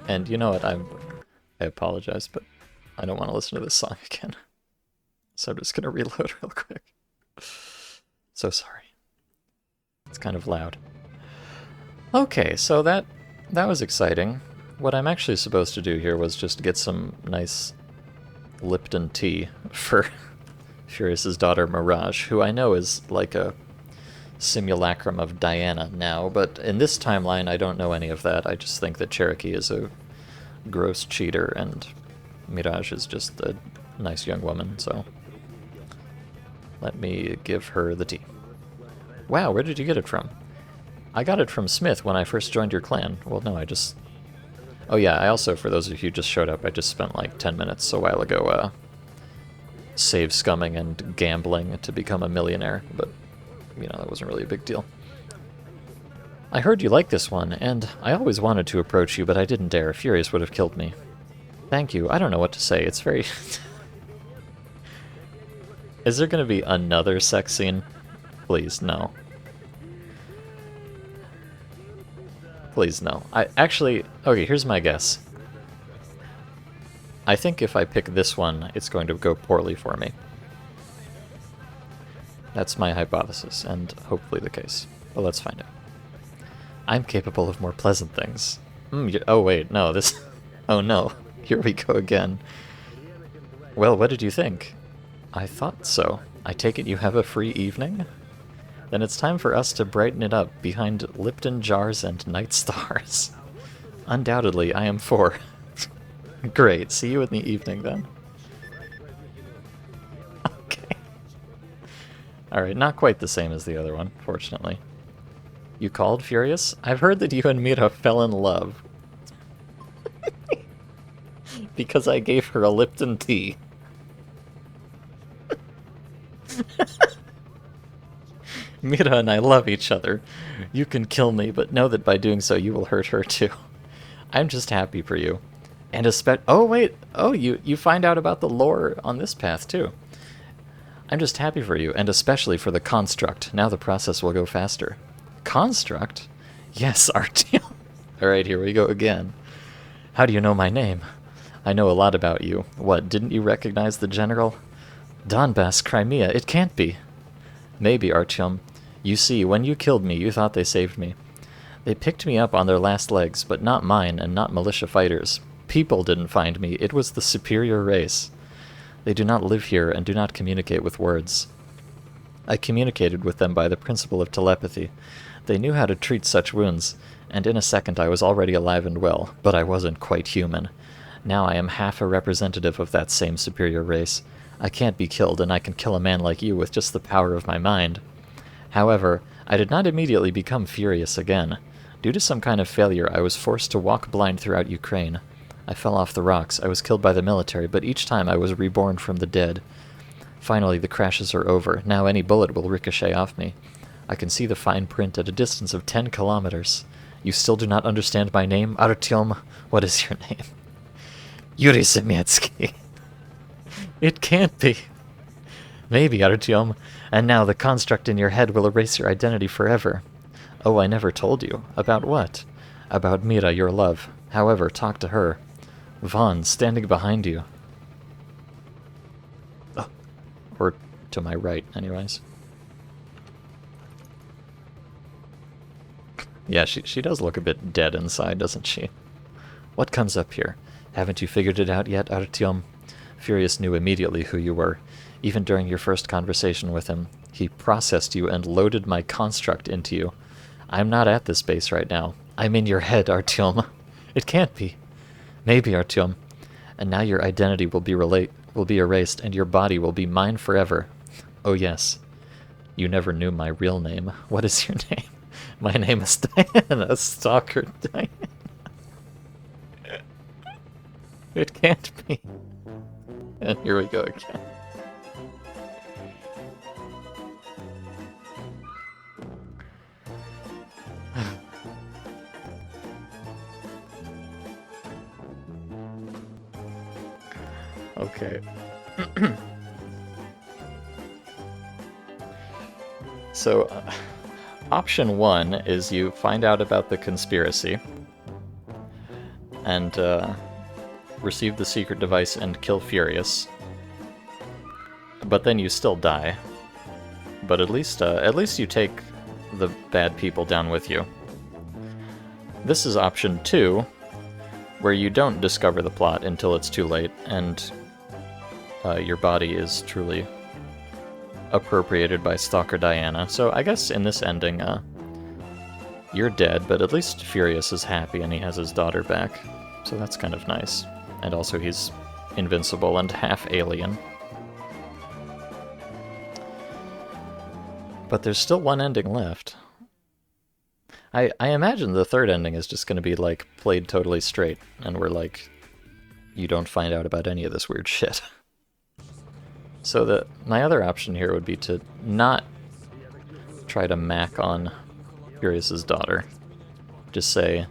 And you know what, I apologize, but I don't want to listen to this song again. So I'm just gonna reload real quick. So sorry. It's kind of loud. Okay, so that was exciting. What I'm actually supposed to do here was just get some nice Lipton tea for Furious's daughter Mirage, who I know is like a simulacrum of Diana now, but in this timeline I don't know any of that. I just think that Cherokee is a gross cheater and Mirage is just a nice young woman, so let me give her the tea. Wow, where did you get it from? I got it from Smith when I first joined your clan. Well, no, I just... Oh yeah, I also, for those of you who just showed up, I just spent like 10 minutes a while ago save scumming and gambling to become a millionaire, but, you know, that wasn't really a big deal. I heard you like this one, and I always wanted to approach you, but I didn't dare. Furious would have killed me. Thank you. I don't know what to say. It's very... Is there going to be another sex scene? Please, no. Please, no. Okay, here's my guess. I think if I pick this one, it's going to go poorly for me. That's my hypothesis, and hopefully the case. But let's find out. I'm capable of more pleasant things. Oh wait, no, this... Oh no, here we go again. Well, what did you think? I thought so. I take it you have a free evening? Then it's time for us to brighten it up behind Lipton jars and night stars. Undoubtedly, I am for. Great, see you in the evening then. Okay. Alright, not quite the same as the other one, fortunately. You called, Furious? I've heard that you and Mira fell in love. Because I gave her a Lipton tea. Mira and I love each other. You can kill me, but know that by doing so you will hurt her too. I'm just happy for you. And oh wait, oh you find out about the lore on this path too. I'm just happy for you, and especially for the construct. Now the process will go faster. Construct? Yes, Artyom. Alright, here we go again. How do you know my name? I know a lot about you. What, didn't you recognize the general? Donbass, Crimea, it can't be. Maybe, Artyom. You see, when you killed me, you thought they saved me. They picked me up on their last legs, but not mine and not militia fighters. People didn't find me, it was the superior race. They do not live here and do not communicate with words. I communicated with them by the principle of telepathy. They knew how to treat such wounds, and in a second I was already alive and well, but I wasn't quite human. Now I am half a representative of that same superior race. I can't be killed, and I can kill a man like you with just the power of my mind. However, I did not immediately become furious again. Due to some kind of failure, I was forced to walk blind throughout Ukraine. I fell off the rocks, I was killed by the military, but each time I was reborn from the dead. Finally, the crashes are over. Now any bullet will ricochet off me. I can see the fine print at a distance of 10 kilometers. You still do not understand my name? Artyom, what is your name? Yuri Semetsky. It can't be. Maybe, Artyom. And now the construct in your head will erase your identity forever. Oh, I never told you. About what? About Mira, your love. However, talk to her. Vaughn, standing behind you. Oh. Or to my right, anyways. Yeah, she does look a bit dead inside, doesn't she? What comes up here? Haven't you figured it out yet, Artyom? Furious knew immediately who you were. Even during your first conversation with him, he processed you and loaded my construct into you. I'm not at this base right now. I'm in your head, Artyom. It can't be. Maybe, Artyom. And now your identity will be erased, and your body will be mine forever. Oh yes. You never knew my real name. What is your name? My name is Diana, Stalker Diana. It can't be. And here we go again. Okay. So, option one is you find out about the conspiracy and receive the secret device and kill Furious. But then you still die. But at least you take the bad people down with you. This is option two, where you don't discover the plot until it's too late, and your body is truly appropriated by Stalker Diana. So I guess in this ending, you're dead, but at least Furious is happy and he has his daughter back. So that's kind of nice. And also he's invincible and half alien. But there's still one ending left. I imagine the third ending is just going to be, like, played totally straight, and we're like, you don't find out about any of this weird shit. So my other option here would be to not try to mac on Furious's daughter. Just say,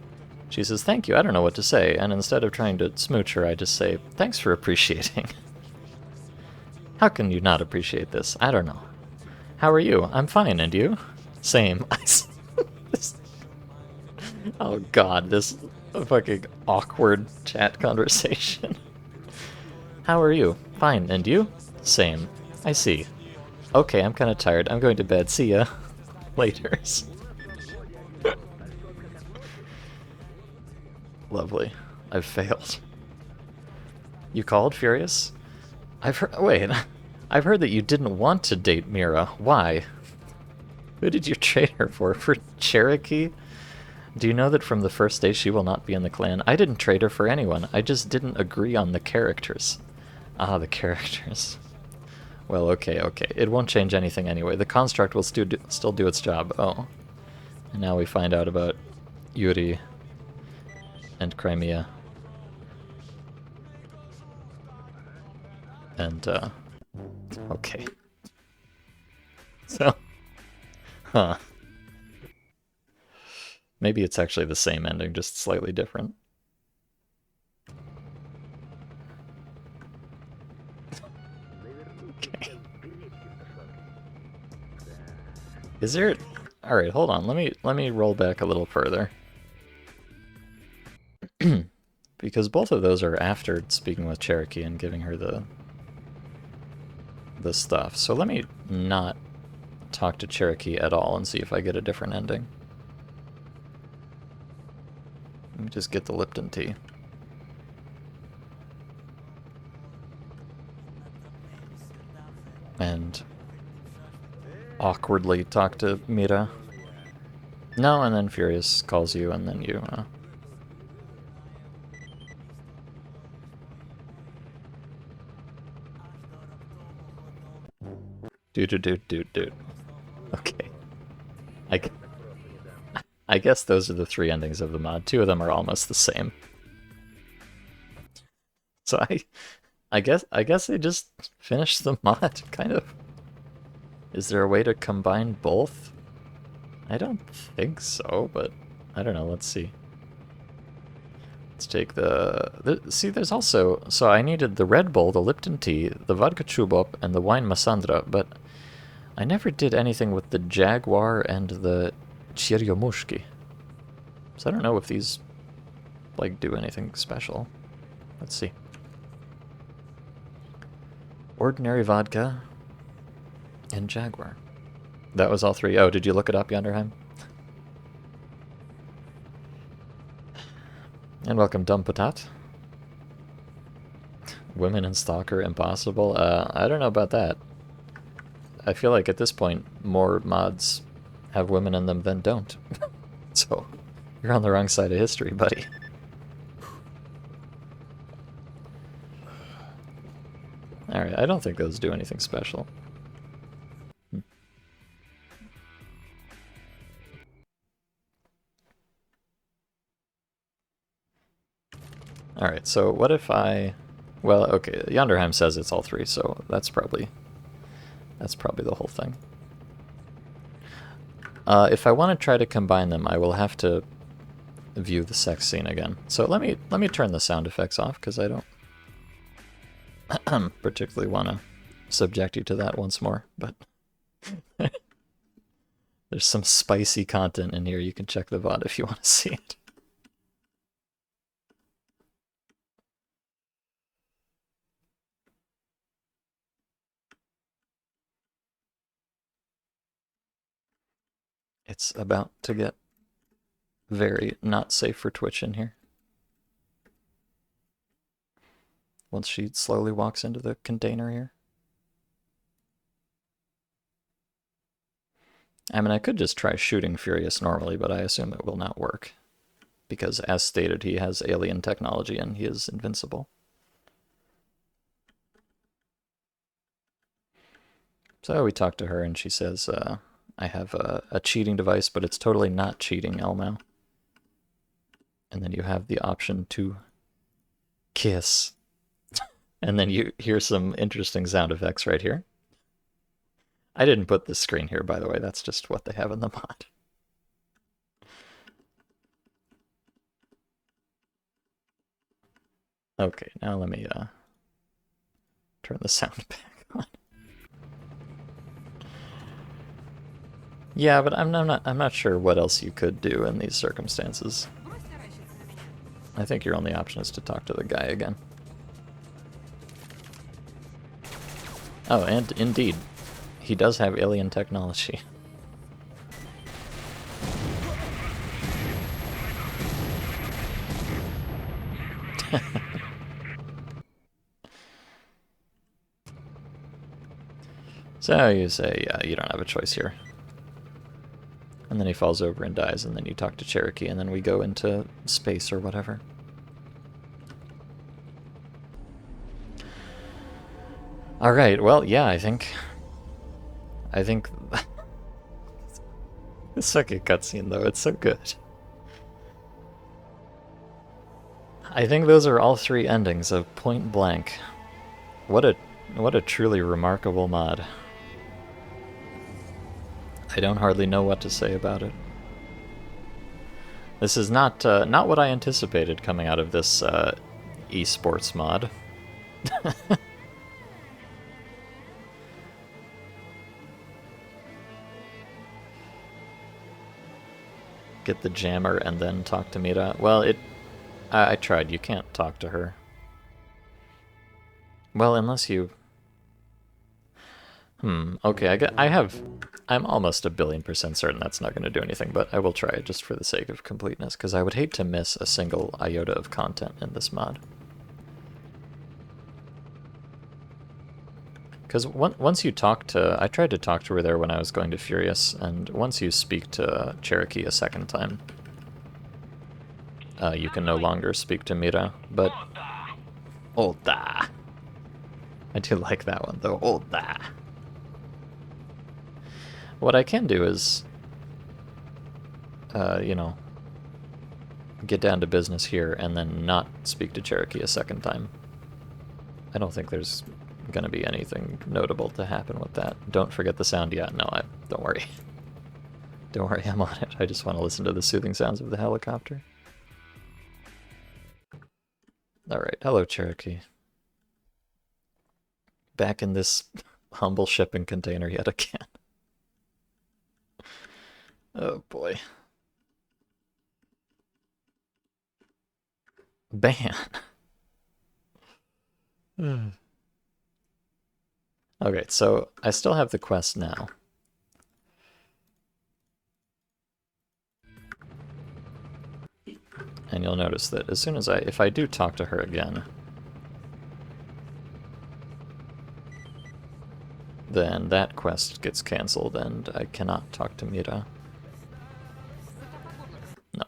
she says, thank you, I don't know what to say, and instead of trying to smooch her, I just say, thanks for appreciating. How can you not appreciate this? I don't know. How are you? I'm fine, and you? Same. Oh god, this fucking awkward chat conversation. How are you? Fine, and you? Same. I see. Okay, I'm kinda tired. I'm going to bed. See ya. Laters. Lovely. I've failed. You called, Furious? I've heard that you didn't want to date Mira. Why? Who did you trade her for? For Cherokee? Do you know that from the first day she will not be in the clan? I didn't trade her for anyone. I just didn't agree on the characters. Ah, the characters. Well, okay, okay. It won't change anything anyway. The construct will still do its job. Oh. And now we find out about Yuri and Crimea. And, okay. So, huh. Maybe it's actually the same ending, just slightly different. Okay. Is there... Alright, hold on. Let me roll back a little further. Because both of those are after speaking with Cherokee and giving her the stuff. So let me not talk to Cherokee at all and see if I get a different ending. Let me just get the Lipton tea. And awkwardly talk to Mira. No, and then Furious calls you, and then you, Dude. Okay. I guess those are the three endings of the mod. Two of them are almost the same. So I guess they just finished the mod, kind of. Is there a way to combine both? I don't think so, but I don't know, let's see. Let's take see, there's also... So I needed the Red Bull, the Lipton tea, the vodka chubop, and the wine masandra, but I never did anything with the Jaguar and the Chiryomushki. So I don't know if these, like, do anything special. Let's see. Ordinary vodka and Jaguar. That was all three. Oh, did you look it up, Yonderheim? And welcome, Dumb Patat. Women in Stalker impossible? I don't know about that. I feel like at this point, more mods have women in them than don't. So, you're on the wrong side of history, buddy. Alright, I don't think those do anything special. Alright, so what if I... Well, okay, Yonderheim says it's all three, so that's probably the whole thing. If I want to try to combine them, I will have to view the sex scene again. So let me turn the sound effects off, because I don't particularly want to subject you to that once more, but there's some spicy content in here. You can check the VOD if you want to see it. It's about to get very not safe for Twitch in here. Once she slowly walks into the container here. I mean, I could just try shooting Furious normally, but I assume it will not work. Because, as stated, he has alien technology and he is invincible. So we talked to her and she says, I have a cheating device, but it's totally not cheating, Elmo. And then you have the option to kiss. And then you hear some interesting sound effects right here. I didn't put this screen here, by the way. That's just what they have in the mod. Okay, now let me turn the sound back on. Yeah, but I'm not sure what else you could do in these circumstances. I think your only option is to talk to the guy again. Oh, and indeed, he does have alien technology. So you say, you don't have a choice here. And then he falls over and dies, and then you talk to Cherokee, and then we go into space or whatever. Alright, well, yeah, I think the second cutscene, though, it's so good. I think those are all three endings of Point Blank. What a truly remarkable mod. I don't hardly know what to say about it. This is not what I anticipated coming out of this esports mod. Get the jammer and then talk to Mira. Well, I tried. You can't talk to her. Well, unless you... okay, I'm almost 1,000,000,000% certain that's not going to do anything, but I will try it just for the sake of completeness, because I would hate to miss a single iota of content in this mod. Because once you talk to... I tried to talk to her there when I was going to Furious, and once you speak to Cherokee a second time, you can no longer speak to Mira, but... Olda! I do like that one, though. Olda! What I can do is, you know, get down to business here and then not speak to Cherokee a second time. I don't think there's going to be anything notable to happen with that. Don't forget the sound yet. No, don't worry. Don't worry, I'm on it. I just want to listen to the soothing sounds of the helicopter. Alright, hello Cherokee. Back in this humble shipping container yet again. Oh boy. Ban. Okay, so I still have the quest now. And you'll notice that as soon as if I do talk to her again, then that quest gets cancelled and I cannot talk to Mira. No.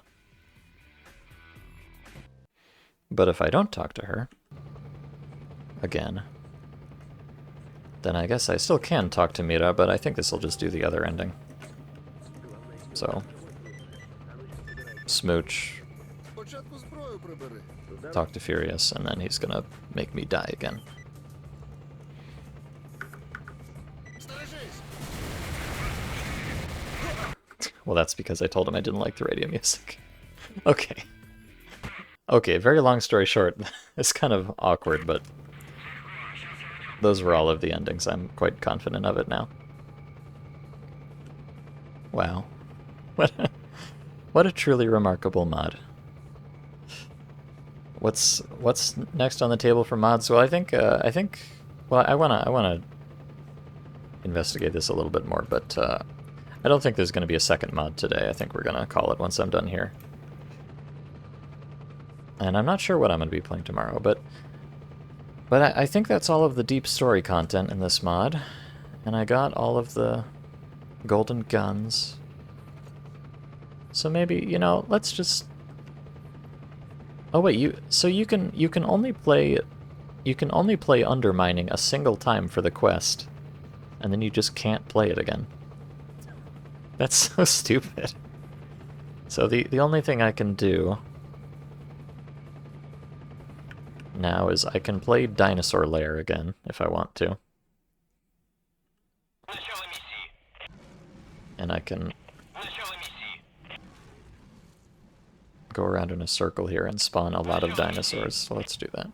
But if I don't talk to her again, then I guess I still can talk to Mira, but I think this will just do the other ending. So, smooch, talk to Furious, and then he's gonna make me die again. Well, that's because I told him I didn't like the radio music. Okay. Okay, very long story short, it's kind of awkward, but those were all of the endings. I'm quite confident of it now. Wow. What a truly remarkable mod. What's next on the table for mods? Well, I think well, I wanna investigate this a little bit more, but I don't think there's gonna be a second mod today. I think we're gonna call it once I'm done here. And I'm not sure what I'm gonna be playing tomorrow, but I think that's all of the deep story content in this mod, and I got all of the golden guns. So maybe, you know, let's just... Oh wait, you can only play undermining a single time for the quest, and then you just can't play it again. That's so stupid. So the only thing I can do now is I can play Dinosaur Lair again if I want to. And I can go around in a circle here and spawn a lot of dinosaurs, so let's do that.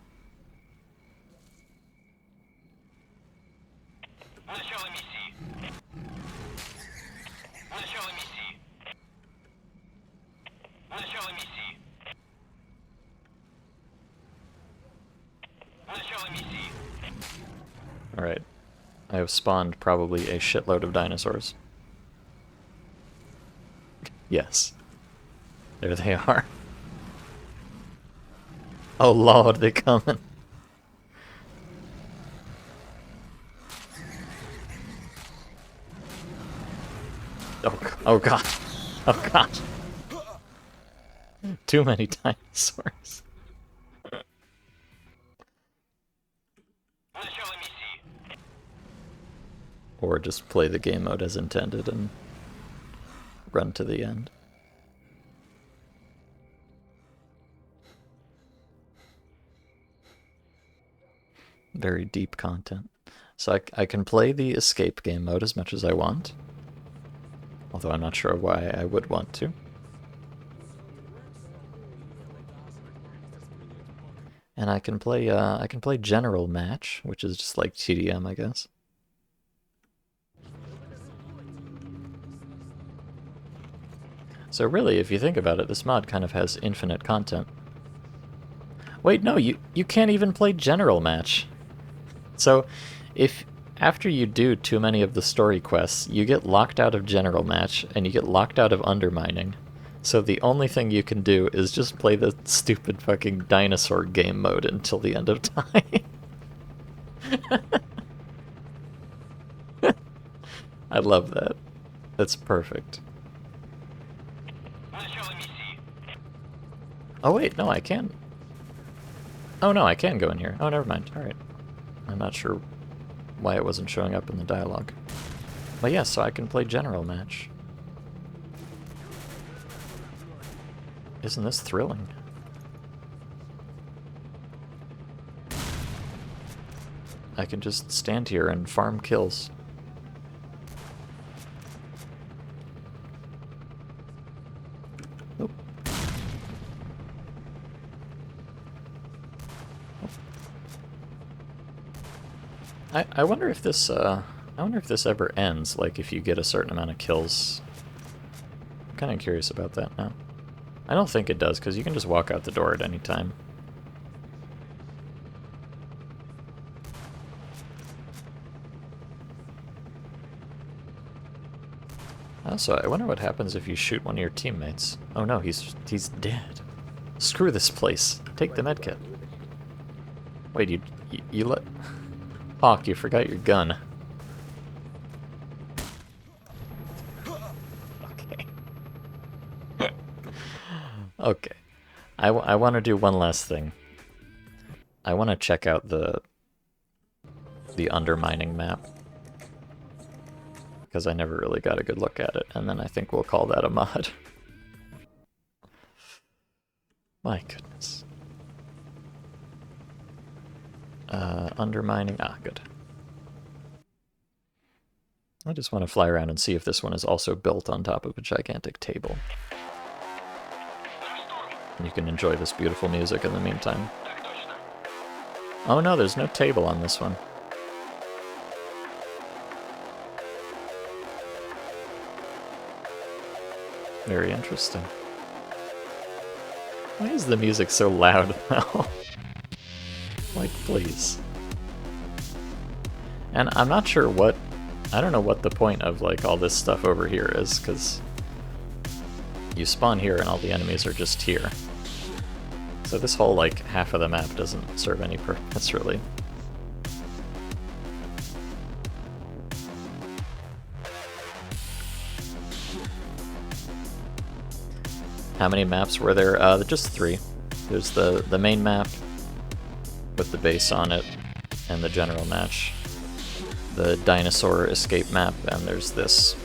Alright. I have spawned probably a shitload of dinosaurs. Yes. There they are. Oh lord, they coming. Oh god. Oh god. Too many dinosaurs. Or just play the game mode as intended and run to the end. Very deep content. So I can play the escape game mode as much as I want. Although I'm not sure why I would want to. And I can play general match, which is just like TDM, I guess. So really, if you think about it, this mod kind of has infinite content. Wait, no, you can't even play general match. So, if after you do too many of the story quests, you get locked out of general match, and you get locked out of undermining. So the only thing you can do is just play the stupid fucking dinosaur game mode until the end of time. I love that. That's perfect. Oh wait, no, I can. Oh no, I can go in here. Oh, never mind. Alright. I'm not sure why it wasn't showing up in the dialogue. But yeah, so I can play general match. Isn't this thrilling? I can just stand here and farm kills. Nope. I wonder if this ever ends, like if you get a certain amount of kills. I'm kind of curious about that now. I don't think it does, because you can just walk out the door at any time. Also, I wonder what happens if you shoot one of your teammates. Oh no, he's dead. Screw this place. Take the medkit. Wait, you let... Hawk, you forgot your gun. Okay. Okay. I want to do one last thing. I want to check out the undermining map. Because I never really got a good look at it, and then I think we'll call that a mod. My goodness. Undermining, good. I just want to fly around and see if this one is also built on top of a gigantic table. And you can enjoy this beautiful music in the meantime. Oh no, there's no table on this one. Very interesting. Why is the music so loud now? Like, please. And I'm not sure what... I don't know what the point of, like, all this stuff over here is, because you spawn here and all the enemies are just here. So this whole, like, half of the map doesn't serve any purpose, really. How many maps were there? Just 3. There's the main map with the base on it, and the general match. The dinosaur escape map, and there's this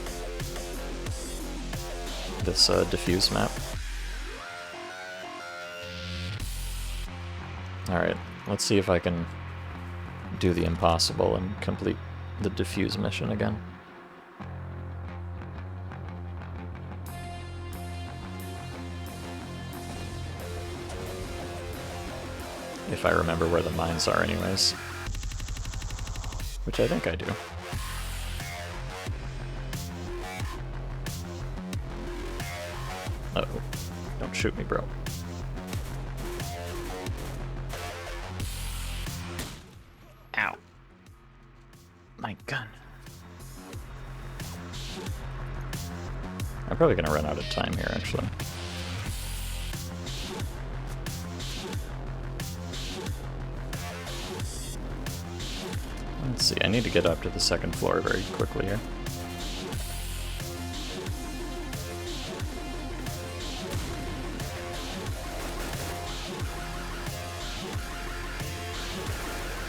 diffuse map. Alright, let's see if I can do the impossible and complete the diffuse mission again. If I remember where the mines are anyways. Which I think I do. Uh-oh. Don't shoot me, bro. Ow. My gun. I'm probably gonna run out of time here, actually. Let's see, I need to get up to the second floor very quickly here.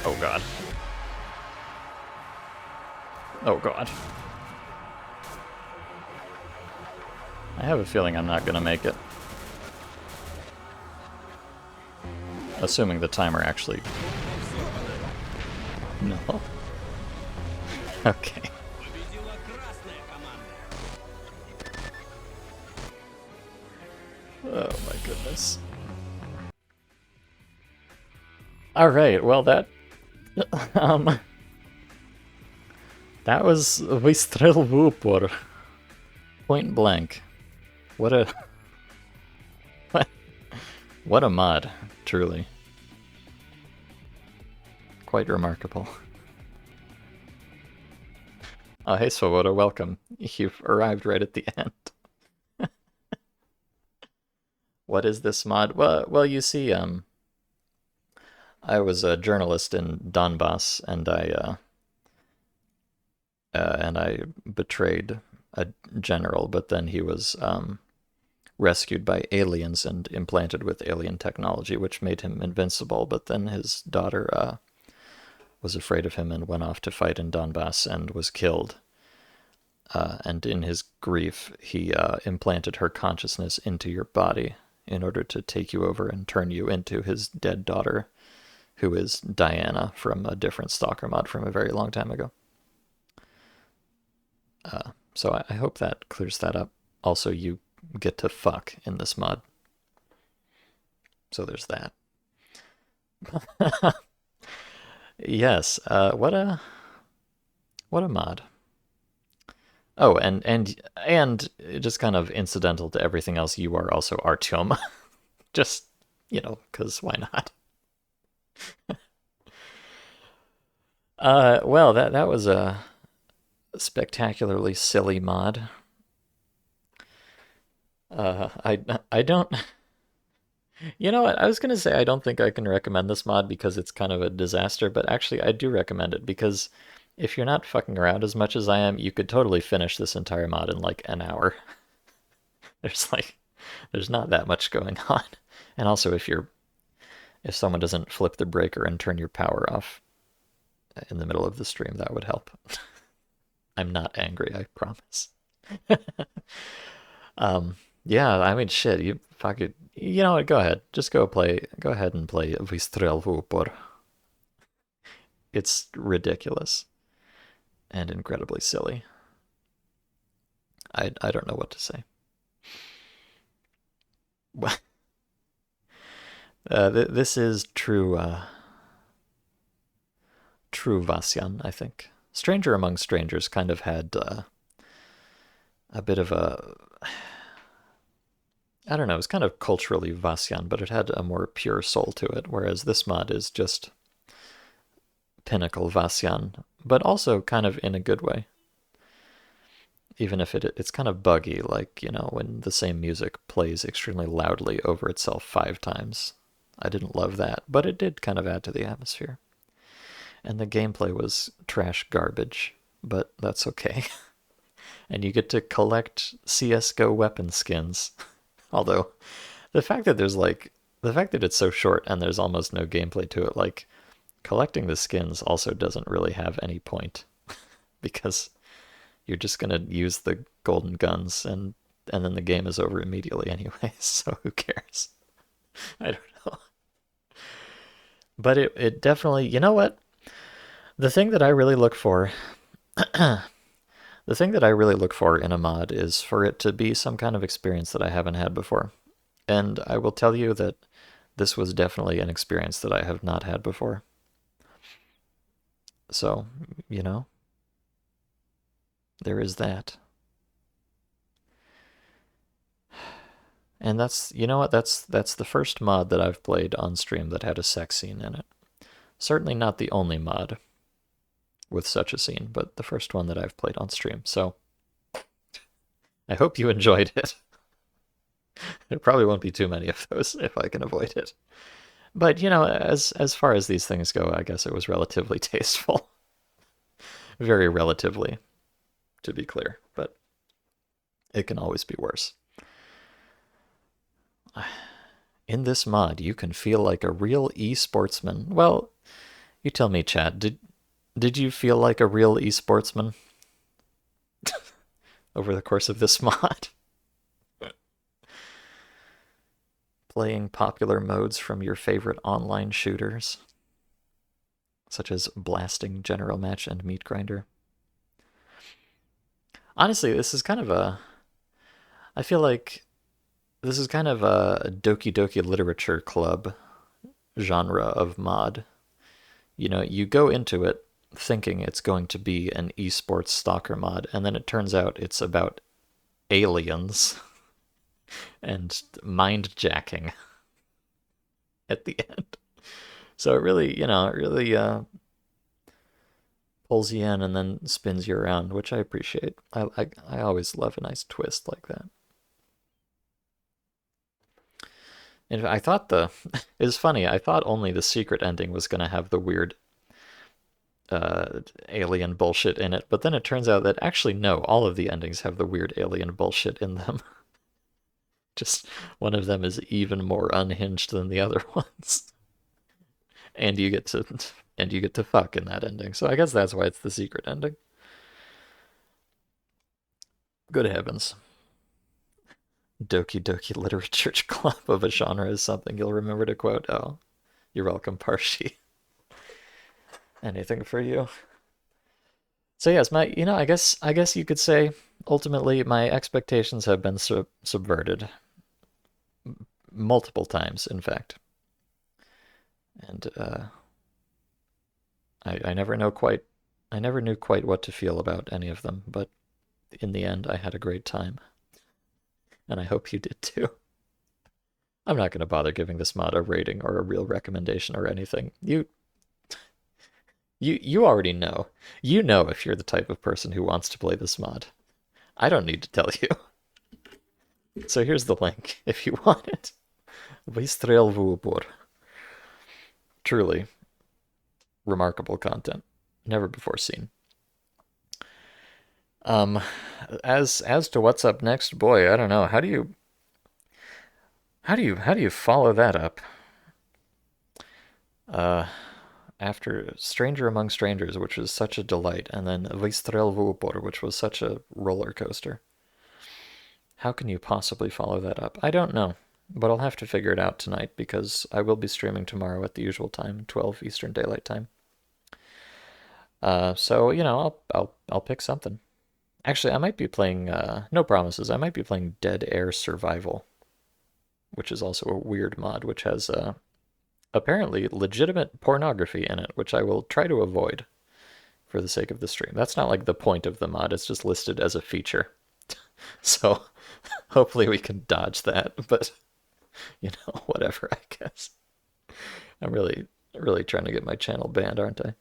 Oh god. Oh god. I have a feeling I'm not gonna make it. Assuming the timer actually... No. Okay. Oh my goodness. Alright, well that... um... That was Выстрел в упор. Point blank. What a... What a mod, truly. Quite remarkable. Oh, hey Swoboda, welcome. You've arrived right at the end. What is this mod? Well, you see, I was a journalist in Donbass, and I betrayed a general, but then he was rescued by aliens and implanted with alien technology, which made him invincible. But then his daughter was afraid of him and went off to fight in Donbass and was killed. And in his grief, he implanted her consciousness into your body in order to take you over and turn you into his dead daughter, who is Diana from a different Stalker mod from a very long time ago. So I hope that clears that up. Also, you get to fuck in this mod. So there's that. Yes, what a mod. Oh, and just kind of incidental to everything else, you are also Artyom. Just, because why not? Well, that was a spectacularly silly mod. I don't. You know what? I was gonna say I don't think I can recommend this mod because it's kind of a disaster, but actually I do recommend it because if you're not fucking around as much as I am, you could totally finish this entire mod in like an hour. There's not that much going on. And also if someone doesn't flip the breaker and turn your power off in the middle of the stream, that would help. I'm not angry, I promise. Yeah, I mean, shit, you fuck it. You know what? Go ahead. Just go ahead and play Выстрел в упор. It's ridiculous and incredibly silly. I don't know what to say. Well, this is true Vasyan, I think. Stranger Among Strangers kind of had a bit of a... I don't know, it was kind of culturally Vasyan, but it had a more pure soul to it, whereas this mod is just pinnacle Vasyan, but also kind of in a good way. Even if it's kind of buggy, like, when the same music plays extremely loudly over itself 5 times. I didn't love that, but it did kind of add to the atmosphere. And the gameplay was trash garbage, but that's okay. And you get to collect CSGO weapon skins. Although, the fact that it's so short and there's almost no gameplay to it, like, collecting the skins also doesn't really have any point. Because you're just gonna use the golden guns and then the game is over immediately anyway, so who cares? I don't know. But it definitely, you know what? The thing that I really look for The thing that I really look for in a mod is for it to be some kind of experience that I haven't had before. And I will tell you that this was definitely an experience that I have not had before. So, there is that. And that's, you know what, that's the first mod that I've played on stream that had a sex scene in it. Certainly not the only mod with such a scene, but the first one that I've played on stream. So I hope you enjoyed it. There probably won't be too many of those if I can avoid it. But, as far as these things go, I guess it was relatively tasteful. Very relatively, to be clear, but it can always be worse. In this mod, you can feel like a real e-sportsman. Well, You tell me, chat. Did you feel like a real e-sportsman over the course of this mod? Playing popular modes from your favorite online shooters, such as Blasting, General Match, and Meat Grinder. Honestly, this is kind of a. I feel like this is kind of a Doki Doki Literature Club genre of mod. You know, you go into it thinking it's going to be an esports stalker mod, and then it turns out it's about aliens and mind jacking at the end. So it really, it really pulls you in and then spins you around, which I appreciate. I always love a nice twist like that. And I thought it's funny. I thought only the secret ending was gonna have the weird alien bullshit in it, but then it turns out that actually no, all of the endings have the weird alien bullshit in them. Just one of them is even more unhinged than the other ones, and you get to fuck in that ending. So I guess that's why it's the secret ending. Good heavens. Doki Doki Literature Club of a genre is something you'll remember to quote. Oh, you're welcome, Parshi. Anything for you. So yes, I guess you could say ultimately my expectations have been subverted multiple times, in fact, and I never know quite, I never knew quite what to feel about any of them, but in the end, I had a great time, and I hope you did too. I'm not going to bother giving this mod a rating or a real recommendation or anything. You already know. You know if you're the type of person who wants to play this mod. I don't need to tell you. So here's the link if you want it. Vystrel Vubor. Truly remarkable content. Never before seen. Um as to what's up next, boy, I don't know. How do you follow that up? Uh After Stranger Among Strangers, which was such a delight, and then Vystrel Vupor, which was such a roller coaster. How can you possibly follow that up? I don't know, but I'll have to figure it out tonight because I will be streaming tomorrow at the usual time, 12 Eastern Daylight Time. So I'll pick something. Actually, I might be playing. No promises. I might be playing Dead Air Survival, which is also a weird mod, which has apparently legitimate pornography in it, which I will try to avoid for the sake of the stream. That's not like the point of the mod, it's just listed as a feature. So hopefully we can dodge that, but whatever, I guess. I'm really trying to get my channel banned, aren't I?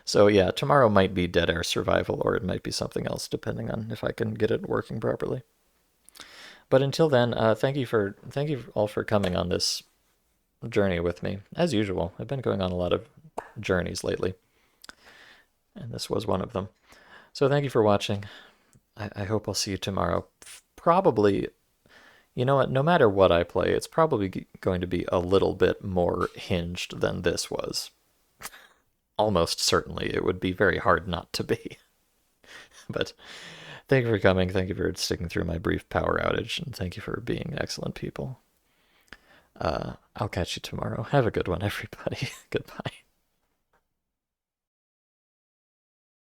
So yeah, tomorrow might be Dead Air Survival, or it might be something else, depending on if I can get it working properly. But until then, thank you all for coming on this journey with me. As usual, I've been going on a lot of journeys lately, and this was one of them. So thank you for watching. I hope I'll see you tomorrow. Probably, you know what, no matter what I play, it's probably going to be a little bit more hinged than this was. Almost certainly, it would be very hard not to be. But thank you for coming. Thank you for sticking through my brief power outage, and thank you for being excellent people. I'll catch you tomorrow. Have a good one, everybody. Goodbye.